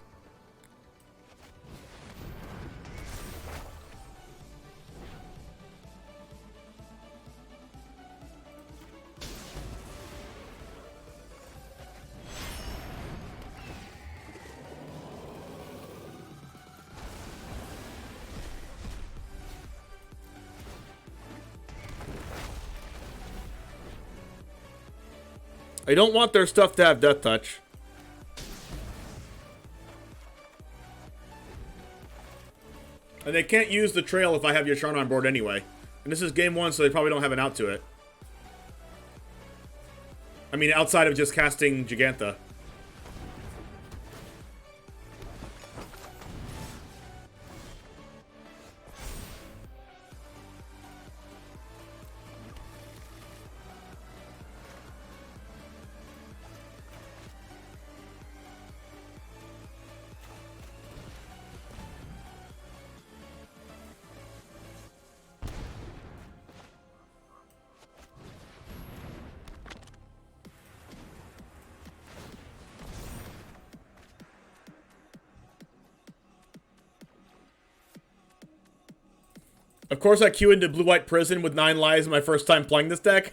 I don't want their stuff to have Death Touch. And they can't use the trail if I have Yasharna on board anyway. And this is game 1, so they probably don't have an out to it. I mean, outside of just casting Gigantha. Of course I queue into Blue-White Prison with 9 lives my first time playing this deck.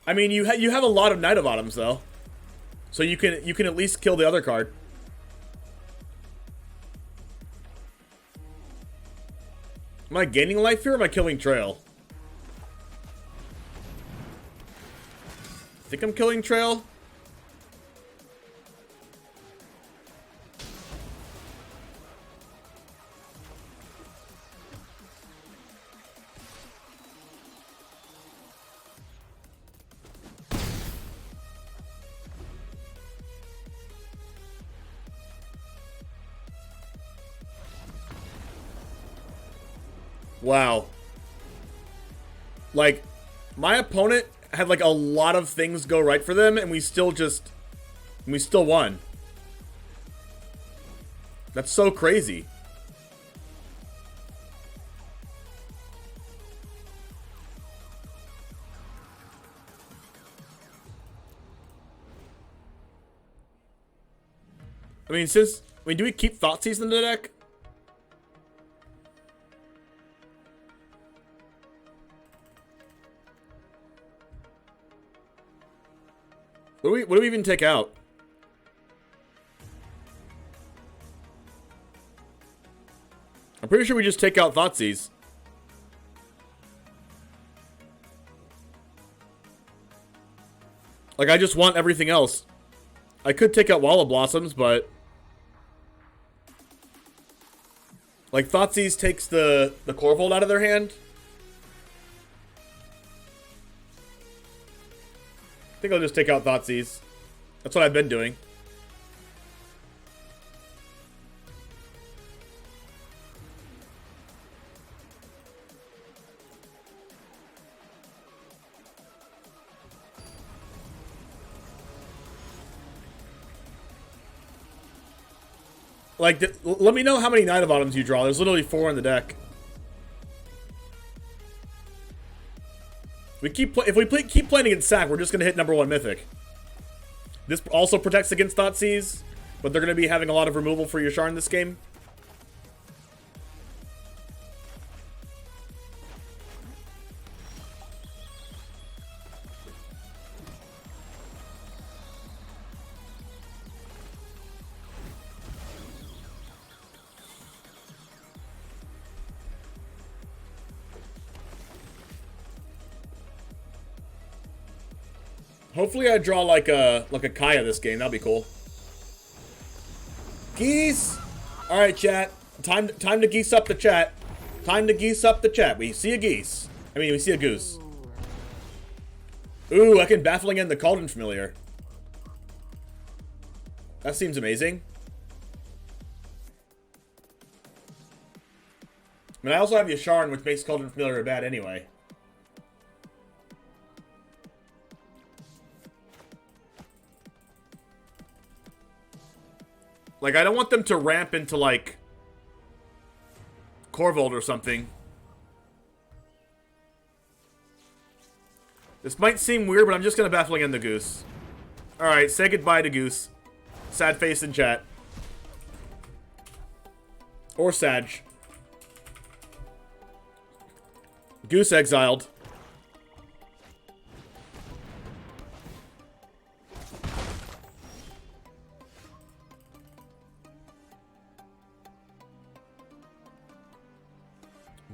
I mean, you have a lot of Night of Autumns, though. So you can at least kill the other card. Am I gaining life here or am I killing Trail? I think I'm killing Trail. Wow. Like, my opponent had like a lot of things go right for them, and we still won. That's so crazy. I mean, do we keep Thoughtseize in the deck? What do we even take out? I'm pretty sure we just take out Thoughtseize. Like, I just want everything else. I could take out Wall of Blossoms, but Like, Thoughtseize takes the Corvold out of their hand. I think I'll just take out Thoughtseize. That's what I've been doing. Like, let me know how many Night of Autumns you draw. There's literally 4 in the deck. If we keep playing against Sack, we're just gonna hit #1 Mythic. This also protects against Thoughtseize, but they're gonna be having a lot of removal for Yasharn this game. Hopefully I draw like a Kaya this game. That'd be cool. Geese! Alright, chat. Time to geese up the chat. Time to geese up the chat. We see a geese. I mean, we see a goose. Ooh, I can Baffling End the Cauldron Familiar. That seems amazing. I mean, I also have Yasharn, which makes Cauldron Familiar bad anyway. Like, I don't want them to ramp into, like, Corvold or something. This might seem weird, but I'm just going to Baffling End the Goose. Alright, say goodbye to Goose. Sad face in chat. Or Sag. Goose exiled.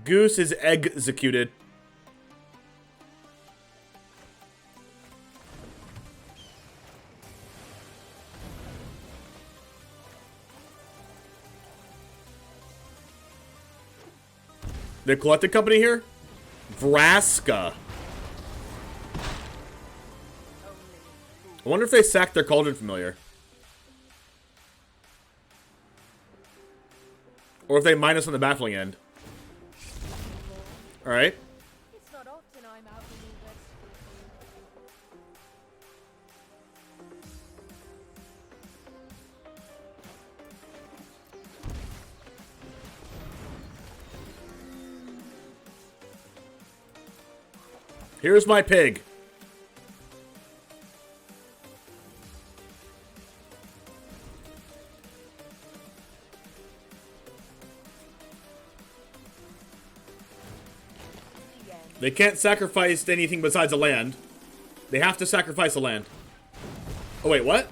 Goose is executed. The collected company here? Vraska. I wonder if they sacked their Cauldron Familiar. Or if they minus on the Baffling End. Alright. It's not often I'm outmaneuvered. Here's my pig. They can't sacrifice anything besides a land. They have to sacrifice a land. Oh, wait, what?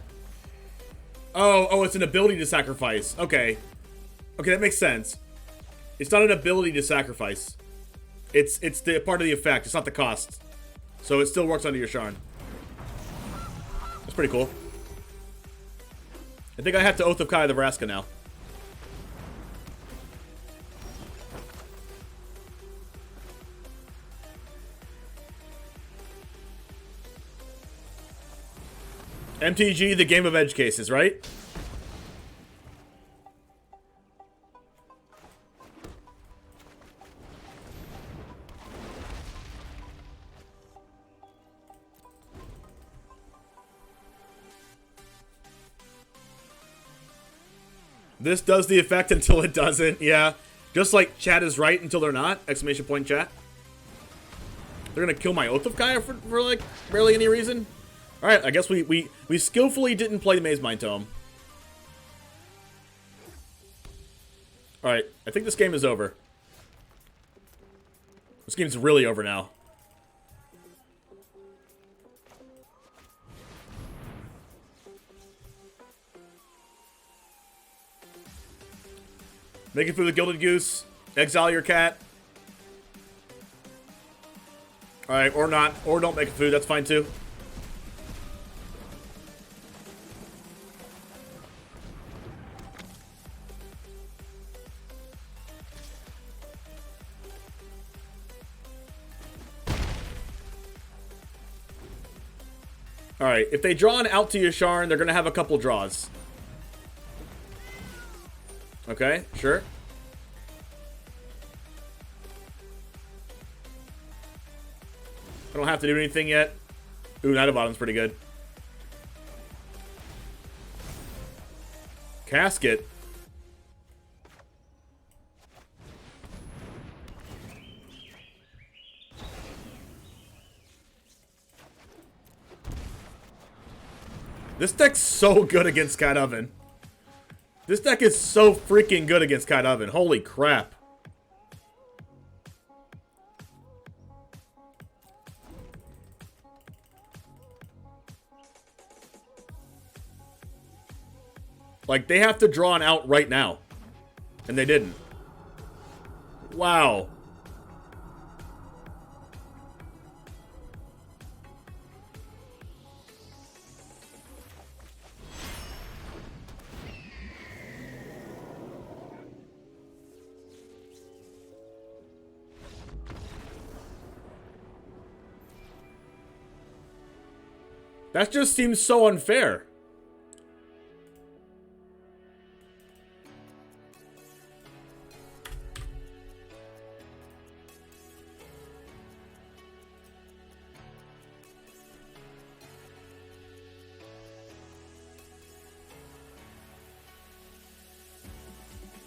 Oh, it's an ability to sacrifice. Okay. Okay, that makes sense. It's not an ability to sacrifice. It's the part of the effect. It's not the cost. So it still works under your Yasharn. That's pretty cool. I think I have to Oath of Kai the Vraska now. MTG, the game of edge cases, right? This does the effect until it doesn't, yeah. Just like chat is right until they're not, exclamation point chat. They're gonna kill my Oath of Kai for like, barely any reason. Alright, I guess we skillfully didn't play the Maze Mind Tome. Alright, I think this game is over. This game's really over now. Make it through the Gilded Goose. Exile your cat. Alright, or not. Or don't make it food, that's fine too. Alright, if they draw an out to Yasharn, they're going to have a couple draws. Okay, sure. I don't have to do anything yet. Ooh, Knight of Bottom's pretty good. Casket. This deck's so good against Cat Oven. This deck is so freaking good against Cat Oven. Holy crap. Like, they have to draw an out right now. And they didn't. Wow. That just seems so unfair.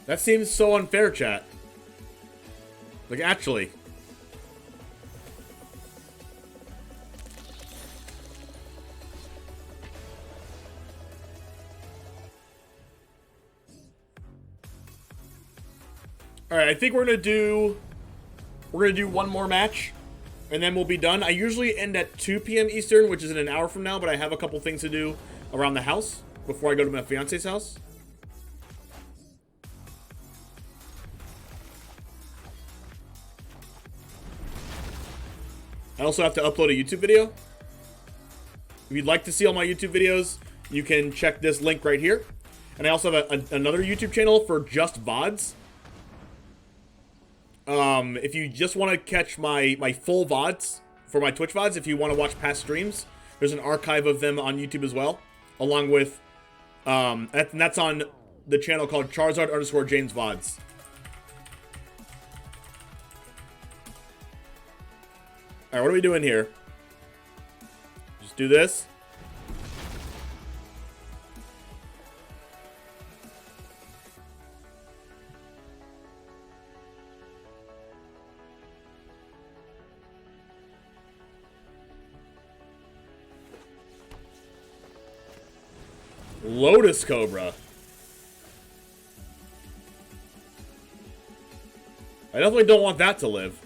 That seems so unfair, chat. Like, actually. Alright, I think we're gonna do one more match, and then we'll be done. I usually end at 2 p.m. Eastern, which is in an hour from now, but I have a couple things to do around the house before I go to my fiance's house. I also have to upload a YouTube video. If you'd like to see all my YouTube videos, you can check this link right here. And I also have another YouTube channel for just VODs. If you just want to catch my full VODs, for my Twitch VODs, if you want to watch past streams, there's an archive of them on YouTube as well. Along with, and that's on the channel called Charizard_James VODs. Alright, what are we doing here? Just do this. Lotus Cobra. I definitely don't want that to live.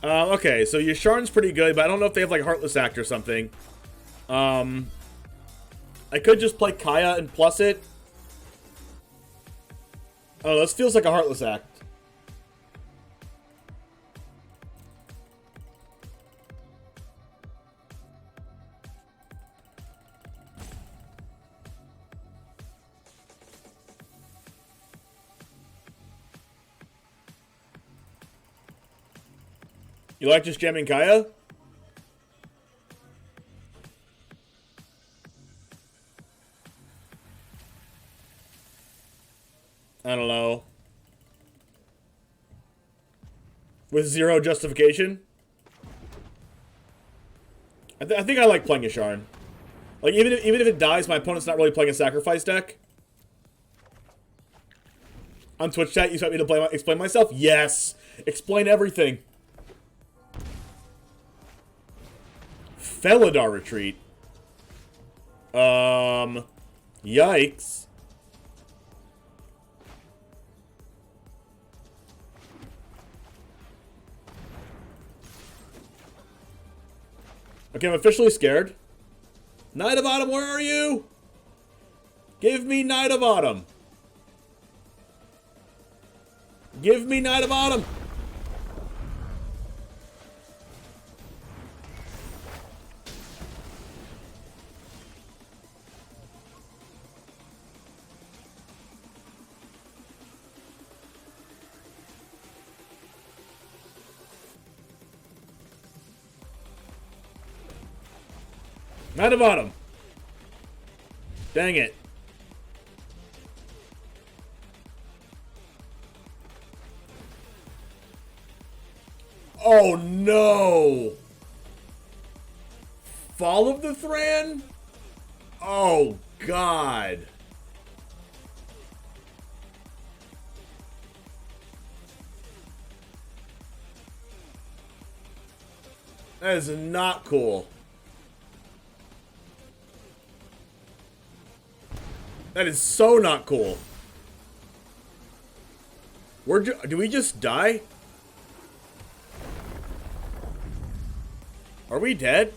Okay, so Yasharn's pretty good, but I don't know if they have, like, Heartless Act or something. I could just play Kaya and plus it. Oh, this feels like a Heartless Act. You like just jamming Kaya? I don't know. With zero justification? I think I like playing Yasharn. Like, even if it dies, my opponent's not really playing a sacrifice deck. On Twitch chat, you expect me to explain myself? Yes! Explain everything. Felidar Retreat. Yikes. Okay, I'm officially scared. Knight of Autumn, where are you? Give me Knight of Autumn. Give me Knight of Autumn. Knight of Autumn. Dang it. Oh no! Fall of the Thran? Oh god. That is not cool. That is so not cool. Do we just die? Are we dead?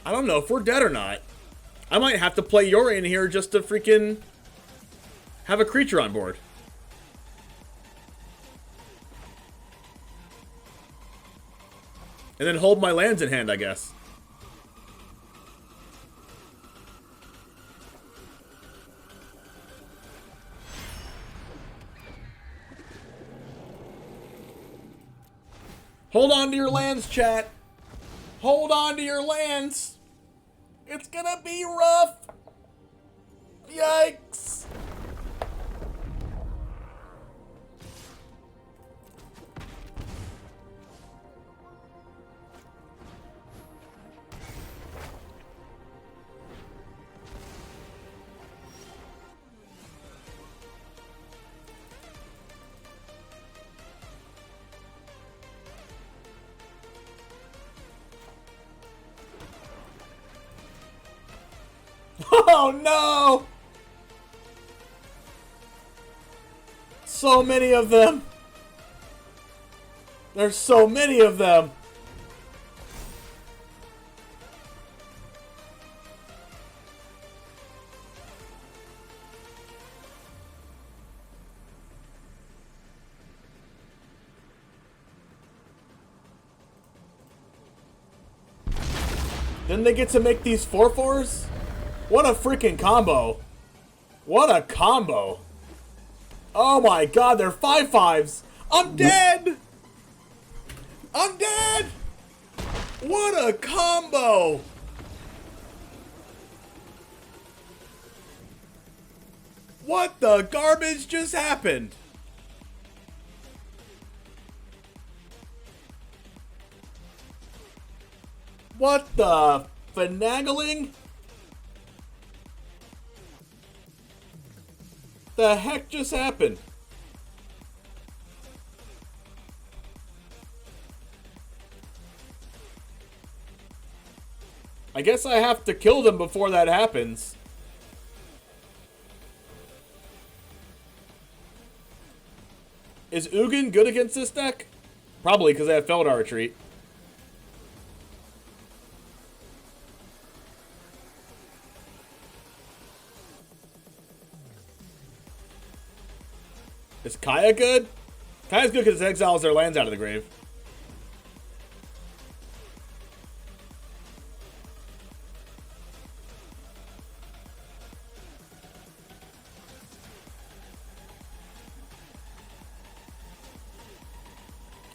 I don't know if we're dead or not. I might have to play Yori in here just to freaking have a creature on board. And then hold my lands in hand, I guess. Hold on to your lands, chat. Hold on to your lands. It's gonna be rough. Yikes. Oh no! So many of them. There's so many of them. Then they get to make these 4/4s? What a freaking combo. What a combo. Oh my god, they're 5/5s. I'm dead. I'm dead. What a combo. What the garbage just happened? What the finagling? The heck just happened? I guess I have to kill them before that happens. Is Ugin good against this deck? Probably, because they have Feldar Retreat. Is Kaya good? Kaya's good because it exiles their lands out of the grave.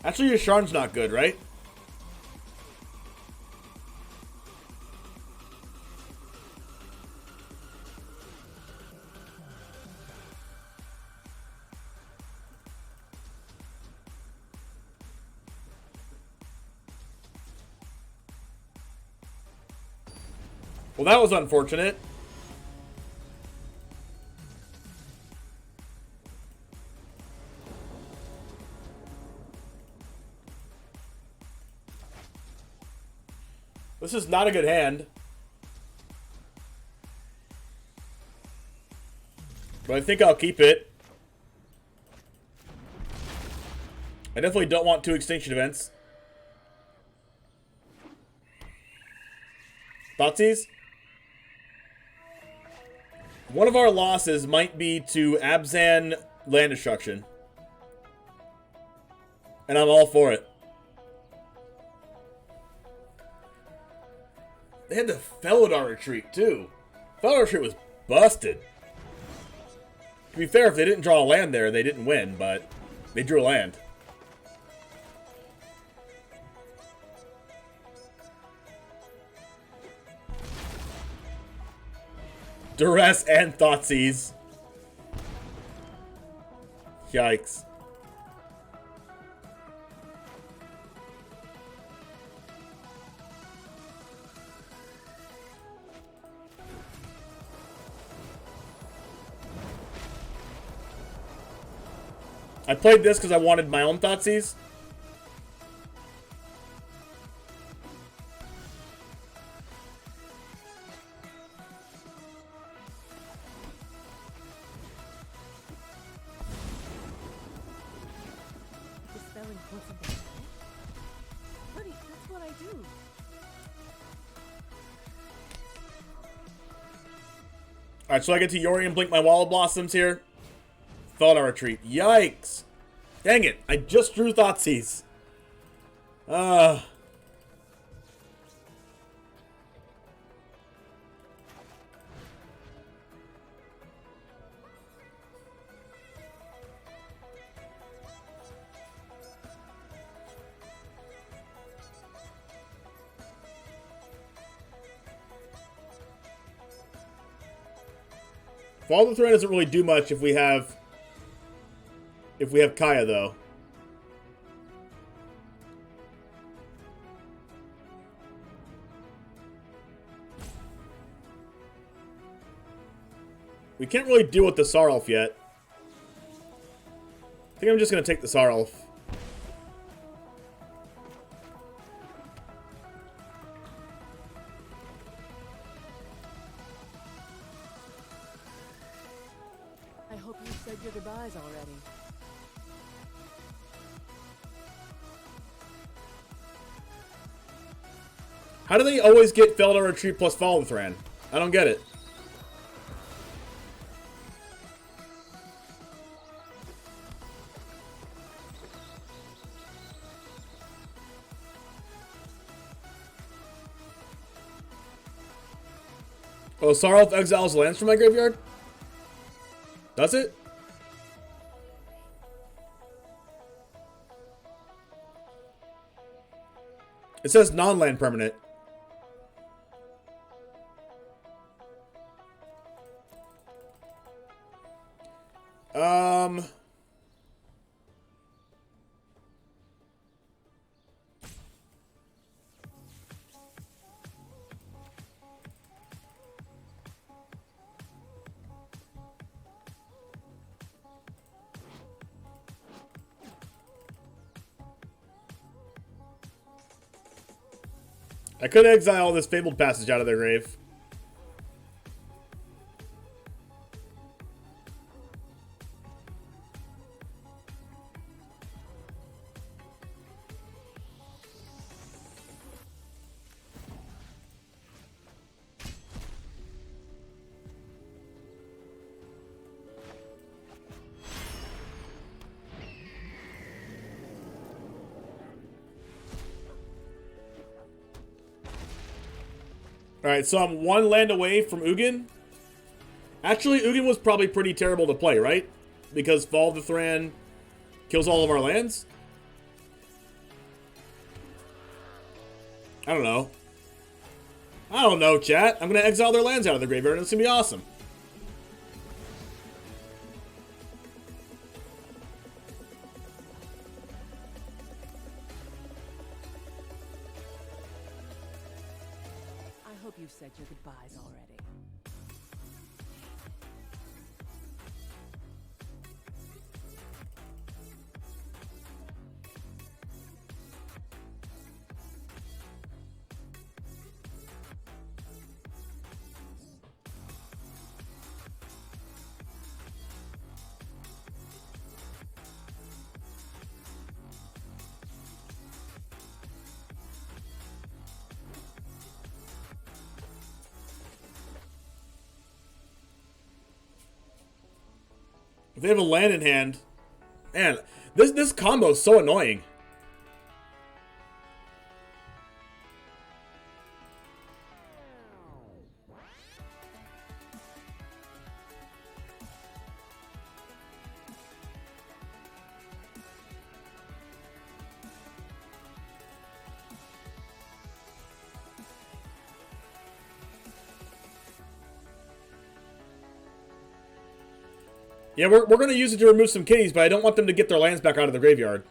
Actually, your Sharn's not good, right? Well, that was unfortunate. This is not a good hand. But I think I'll keep it. I definitely don't want 2 extinction events. Thoughtseize? One of our losses might be to Abzan land destruction. And I'm all for it. They had the Felidar retreat, too. Felidar retreat was busted. To be fair, if they didn't draw a land there, they didn't win, but they drew a land. Duress and Thoughtseize. Yikes. I played this because I wanted my own Thoughtseize. Dispelling possible. Buddy, that's what I do. Alright, so I get to Yori and blink my Wall of Blossoms here. Thought I retreat. Yikes. Dang it. I just drew Thoughtseize. Fall the Throne doesn't really do much if we have Kaya, though. We can't really deal with the Sarulf yet. I think I'm just going to take the Sarulf. I hope you said your goodbyes already. How do they always get Felidar Retreat plus Follow the Thran? I don't get it. Oh, Sarulf exiles lands from my graveyard? Does it? It says non-land permanent. I could exile this Fabled Passage out of their grave. Alright, so I'm one land away from Ugin. Actually, Ugin was probably pretty terrible to play, right? Because Fall of the Thran kills all of our lands? I don't know. I don't know, chat. I'm going to exile their lands out of the graveyard, and it's going to be awesome. I hope you've said your goodbyes already. They have a land in hand. Man, this combo is so annoying. Yeah, we're going to use it to remove some kitties, but I don't want them to get their lands back out of the graveyard.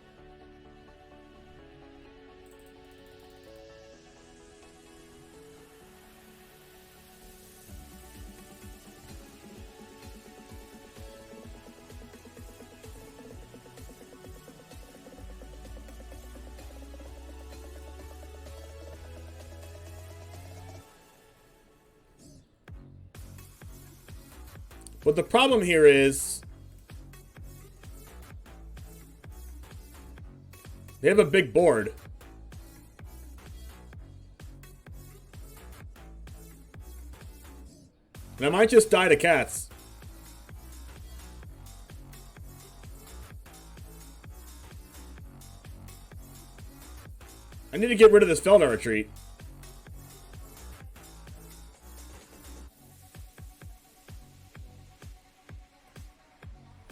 But the problem here is they have a big board. And I might just die to cats. I need to get rid of this Felder retreat.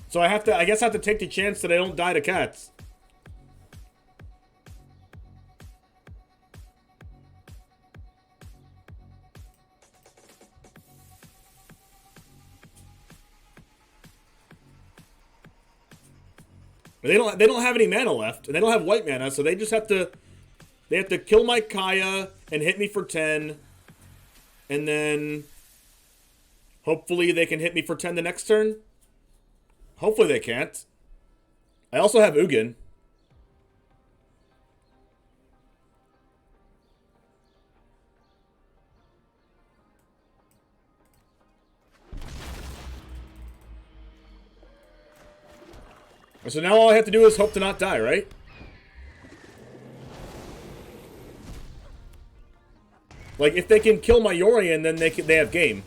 So I guess I have to take the chance that I don't die to cats. But they don't have any mana left, and they don't have white mana, so they just have to kill my Kaya and hit me for 10, and then hopefully they can hit me for 10 the next turn. Hopefully they can't. I also have Ugin. So now all I have to do is hope to not die, right? Like, if they can kill my Yorion, then they have game.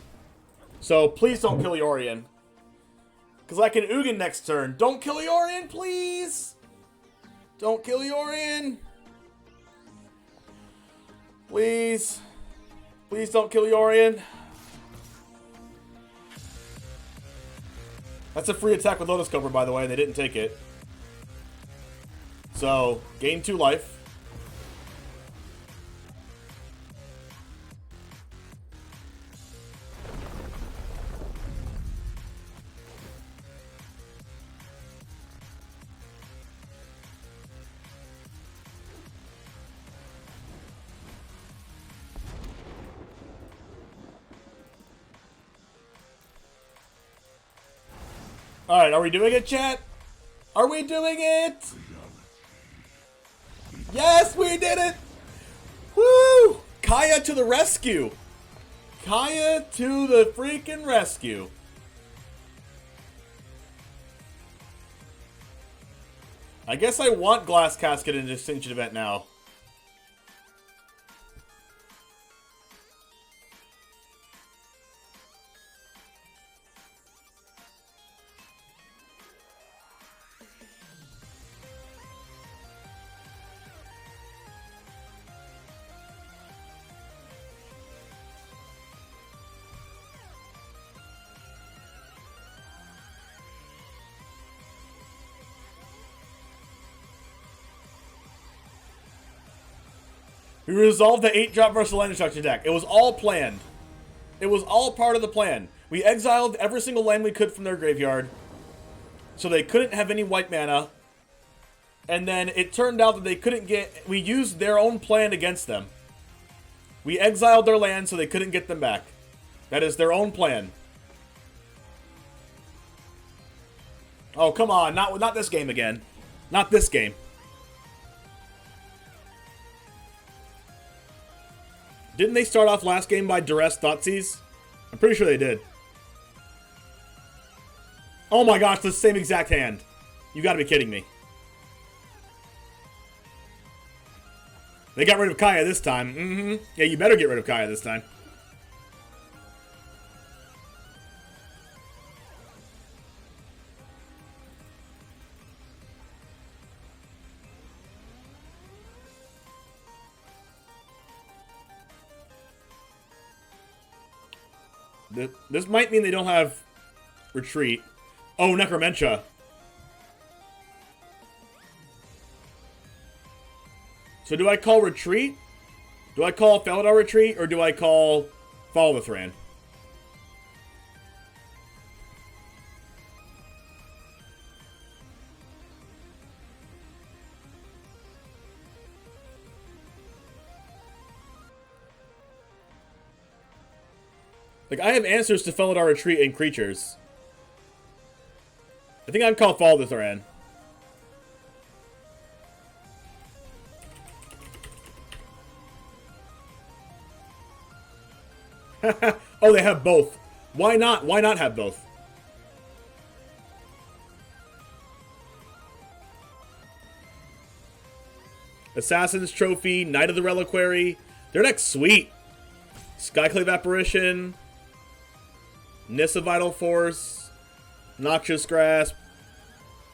So please don't kill Yorion. Because I can Ugin next turn. Don't kill Yorion, please! Don't kill Yorion! Please. Please don't kill Yorion. That's a free attack with Lotus Cobra, by the way. They didn't take it. So, gain 2 life. Alright, are we doing it, chat? Are we doing it? Yes, we did it! Woo! Kaya to the rescue! Kaya to the freaking rescue! I guess I want Glass Casket in Distinction Event now. We resolved the 8-drop versus land destruction deck. It was all planned. It was all part of the plan. We exiled every single land we could from their graveyard, so they couldn't have any white mana. And then it turned out that they couldn't get... We used their own plan against them. We exiled their land so they couldn't get them back. That is their own plan. Oh, come on. Not this game again. Not this game. Didn't they start off last game by Duress Thoughtseize? I'm pretty sure they did. Oh my gosh, the same exact hand. You gotta be kidding me. They got rid of Kaya this time. Mm-hmm. Yeah, you better get rid of Kaya this time. This might mean they don't have retreat. Oh, Necromentia. So do I call retreat? Do I call Felidar retreat, or do I call Follow the Thran? Like, I have answers to Felidar retreat and creatures. I think I'd call Follow the Thran. Oh, they have both. Why not? Why not have both? Assassin's Trophy, Knight of the Reliquary. Their deck's sweet. Skyclave Apparition. Nissa Vital Force. Noxious Grasp.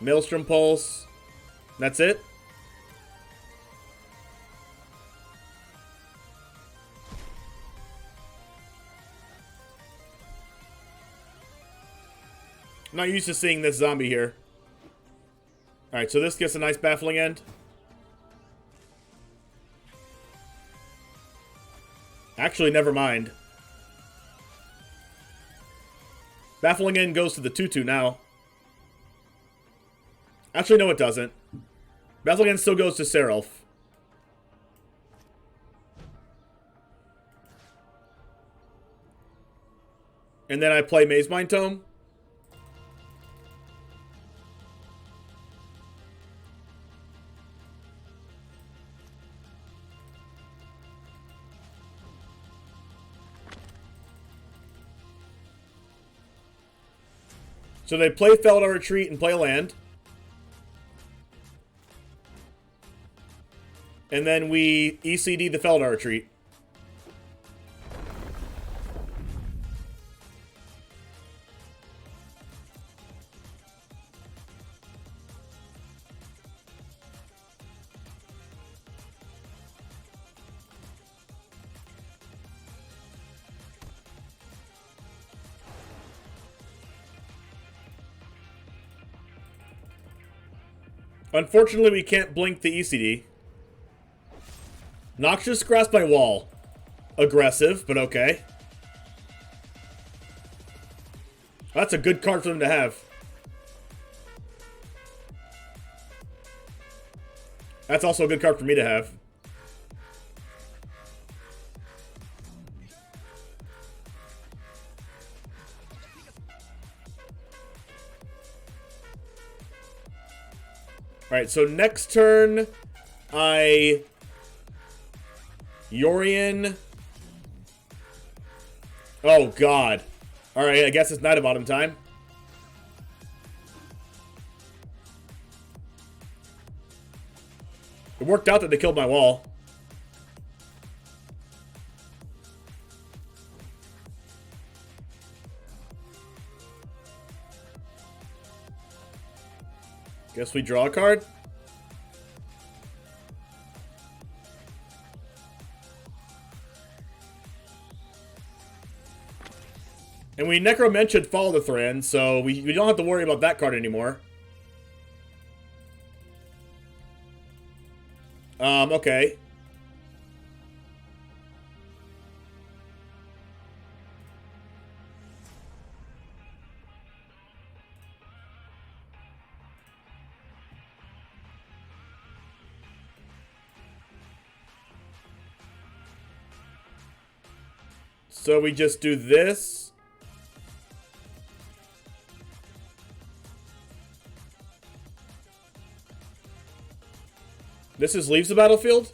Maelstrom Pulse. That's it? I'm not used to seeing this zombie here. Alright, so this gets a nice baffling end. Actually, never mind. Baffling end goes to the 2/2 now. Actually, no it doesn't. Baffling end still goes to Seraph. And then I play Maze Mind Tome. So they play Felidar Retreat and play a land. And then we ECD the Felidar Retreat. Unfortunately, we can't blink the ECD. Noxious Grasp by Wall. Aggressive, but okay. That's a good card for them to have. That's also a good card for me to have. Alright, so next turn, I... Yorion. Oh, God. Alright, I guess it's Night of Autumn time. It worked out that they killed my wall. Guess we draw a card. And we Necromentioned Follow the Thran, so we don't have to worry about that card anymore. Okay. So we just do this. This is leaves the battlefield.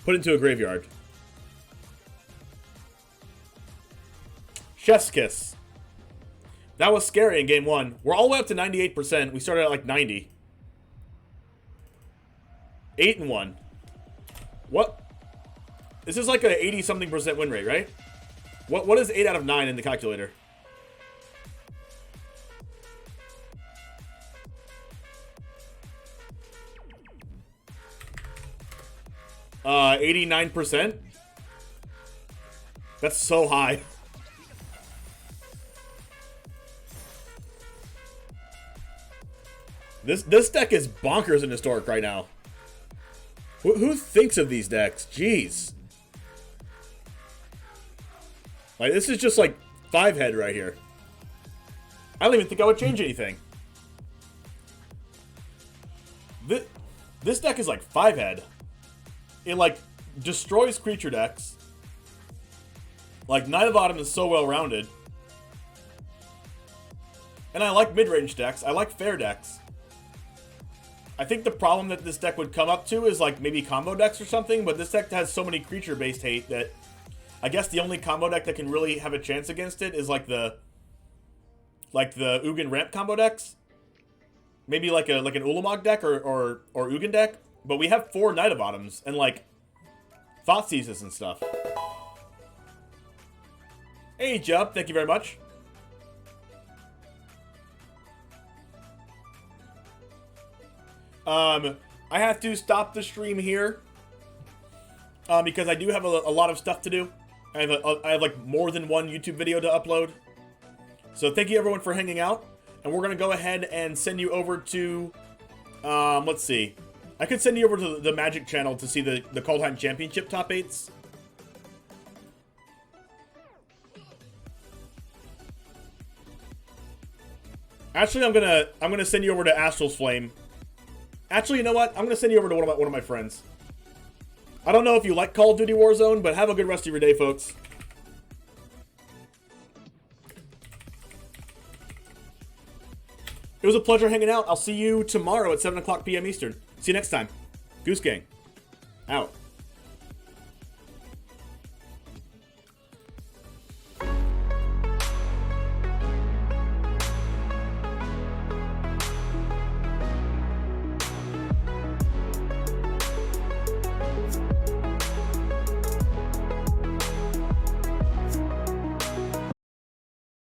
Put into a graveyard. Chef's Kiss. That was scary in game one. We're all the way up to 98%. We started at like 90. 8-1. What? This is like a 80-something% win rate, right? What is 8 out of 9 in the calculator? 89%? That's so high. This deck is bonkers and historic right now. Who thinks of these decks? Jeez. Like, this is just like 5-head right here. I don't even think I would change anything. This deck is like 5-head. It like destroys creature decks. Like, Knight of Autumn is so well-rounded. And I like mid-range decks. I like fair decks. I think the problem that this deck would come up to is like maybe combo decks or something, but this deck has so many creature-based hate that I guess the only combo deck that can really have a chance against it is like the Ugin ramp combo decks. Maybe like an Ulamog deck or Ugin deck. But we have 4 Knight of Autumns and like Thoughtseizes and stuff. Hey, Jub, thank you very much. I have to stop the stream here because I do have a lot of stuff to do. I have like more than one YouTube video to upload. So thank you everyone for hanging out, and we're gonna go ahead and send you over to, let's see, I could send you over to the Magic channel to see the Kaldheim Championship top 8s. Actually, I'm gonna send you over to Astral's Flame. Actually, you know what? I'm gonna send you over to one of my friends. I don't know if you like Call of Duty Warzone, but have a good rest of your day, folks. It was a pleasure hanging out. I'll see you tomorrow at 7 o'clock p.m. Eastern. See you next time. Goose Gang. Out.